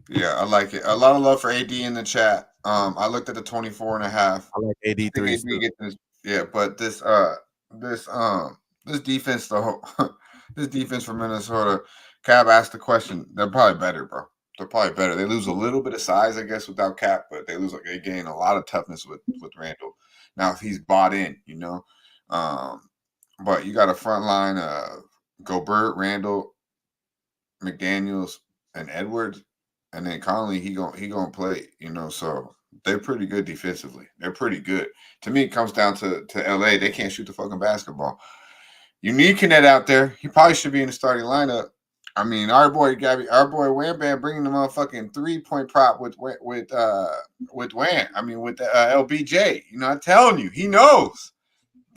Yeah, I like it. A lot of love for AD in the chat. I looked at the 24.5. I like AD 3. But this defense, this defense for Minnesota, Cap asked the question. They're probably better, bro. They're probably better. They lose a little bit of size, I guess, without Cap, but they gain a lot of toughness with Randall. Now, if he's bought in, but you got a front line of Gobert, Randall, McDaniels, and Edwards, and then Conley, he gonna play, so they're pretty good defensively. They're pretty good. To me, it comes down to LA. They can't shoot the fucking basketball. You need Kenneth out there. He probably should be in the starting lineup. I mean, our boy Wham Bam bringing the motherfucking 3-point prop with Wham. I mean, with LBJ. I'm telling you, he knows.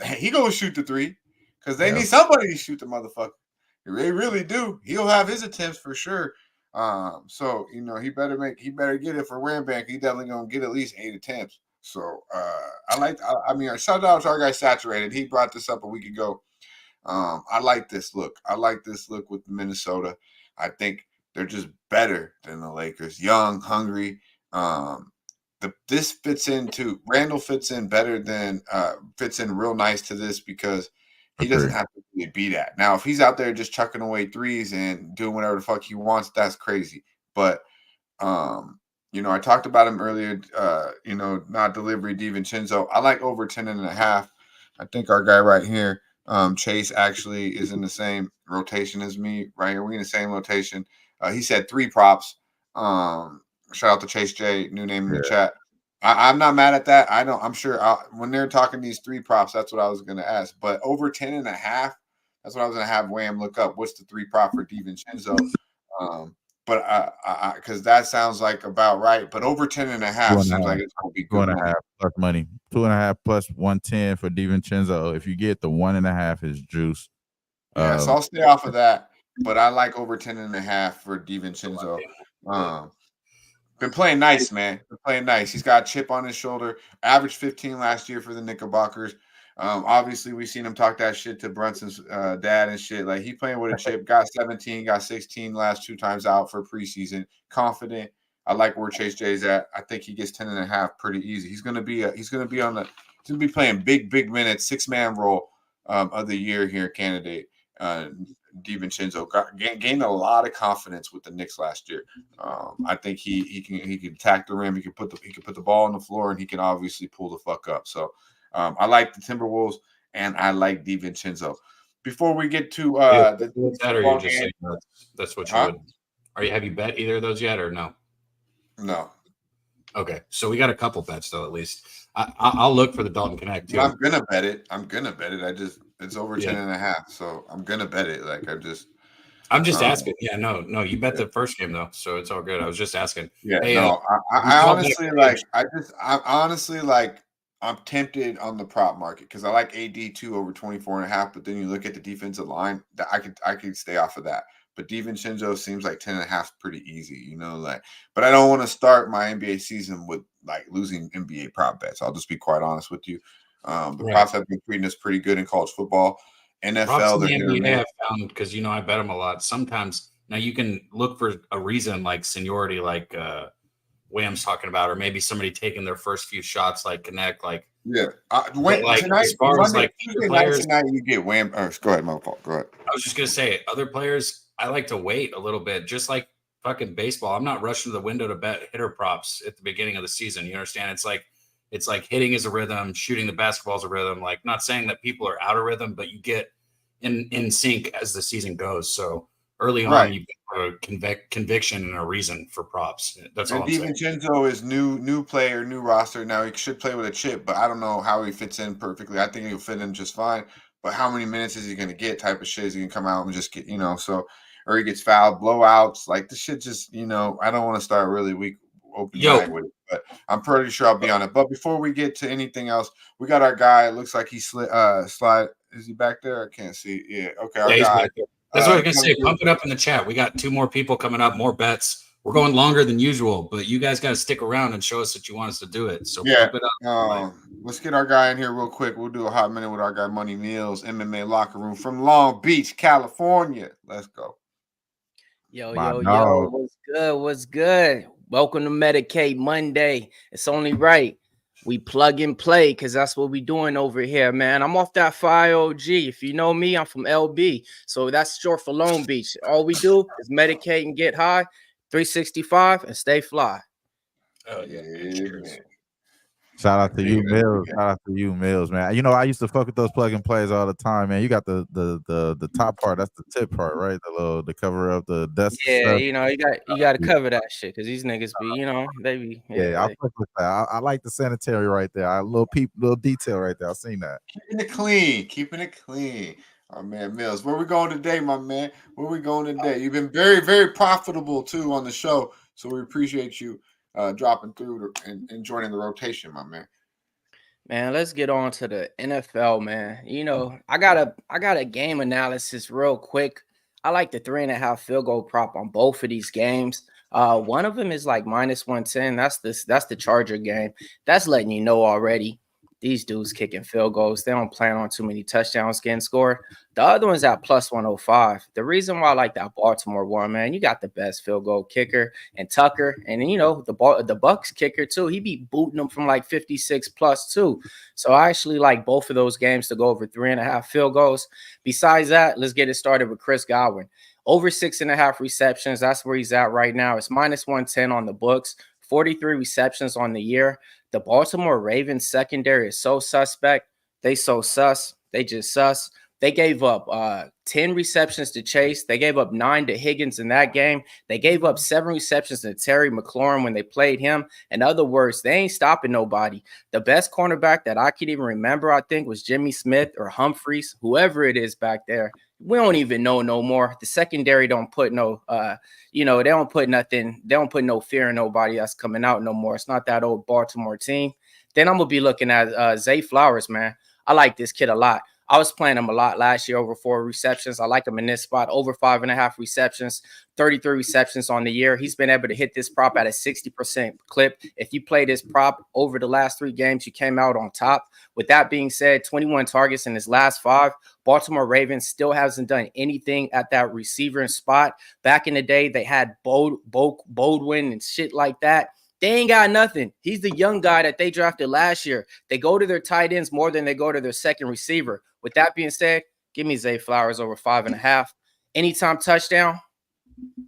He gonna shoot the 3 because they need somebody to shoot the motherfucker. They really do. He'll have his attempts for sure. So he better get it for Wham Bam. He definitely gonna get at least 8 attempts. So I mean, shout out to our guy Saturated. He brought this up a week ago. I like this look. I like this look with Minnesota. I think they're just better than the Lakers. Young, hungry. This fits into Randall fits in better than fits in real nice to this because he doesn't have to really be that. Now, if he's out there just chucking away 3s and doing whatever the fuck he wants, that's crazy. But I talked about him earlier. Not delivery, DiVincenzo. I like over 10.5. I think our guy right here. Chase actually is in the same rotation as me right here. We're in the same rotation. He said 3 props. Shout out to Chase J, new name in the chat. I'm not mad at that. I'm sure when they're talking these 3 props, that's what I was going to ask. But over 10.5, that's what I was going to have Wham look up. What's the 3 prop for DiVincenzo? But because that sounds like about right. But over 10.5 seems like it's going to be good. 2.5 plus money. 2.5 plus 110 for DiVincenzo. If you get the 1.5 is juice. Yeah, so I'll stay off of that. But I like over 10.5 for DiVincenzo. Been playing nice, man. Been playing nice. He's got a chip on his shoulder. Averaged 15 last year for the Knickerbockers. Obviously, we've seen him talk that shit to Brunson's dad and shit. Like, he playing with a chip. Got 17, got 16 last 2 times out for preseason. Confident. I like where Chase J's at. I think he gets 10.5 pretty easy. He's gonna be playing big minutes, 6-man role of the year here candidate. DiVincenzo gained a lot of confidence with the Knicks last year. I think he can attack the rim. He can put the ball on the floor, and he can obviously pull the fuck up. So I like the Timberwolves, and I like DiVincenzo. Before we get to that's what you would. Have you bet either of those yet, or no? No. Okay, so we got a couple bets though. At least I'll look for the Dalton Connect too. I'm gonna bet it. It's over 10.5, so I'm gonna bet it. I'm just asking. Yeah, no, you bet the first game though, so it's all good. I was just asking. Yeah, hey, no, I honestly like. I'm honestly like. I'm tempted on the prop market because I like AD too over 24.5. But then you look at the defensive line, that I could stay off of that. But DiVincenzo seems like 10.5 is pretty easy, But I don't want to start my NBA season with losing NBA prop bets. I'll just be quite honest with you. The props have been treating us pretty good in college football. NFL, the NBA I've found because I bet them a lot. Sometimes now you can look for a reason like seniority, like Wham's talking about, or maybe somebody taking their first few shots, like connect, like Tonight, as far as like Tuesday night players, tonight, you get Wham. Go ahead, my fault. Go ahead. I was just gonna say, other players, I like to wait a little bit, just like fucking baseball. I'm not rushing to the window to bet hitter props at the beginning of the season. You understand? It's like hitting is a rhythm, shooting the basketball is a rhythm. Like, not saying that people are out of rhythm, but you get in sync as the season goes. So early on, you get a conviction and a reason for props. That's all I'm saying. DiVincenzo is new player, new roster. Now he should play with a chip, but I don't know how he fits in perfectly. I think he'll fit in just fine. But how many minutes is he going to get? Type of shit is he going to come out and just get, or he gets fouled, blowouts. Like, this shit just, I don't want to start really weak open mind with it, but I'm pretty sure I'll be on it. But before we get to anything else, we got our guy. It looks like he slide. Is he back there? I can't see. Yeah. Okay. Our guy. That's what I was going to say. Pump it up in the chat. We got 2 more people coming up, more bets. We're going longer than usual, but you guys got to stick around and show us that you want us to do it. So pump it up. Let's get our guy in here real quick. We'll do a hot minute with our guy Money Meals, MMA Locker Room from Long Beach, California. Let's go. Yo, what's good? What's good? Welcome to Medicate Monday. It's only right we plug and play, because that's what we doing over here, man. I'm off that 5OG. If you know me, I'm from LB. So that's short for Long Beach. All we do is medicate and get high, 365, and stay fly. Oh, yeah. Cheers. Shout out to you, Mills. Shout out to you, Mills, man. I used to fuck with those plug and plays all the time, man. You got the top part, that's the tip part, right? The cover up the dust. Yeah, stuff. you got to cover that shit, because these niggas be, they be. Yeah, I fuck with that. I like the sanitary right there. Little detail right there. I seen that. Keeping it clean. Oh man, Mills, where we going today, my man? Where we going today? You've been very, very profitable too on the show, so we appreciate you dropping through and joining the rotation, my man. Man, let's get on to the NFL, man. I got a game analysis real quick. I like the 3.5 field goal prop on both of these games. One of them is like -110. That's the Charger game. That's letting you know already. These dudes kicking field goals. They don't plan on too many touchdowns getting scored. The other one's at +105. The reason why I like that Baltimore one, man, you got the best field goal kicker and Tucker. And the Bucks kicker too. He be booting them from like 56 plus too. So I actually like both of those games to go over 3.5 field goals. Besides that, let's get it started with Chris Godwin. Over 6.5 receptions. That's where he's at right now. It's -110 on the books. 43 receptions on the year. The Baltimore Ravens secondary is so suspect. They so sus. They just sus. They gave up 10 receptions to Chase. They gave up 9 to Higgins in that game. They gave up 7 receptions to Terry McLaurin when they played him. In other words, they ain't stopping nobody. The best cornerback that I could even remember, I think, was Jimmy Smith or Humphreys, whoever it is back there. We don't even know no more. The secondary don't put no, they don't put nothing. They don't put no fear in nobody that's coming out no more. It's not that old Baltimore team. Then I'm going to be looking at Zay Flowers, man. I like this kid a lot. I was playing him a lot last year, over 4 receptions. I like him in this spot, over 5.5 receptions, 33 receptions on the year. He's been able to hit this prop at a 60% clip. If you play this prop over the last 3 games, you came out on top. With that being said, 21 targets in his last 5. Baltimore Ravens still hasn't done anything at that receiver spot. Back in the day, they had Baldwin and shit like that. They ain't got nothing. He's the young guy that they drafted last year. They go to their tight ends more than they go to their second receiver. With that being said, give me Zay Flowers over 5.5. Anytime touchdown.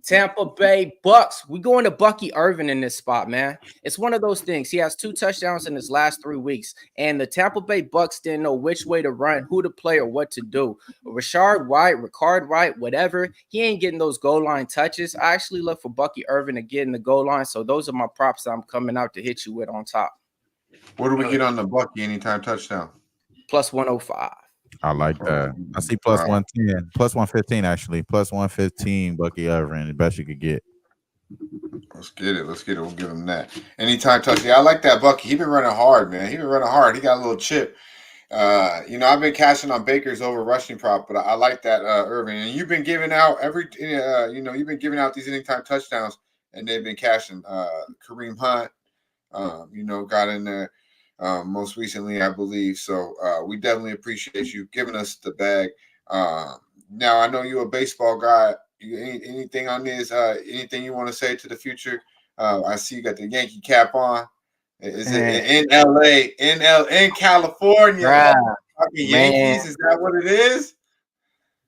Tampa Bay Bucks. We going to Bucky Irvin in this spot, man. It's one of those things. He has 2 touchdowns in his last 3 weeks, and the Tampa Bay Bucks didn't know which way to run, who to play, or what to do. Ricard White, whatever. He ain't getting those goal line touches. I actually look for Bucky Irvin to get in the goal line, so those are my props that I'm coming out to hit you with on top. What do we get on the Bucky anytime touchdown? +105. I like that. I see +110, +115 actually, +115. Bucky Irvin, the best you could get. Let's get it. We'll give him that. Anytime touch. Yeah, I like that Bucky. He been running hard, man. He got a little chip. I've been cashing on Baker's over rushing prop, but I like that Irvin. And you've been giving out you've been giving out these anytime touchdowns, and they've been cashing. Kareem Hunt, got in there. Most recently, I believe. So we definitely appreciate you giving us the bag. Now, I know you're a baseball guy. Anything on this? Anything you want to say to the future I see you got the Yankee cap on. Is it in LA, in California? Bruh, Yankees, is that what it is?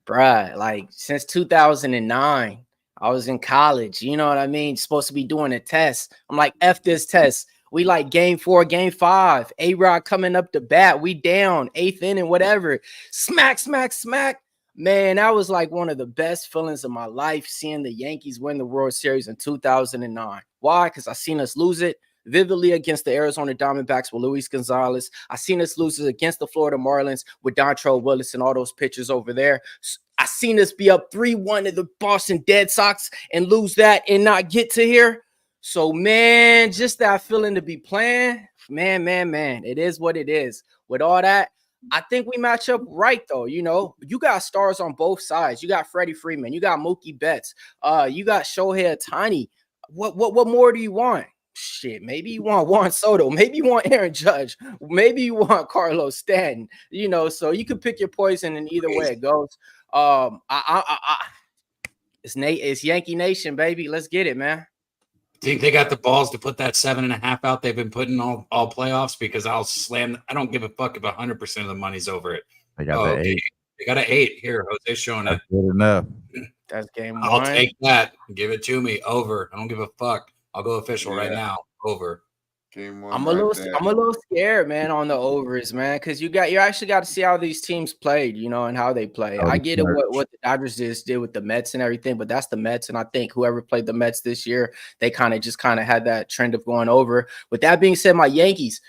Bruh, like since 2009, I was in college. You know what I mean? Supposed to be doing a test. I'm like, F this test. We like game 4, game 5. A-Rod coming up the bat. We down 8th inning, whatever. Smack, smack, smack. Man, that was like one of the best feelings of my life, seeing the Yankees win the World Series in 2009. Why? Because I seen us lose it vividly against the Arizona Diamondbacks with Luis Gonzalez. I seen us lose it against the Florida Marlins with Dontrell Willis and all those pitchers over there. I seen us be up 3-1 to the Boston Red Sox and lose that and not get to here. So, man, just that feeling to be playing, man, it is what it is. With all that, I think we match up right, though. You know, you got stars on both sides. You got Freddie Freeman. You got Mookie Betts. You got Shohei Ohtani. What more do you want? Shit, maybe you want Juan Soto. Maybe you want Aaron Judge. Maybe you want Carlos Stanton. You know, so you can pick your poison in either way it goes. It's Yankee Nation, baby. Let's get it, man. Think they got the balls to put that 7.5 out they've been putting all playoffs? Because I'll slam. I don't give a fuck if 100% of the money's over it. They got the 8. They got an 8 here. Jose's showing it. Good enough. That's game 1. I'll take that. Give it to me. Over. I don't give a fuck. I'll go official right now. Over. Game 1. I'm a little scared, man, on the overs, man, because you actually got to see how these teams played, you know, and how they play. I get it what the Dodgers did with the Mets and everything, but that's the Mets, and I think whoever played the Mets this year, they kind of had that trend of going over. With that being said, my Yankees,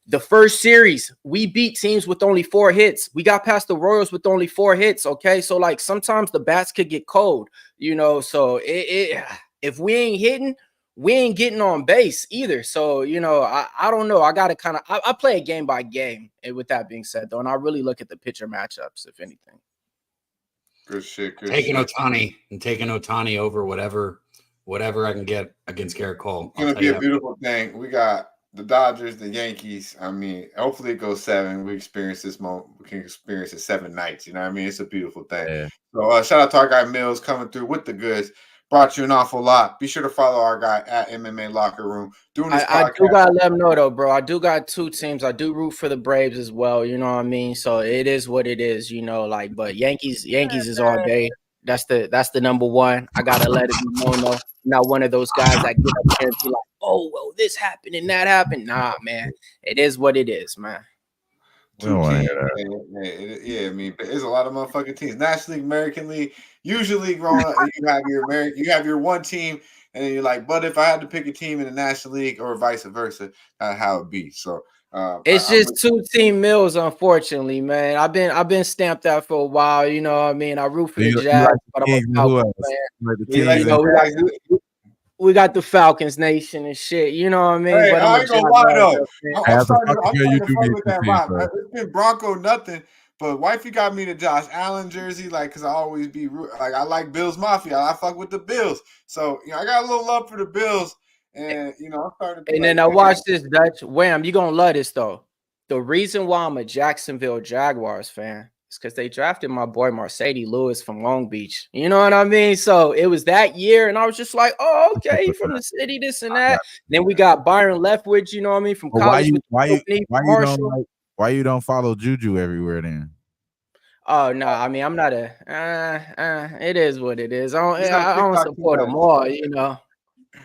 the first series, we beat teams with only 4 hits. We got past the Royals with only 4 hits, okay? So, like, sometimes the bats could get cold, you know, so if we ain't hitting, we ain't getting on base either. So, you know, I don't know. I got to I play it game by game. And with that being said, though, and I really look at the pitcher matchups, if anything. Good shit. Taking Ohtani over whatever I can get against Garrett Cole. It's going to be a beautiful thing. We got the Dodgers, the Yankees. I mean, hopefully it goes 7. We experience this moment. We can experience it 7 nights. You know what I mean? It's a beautiful thing. Yeah. So shout out to our guy Mills coming through with the goods. Brought you an awful lot. Be sure to follow our guy at MMA Locker Room. I do gotta let them know though, bro. I do got 2 teams. I do root for the Braves as well. You know what I mean? So it is what it is. You know, like, but Yankees is all day. That's the number 1. I gotta let it be known though. I'm not one of those guys that get up there and be like, oh well, this happened and that happened. Nah, man. It is what it is, man. 2 teams. Yeah, I mean, there's a lot of motherfucking teams. National League, American League. Usually, growing up, you have your one team, and then you're like, but if I had to pick a team in the National League or vice versa, how it be. So it's just 2-team Mills, unfortunately, man. I've been stamped out for a while. You know what I mean? I root for the Jazz, but I'm a we got the Falcons Nation and shit. You know what I mean? Hey, but I ain't gonna lie though. I'm starting to fuck with that vibe. It's been Bronco nothing, but wifey got me the Josh Allen jersey, like, cause I always be like, I like Bills Mafia. I fuck with the Bills, so you know I got a little love for the Bills, and you know I'm starting to. And then I watch this Dutch Wham. You gonna love this though. The reason why I'm a Jacksonville Jaguars fan is because they drafted my boy Mercedes Lewis from Long Beach. You know what I mean? So it was that year, and I was just like, oh, okay, he from the city, this and that. Then we got Byron Leftwich, you know what I mean, from college. Why you don't follow Juju everywhere then? Oh no, I mean I'm not a. It is what it is. I don't support them all, you know.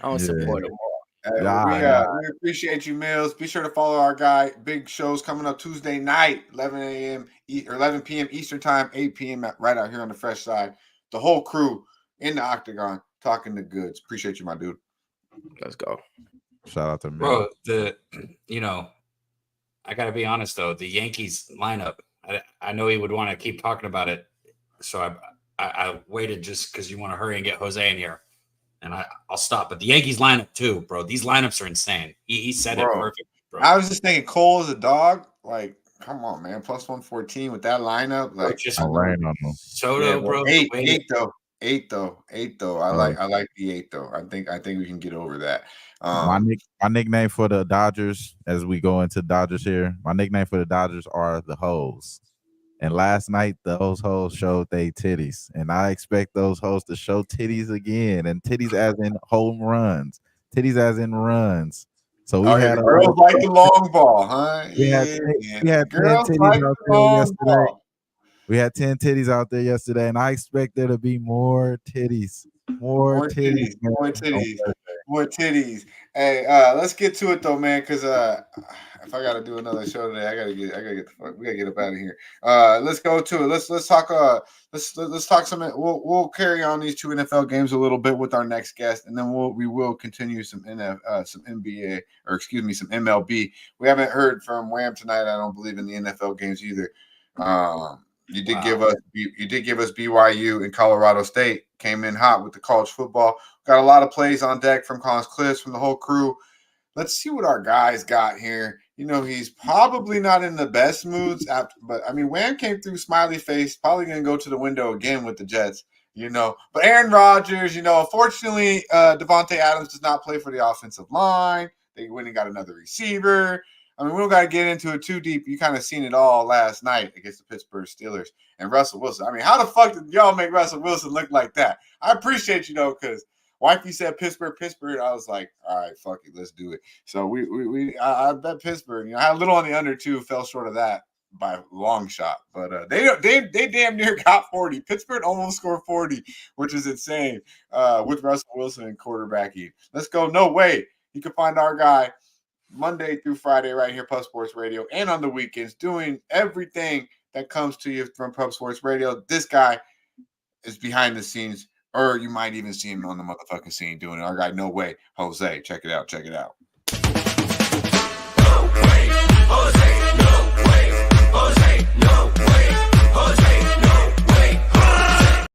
I don't support them all. We appreciate you, Mills. Be sure to follow our guy. Big shows coming up Tuesday night, 11 a.m. or 11 p.m. Eastern time, 8 p.m. right out here on the Fresh Side. The whole crew in the Octagon talking the goods. Appreciate you, my dude. Let's go. Shout out to Mills. Bro, I gotta be honest though. The Yankees lineup. I know he would want to keep talking about it, so I waited just because you want to hurry and get Jose in here. And I'll stop. But the Yankees lineup too, bro. These lineups are insane. He said it perfect, bro. I was just thinking Cole is a dog. Like, come on, man. Plus 114 with that lineup. Like, just Soto, bro. Eight though. I like the 8 though. I think we can get over that. My nickname for the Dodgers, as we go into Dodgers here, my nickname for the Dodgers are the Hoes. And last night, those hoes showed they titties. And I expect those hoes to show titties again. And titties as in home runs. Titties as in runs. So we Oh, yeah, had the girls like the long ball, huh? we had Yeah. we had 10 Girls titties like out the there long yesterday. ball. We had 10 titties out there yesterday, and I expect there to be more titties. More titties, man, More on titties. Thursday. More titties. Hey, let's get to it though, man. Because if I gotta do another show today, I gotta get the fuck. We gotta get up out of here. Let's go to it. Let's talk. Let's talk some. We'll carry on these two NFL games a little bit with our next guest, and then we will continue some some NBA or excuse me, some MLB. We haven't heard from Wham tonight. I don't believe in the NFL games either. You did give us BYU and Colorado State came in hot with the college football. Got a lot of plays on deck from Collins Cliffs, from the whole crew. Let's see what our guys got here. You know, he's probably not in the best moods, but I mean, Wham came through smiley face, probably going to go to the window again with the Jets, you know. But Aaron Rodgers, you know, unfortunately, Devontae Adams does not play for the offensive line. They went and got another receiver. I mean, we don't got to get into it too deep. You kind of seen it all last night against the Pittsburgh Steelers and Russell Wilson. I mean, how the fuck did y'all make Russell Wilson look like that? I appreciate you, though, because wifey said Pittsburgh. I was like, all right, fuck it, let's do it. So I bet Pittsburgh. You know, I had a little on the under too, fell short of that by a long shot, but they damn near got 40. Pittsburgh almost scored 40, which is insane. With Russell Wilson and quarterbacking. Let's go. No way. You can find our guy Monday through Friday right here, Pub Sports Radio, and on the weekends, doing everything that comes to you from Pub Sports Radio. This guy is behind the scenes, or you might even see him on the motherfucking scene doing it. Our guy, No Way, Jose. Check it out. Check it out. No way, Jose. No way, Jose. No way, Jose. No way, Jose.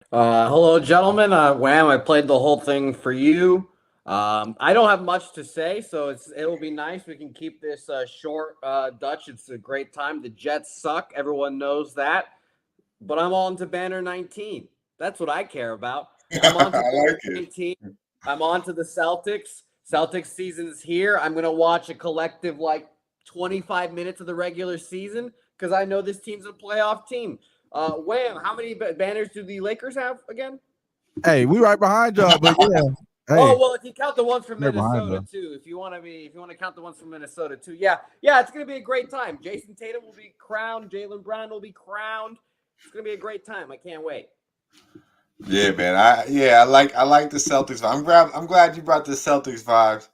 Hello, gentlemen. Wham, I played the whole thing for you. I don't have much to say, so it'll be nice. We can keep this short, Dutch. It's a great time. The Jets suck. Everyone knows that. But I'm on to Banner 19. That's what I care about. I'm on to Banner 19. I'm on to the Celtics. Celtics season's here. I'm going to watch a collective 25 minutes of the regular season because I know this team's a playoff team. Wham, how many banners do the Lakers have again? Hey, we right behind y'all, but yeah. Hey, oh well, if you count the ones from Minnesota too, if you want to count the ones from Minnesota too, yeah, it's gonna be a great time. Jason Tatum will be crowned, Jaylen Brown will be crowned. It's gonna be a great time. I can't wait. Yeah, man. I like the Celtics. I'm glad you brought the Celtics vibes.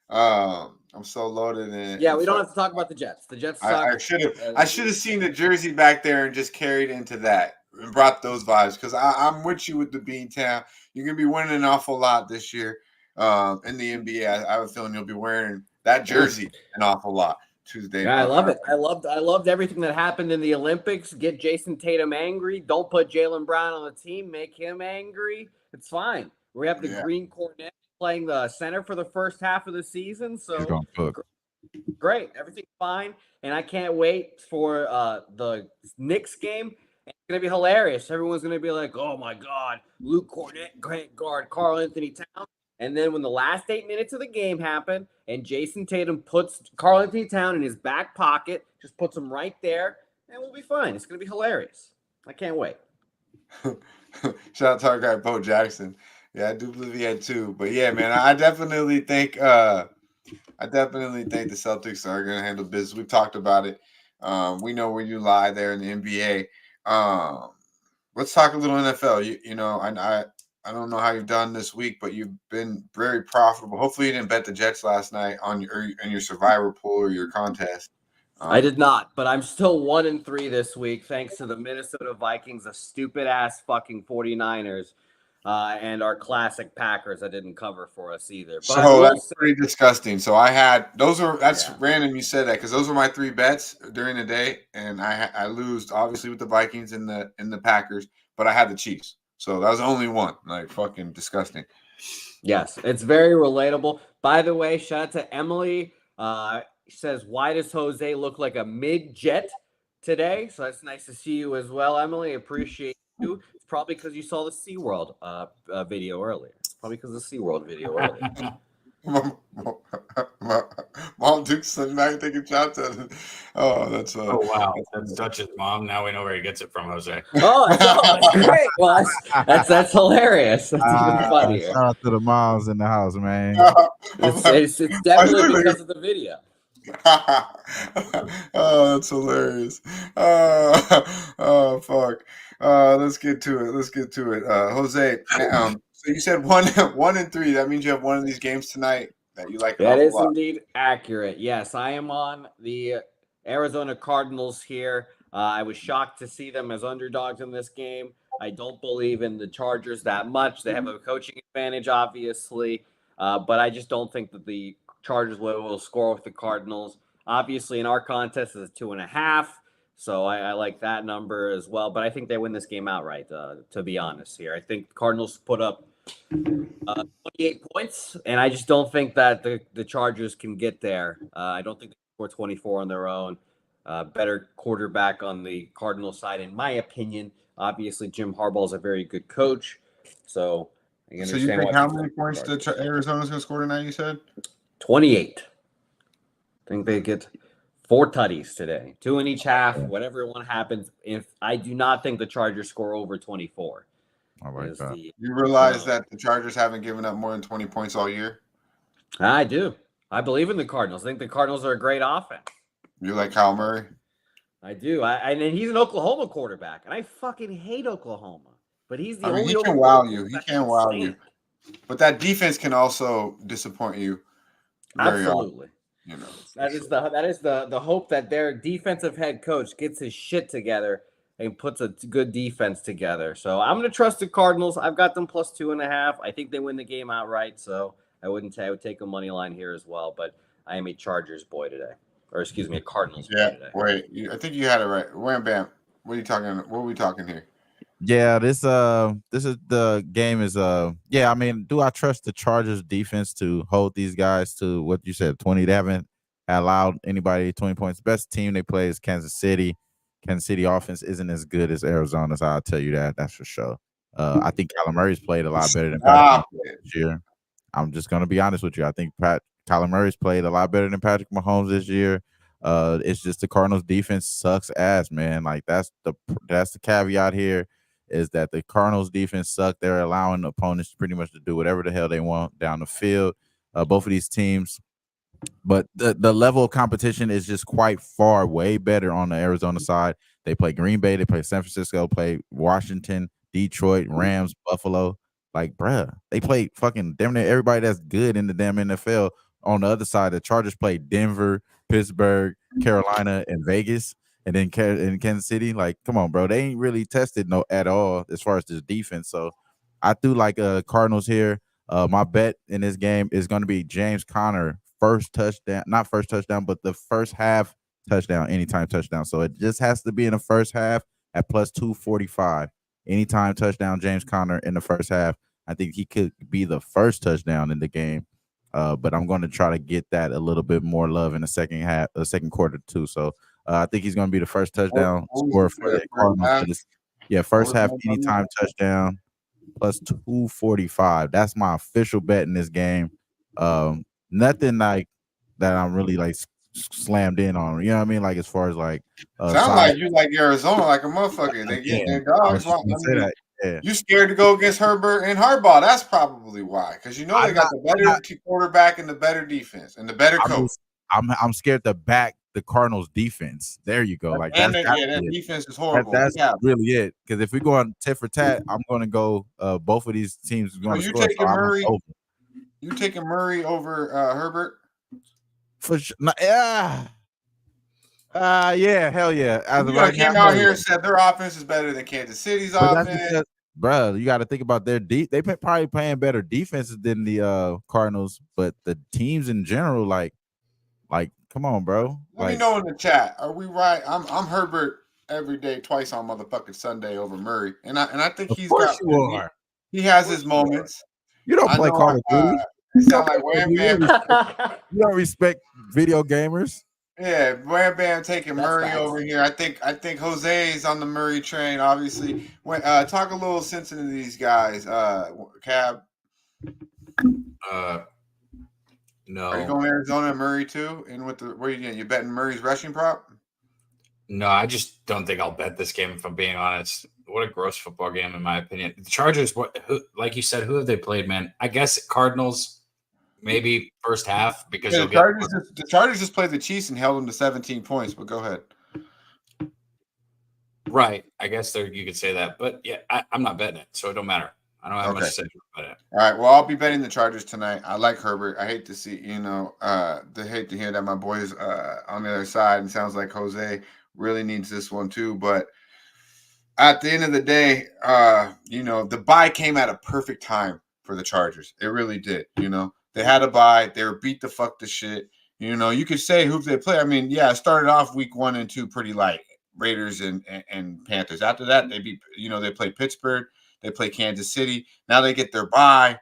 I'm so loaded in. Yeah, we don't have to talk about the Jets. The Jets suck. I should have seen the jersey back there and just carried into that and brought those vibes because I'm with you with the Beantown. You're gonna be winning an awful lot this year in the NBA. I have a feeling you'll be wearing that jersey an awful lot Tuesday. Yeah, I love it. I loved everything that happened in the Olympics. Get Jason Tatum angry. Don't put Jaylen Brown on the team. Make him angry. It's fine. We have the Green Cornet playing the center for the first half of the season. So great. Everything's fine. And I can't wait for the Knicks game. It's going to be hilarious. Everyone's going to be like, oh, my God, Luke Cornet, great guard, Karl Anthony Towns. And then when the last 8 minutes of the game happen and Jason Tatum puts Karl Anthony Towns in his back pocket, just puts him right there, and we'll be fine. It's going to be hilarious. I can't wait. Shout out to our guy, Bo Jackson. Yeah, I do believe he had two. But, yeah, man, I definitely think the Celtics are going to handle business. We've talked about it. We know where you lie there in the NBA. Let's talk a little NFL. You know, I don't know how you've done this week, but you've been very profitable. Hopefully, you didn't bet the Jets last night on your survivor pool or your contest. I did not, but I'm still 1-3 this week, thanks to the Minnesota Vikings, the stupid ass fucking 49ers, and our classic Packers that didn't cover for us either. But so that's pretty disgusting. So I had that's random you said that because those were my three bets during the day, and I lose obviously with the Vikings and the Packers, but I had the Chiefs. So that was the only one. Like fucking disgusting. Yes, it's very relatable. By the way, shout out to Emily. She says, why does Jose look like a mid-jet today? So that's nice to see you as well, Emily. Appreciate you. It's probably because you saw the SeaWorld video earlier. It's probably because of the SeaWorld video earlier. Mom Duke sitting back taking shots at it. Oh, that's Oh wow, that's Dutch's mom. Now we know where he gets it from, Jose. It's great. Well, that's hilarious. That's even funnier. Shout out to the moms in the house, man. It's definitely because of the video. Oh, that's hilarious. Oh, fuck. Let's get to it. Jose, so you said 1-3. That means you have one of these games tonight that you like. That is indeed accurate. Yes, I am on the Arizona Cardinals here. I was shocked to see them as underdogs in this game. I don't believe in the Chargers that much. They have a coaching advantage, obviously, but I just don't think that the Chargers will score with the Cardinals. Obviously, in our contest, it's 2.5, so I like that number as well. But I think they win this game outright, to be honest here. I think the Cardinals put up 28 points, and I just don't think that the Chargers can get there. I don't think they score 24 on their own. Better quarterback on the Cardinals side, in my opinion. Obviously, Jim Harbaugh is a very good coach, so you think how many points Arizona's going to score tonight? You said 28. I think they get 4 tutties today, 2 in each half. Whatever one happens, if I do not think the Chargers score over 24. I like that. You realize that the Chargers haven't given up more than 20 points all year? I do. I believe in the Cardinals. I think the Cardinals are a great offense. You like Kyle Murray? I do. And he's an Oklahoma quarterback, and I fucking hate Oklahoma. But he's the only. He can wow you. He can wow you. But that defense can also disappoint you. Absolutely. Often, you know, that is the hope that their defensive head coach gets his shit together and puts a good defense together. So I'm going to trust the Cardinals. I've got them plus 2.5. I think they win the game outright. So I would take a money line here as well. But I am a Chargers boy today. Or excuse me, a Cardinals boy today. Wait, I think you had it right. Wham bam. What are you talking? What are we talking here? Yeah, this is the game is I mean, do I trust the Chargers defense to hold these guys to what you said, 20? They haven't allowed anybody 20 points. Best team they play is Kansas City. Kansas City offense isn't as good as Arizona's. I'll tell you that. That's for sure. I think Kyler Murray's played a lot better than Patrick Mahomes this year. I'm just going to be honest with you. I think Kyler Murray's played a lot better than Patrick Mahomes this year. It's just the Cardinals defense sucks ass, man. Like that's the caveat here is that the Cardinals defense suck. They're allowing opponents pretty much to do whatever the hell they want down the field. Both of these teams. But the level of competition is just quite far, way better on the Arizona side. They play Green Bay, they play San Francisco, play Washington, Detroit, Rams, Buffalo. Like, bruh, they play fucking damn near everybody that's good in the damn NFL. On the other side, the Chargers play Denver, Pittsburgh, Carolina, and Vegas, and then in Kansas City. Like, come on, bro. They ain't really tested at all as far as this defense. So I do like Cardinals here. My bet in this game is going to be James Conner. First touchdown, not first touchdown, but the first half touchdown, anytime touchdown. So it just has to be in the first half at plus 245. Anytime touchdown, James Conner in the first half. I think he could be the first touchdown in the game. But I'm going to try to get that a little bit more love in the second quarter too. So I think he's going to be the first touchdown scorer for the Cardinals. First half, anytime touchdown, plus 245. That's my official bet in this game. Nothing like that I'm really like slammed in on. You know what I mean? Like as far as like sound like you like Arizona like a motherfucker. They get their dogs. You scared to go against Herbert and Harbaugh. That's probably why. Because you know they got the better quarterback and the better defense and the better coach. I'm scared to back the Cardinals defense. There you go. Like that defense is horrible. That's really it. Because if we go on tit for tat, I'm going to go. Both of these teams are going to score. You taking Murray over Herbert? For sure. Yeah, hell yeah. As came out here and said their offense is better than Kansas City's offense. Bro, you got to think about their they probably playing better defenses than the Cardinals, but the teams in general, like, come on, bro. Let me know in the chat. Are we right? I'm Herbert every day, twice on motherfucking Sunday over Murray, and I think he's got. He has his moments. You don't play Call of Duty. You sound like Wham Bam. You don't respect video gamers. Yeah, Wham Bam taking Murray over here. I think Jose is on the Murray train. Obviously, talk a little sense into these guys. Cab. No. Are you going Arizona and Murray too? And with the where you You betting Murray's rushing prop? No, I just don't think I'll bet this game. If I'm being honest, what a gross football game, in my opinion. The Chargers, like you said, who have they played, man? I guess Cardinals, maybe first half because Yeah, you'll get the Chargers just played the Chiefs and held them to 17 points. But go ahead. right. I guess you could say that, but yeah, I'm not betting it, so it don't matter. I don't have much to say about it. All right. Well, I'll be betting the Chargers tonight. I like Herbert. I hate to see, they hate to hear that my boy's on the other side. And sounds like Jose really needs this one too. But at the end of the day, the bye came at a perfect time for the Chargers. It really did. They had a bye. They were beat the fuck to shit. You could say who they play. I mean, yeah, it started off week 1 and 2 pretty light. Raiders and Panthers. After that, they beat, they played Pittsburgh. They play Kansas City. Now they get their bye,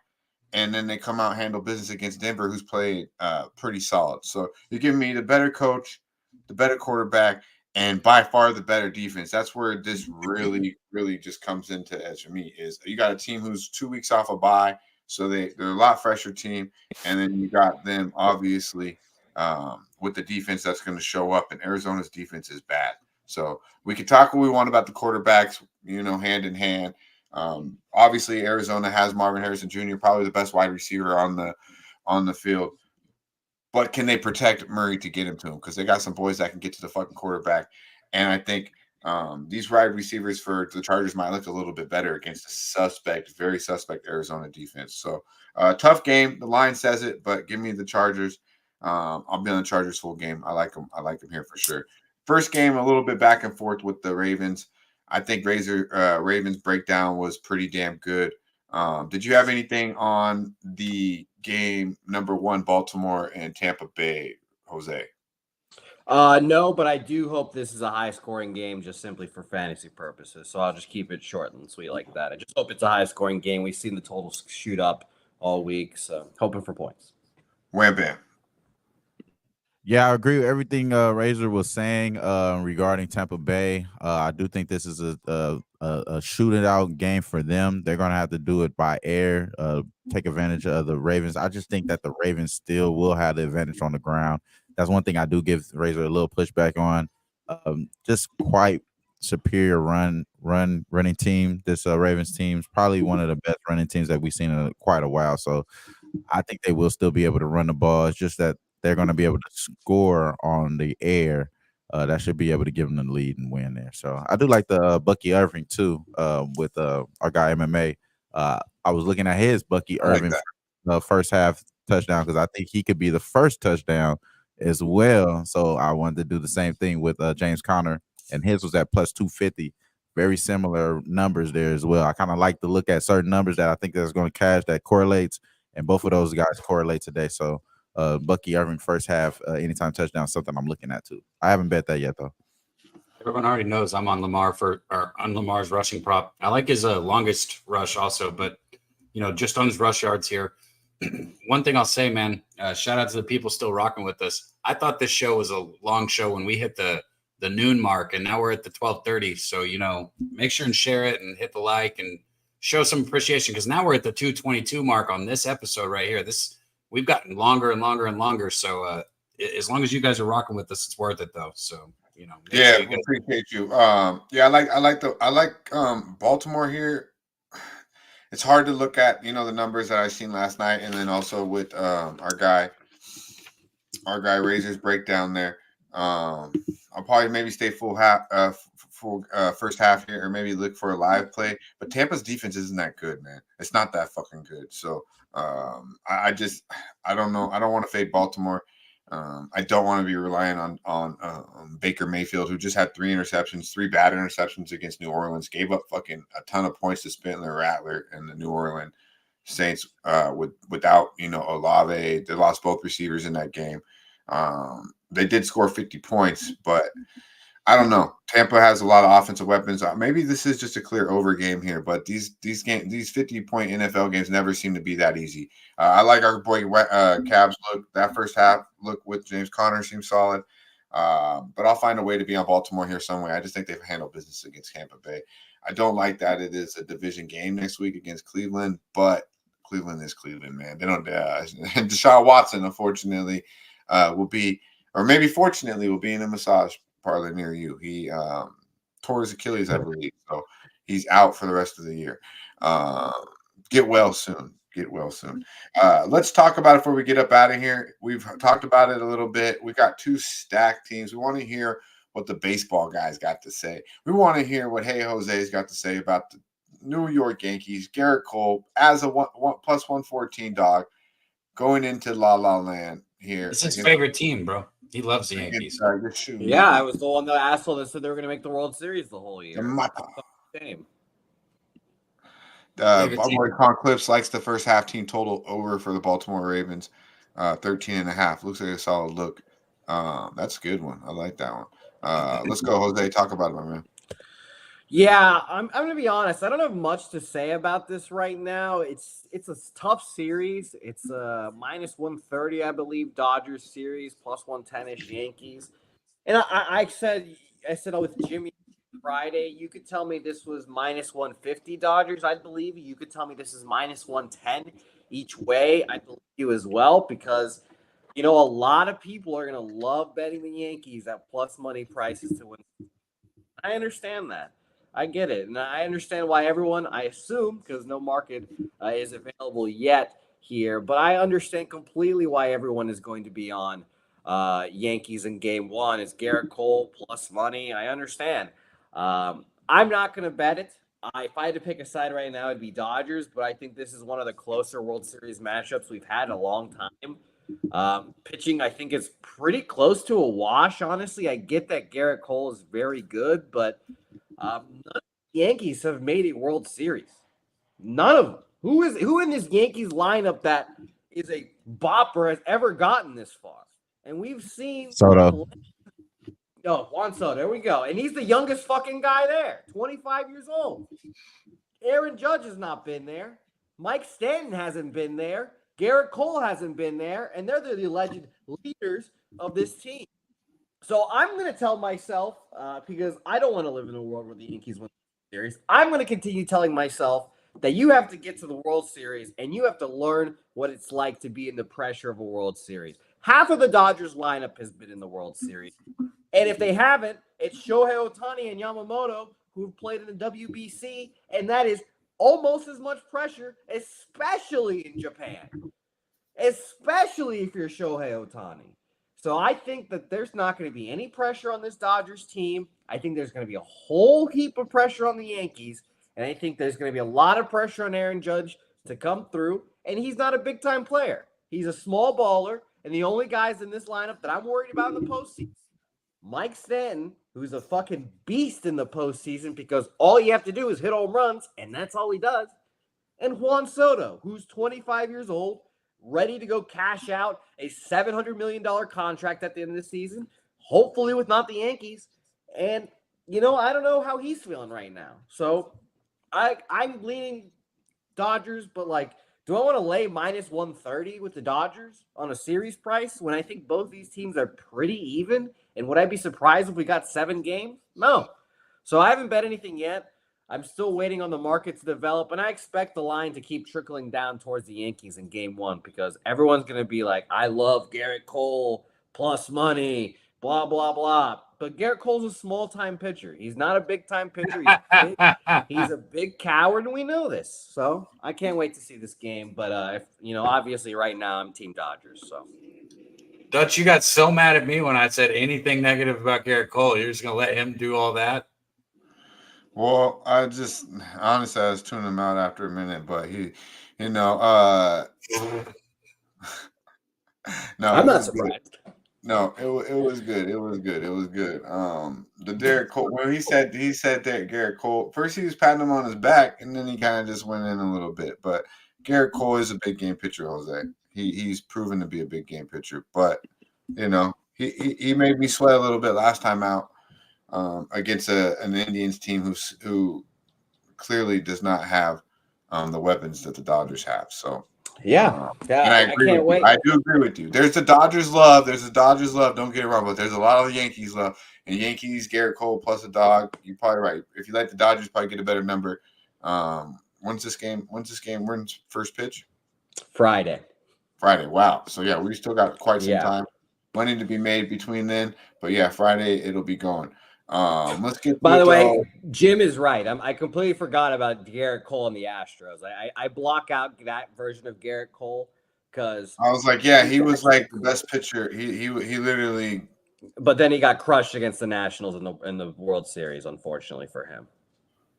and then they come out and handle business against Denver, who's played pretty solid. So you're giving me the better coach, the better quarterback, and by far the better defense. That's where this really, really just comes into edge for me. Is you got a team who's 2 weeks off a bye, so they're a lot fresher team, and then you got them obviously with the defense that's going to show up. And Arizona's defense is bad. So we can talk what we want about the quarterbacks, hand in hand. Obviously, Arizona has Marvin Harrison Jr., probably the best wide receiver on the field. But can they protect Murray to get him to him? Because they got some boys that can get to the fucking quarterback. And I think these wide receivers for the Chargers might look a little bit better against a very suspect Arizona defense. So tough game. The line says it, but give me the Chargers. I'll be on the Chargers full game. I like them. I like them here for sure. First game, a little bit back and forth with the Ravens. I think Ravens breakdown was pretty damn good. Did you have anything on the game number 1, Baltimore and Tampa Bay, Jose? No, but I do hope this is a high-scoring game just simply for fantasy purposes. So I'll just keep it short and sweet like that. I just hope it's a high-scoring game. We've seen the totals shoot up all week, so hoping for points. Wham bam. Yeah, I agree with everything Razor was saying regarding Tampa Bay. I do think this is a shooting out game for them. They're going to have to do it by air, take advantage of the Ravens. I just think that the Ravens still will have the advantage on the ground. That's one thing I do give Razor a little pushback on. Just quite superior running team. This Ravens team is probably one of the best running teams that we've seen in quite a while. So I think they will still be able to run the ball. It's just that they're going to be able to score on the air. That should be able to give them the lead and win there. So I do like the Bucky Irving too with our guy MMA. I was looking at his Bucky Irving first half touchdown because I think he could be the first touchdown as well. So I wanted to do the same thing with James Conner, and his was at plus 250. Very similar numbers there as well. I kind of like to look at certain numbers that I think that's going to cash that correlates, and both of those guys correlate today. So Bucky Irving first half, anytime touchdown, something I'm looking at too. I haven't bet that yet though. Everyone already knows I'm on Lamar's rushing prop. I like his longest rush also, but just on his rush yards here. One thing I'll say, man, shout out to the people still rocking with us. I thought this show was a long show when we hit the noon mark, and now we're at the 12:30. So make sure and share it and hit the like and show some appreciation because now we're at the 2:22 mark on this episode right here. We've gotten longer and longer and longer. So as long as you guys are rocking with us, it's worth it though. So yeah, we appreciate you. I like Baltimore here. It's hard to look at the numbers that I seen last night, and then also with our guy Razor's breakdown there. I'll probably maybe stay full first half here, or maybe look for a live play. But Tampa's defense isn't that good, man. It's not that fucking good. So I don't know. I don't want to fade Baltimore. I don't want to be relying on Baker Mayfield, who just had 3 bad interceptions against New Orleans, gave up fucking a ton of points to Spindler Rattler and the New Orleans Saints without Olave. They lost both receivers in that game. They did score 50 points, but I don't know. Tampa has a lot of offensive weapons. Maybe this is just a clear over game here, but these 50-point NFL games never seem to be that easy. I like our boy Cavs look. That first half look with James Conner seems solid. But I'll find a way to be on Baltimore here some way. I just think they've handled business against Tampa Bay. I don't like that it is a division game next week against Cleveland, but Cleveland is Cleveland, man. They don't. And Deshaun Watson, unfortunately, will be, or maybe fortunately, will be in a massage parlor near you. He tore his Achilles, I believe, so he's out for the rest of the year. Get well soon. Get well soon. Let's talk about it before we get up out of here. We've talked about it a little bit. We got 2 stacked teams. We want to hear what the baseball guys got to say. We want to hear what Hey Jose's got to say about the New York Yankees. Garrett Cole as a plus 114 dog going into La La Land here. It's his favorite team, bro. He loves the Yankees. Yeah, I was the one, the asshole that said they were going to make the World Series the whole year. Shame. My boy Con Clips likes the first half team total over for the Baltimore Ravens, 13.5. Looks like a solid look. That's a good one. I like that one. Let's go, Jose. Talk about it, my man. Yeah, I'm going to be honest. I don't have much to say about this right now. It's a tough series. It's a minus 130, I believe, Dodgers series, plus 110-ish Yankees. And I said with Jimmy Friday, you could tell me this was minus 150 Dodgers. I believe you could tell me this is minus 110 each way. I believe you as well, because a lot of people are going to love betting the Yankees at plus money prices to win. I understand that. I get it. And I understand why everyone, I assume, because no market is available yet here, but I understand completely why everyone is going to be on Yankees in game 1. It's Garrett Cole plus money. I understand. I'm not going to bet it. If I had to pick a side right now, it'd be Dodgers, but I think this is one of the closer World Series matchups we've had in a long time. Pitching, I think, is pretty close to a wash, honestly. I get that Garrett Cole is very good, but none of the Yankees have made a World Series. None of them. Who in this Yankees lineup that is a bopper has ever gotten this far? And we've seen Soto. Juan Soto. There we go. And he's the youngest fucking guy there, 25 years old. Aaron Judge has not been there. Mike Stanton hasn't been there. Garrett Cole hasn't been there. And they're the alleged leaders of this team. So I'm going to tell myself, because I don't want to live in a world where the Yankees win the series, I'm going to continue telling myself that you have to get to the World Series and you have to learn what it's like to be in the pressure of a World Series. Half of the Dodgers lineup has been in the World Series. And if they haven't, it's Shohei Ohtani and Yamamoto who've played in the WBC, and that is almost as much pressure, especially in Japan. Especially if you're Shohei Ohtani. So I think that there's not going to be any pressure on this Dodgers team. I think there's going to be a whole heap of pressure on the Yankees. And I think there's going to be a lot of pressure on Aaron Judge to come through. And he's not a big-time player. He's a small baller. And the only guys in this lineup that I'm worried about in the postseason, Mike Stanton, who's a fucking beast in the postseason because all you have to do is hit home runs, and that's all he does. And Juan Soto, who's 25 years old, ready to go cash out a $700 million contract at the end of the season, hopefully with not the Yankees. And, I don't know how he's feeling right now. So I'm leaning Dodgers, but do I want to lay minus 130 with the Dodgers on a series price when I think both these teams are pretty even? And would I be surprised if we got 7 games? No. So I haven't bet anything yet. I'm still waiting on the market to develop, and I expect the line to keep trickling down towards the Yankees in game 1 because everyone's going to be like, I love Garrett Cole, plus money, blah, blah, blah. But Garrett Cole's a small-time pitcher. He's not a big-time pitcher. He's a big coward, and we know this. So I can't wait to see this game. But, obviously right now I'm Team Dodgers. So. Dutch, you got so mad at me when I said anything negative about Garrett Cole. You're just going to let him do all that? Well, I just honestly I was tuning him out after a minute, but he, no, I'm not surprised. No, it was good. It was good. It was good. The Garrett Cole when he said that Garrett Cole first he was patting him on his back and then he kind of just went in a little bit. But Garrett Cole is a big game pitcher, Jose. He's proven to be a big game pitcher, but he made me sweat a little bit last time out. Against an Indians team who clearly does not have the weapons that the Dodgers have. So yeah, and I can't wait. I do agree with you. There's the Dodgers love. Don't get it wrong, but there's a lot of the Yankees love. And Yankees, Garrett Cole plus a dog. You're probably right. If you like the Dodgers, probably get a better number. When's this game? When's first pitch? Friday. Wow. So yeah, we still got quite some time. Money to be made between then. But yeah, Friday it'll be going. Let's get. By the way, Jim is right. I completely forgot about Garrett Cole and the Astros. I block out that version of Garrett Cole because I was like, yeah, he was like the best pitcher. He literally. But then he got crushed against the Nationals in the World Series, unfortunately for him.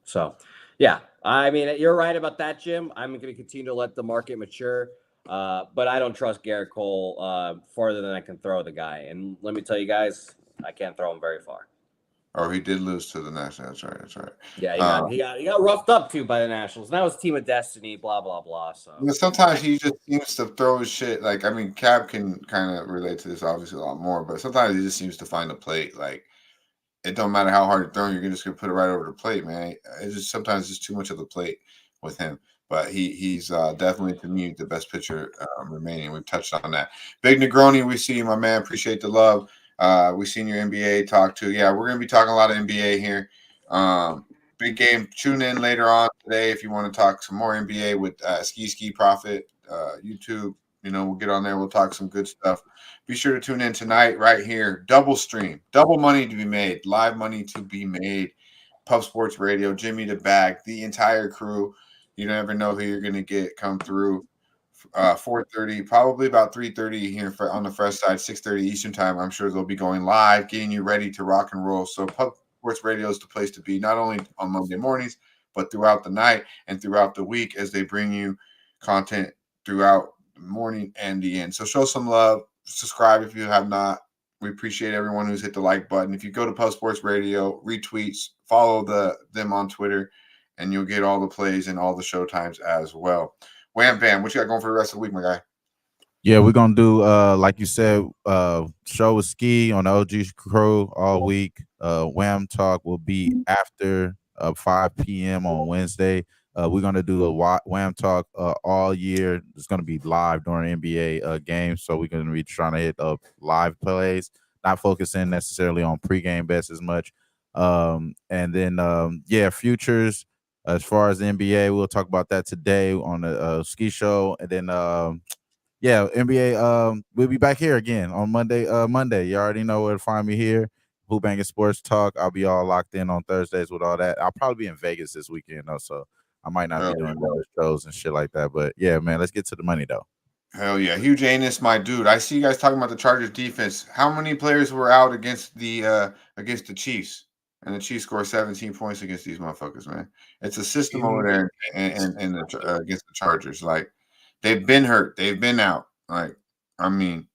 So, yeah, I mean, you're right about that, Jim. I'm going to continue to let the market mature, but I don't trust Garrett Cole farther than I can throw the guy. And let me tell you guys, I can't throw him very far. Oh, he did lose to the Nationals. That's right. Yeah, he got roughed up too by the Nationals. That was Team of Destiny, blah blah blah. So sometimes he just seems to throw his shit. Like, I mean, Cab can kind of relate to this obviously a lot more, but sometimes he just seems to find the plate. Like, it don't matter how hard you're throwing, you're just gonna put it right over the plate, man. It's just sometimes it's too much of the plate with him. But he's definitely to me the best pitcher remaining. We've touched on that. Big Negroni, we see you, my man. Appreciate the love. We've seen your NBA talk too. Yeah, we're gonna be talking a lot of NBA here. Big game. Tune in later on today if you want to talk some more NBA with Ski Profit, YouTube. You know, we'll get on there. We'll talk some good stuff. Be sure to tune in tonight right here. Double stream, double money to be made, live money to be made. Pub Sports Radio, Jimmy the Bag, the entire crew. You never know who you're gonna get come through. 4:30, probably about 3:30 here on the fresh side, 6:30 Eastern time. I'm sure they'll be going live, getting you ready to rock and roll. So Pub Sports Radio is the place to be, not only on Monday mornings, but throughout the night and throughout the week as they bring you content throughout the morning and the end. So show some love, subscribe if you have not. We appreciate everyone who's hit the like button. If you go to Pub Sports Radio, retweets, follow them on Twitter, and you'll get all the plays and all the show times as well. Wham Bam, what you got going for the rest of the week, my guy? Yeah, we're gonna do like you said, show with Ski on the OG crew all week. Wham Talk will be after 5 p.m. on Wednesday. We're gonna do a Wham Talk all year. It's gonna be live during NBA games, so we're gonna be trying to hit live plays, not focusing necessarily on pregame bets as much. And then futures. As far as the NBA, we'll talk about that today on the Ski Show. And then, NBA, we'll be back here again on Monday. You already know where to find me here. Hoop Banging Sports Talk. I'll be all locked in on Thursdays with all that. I'll probably be in Vegas this weekend, though, so I might not be doing those shows and shit like that. But, yeah, man, let's get to the money, though. Hell yeah. Huge Anus, my dude. I see you guys talking about the Chargers defense. How many players were out against the Chiefs? And the Chiefs score 17 points against these motherfuckers, man. It's a system over there and against the Chargers. Like, they've been hurt. They've been out. Like, I mean,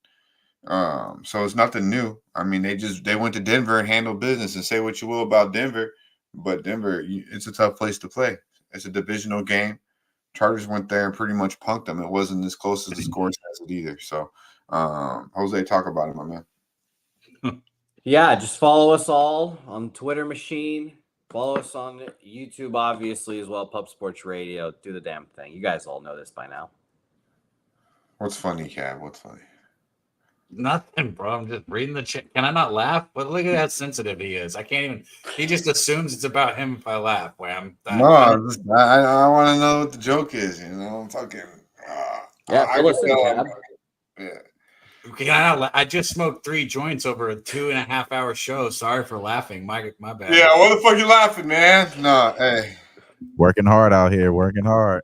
so it's nothing new. I mean, they went to Denver and handled business, and say what you will about Denver, but Denver, it's a tough place to play. It's a divisional game. Chargers went there and pretty much punked them. It wasn't as close as the score says it either. So, Jose, talk about it, my man. Yeah, just follow us all on Twitter machine. Follow us on YouTube, obviously, as well. Pub Sports Radio. Do the damn thing. You guys all know this by now. What's funny, Cab? What's funny? Nothing, bro. I'm just reading the chat. Can I not laugh? But look at how sensitive he is. I can't even. He just assumes it's about him if I laugh. Wham. I want to know what the joke is. You know, I'm fucking. I just smoked 3 joints over a 2.5-hour show. Sorry for laughing. My bad. Yeah, what the fuck you laughing, man? No, hey. Working hard out here. Working hard.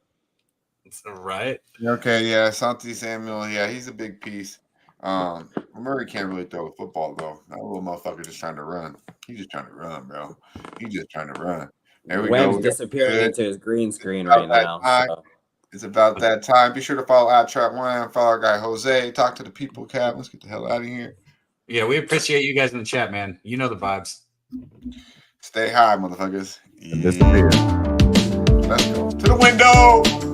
Right. Okay, yeah. Santi Samuel, yeah, he's a big piece. Murray can't really throw a football, though. That little motherfucker just trying to run. He's just trying to run, bro. He's just trying to run. There we Wham's go. disappearing into his green screen right now. So. It's about that time. Be sure to follow at TrotWam, follow our guy Jose. Talk to the people, Cap. Let's get the hell out of here. Yeah, we appreciate you guys in the chat, man. You know the vibes. Stay high, motherfuckers. Disappear. Let's go to the window.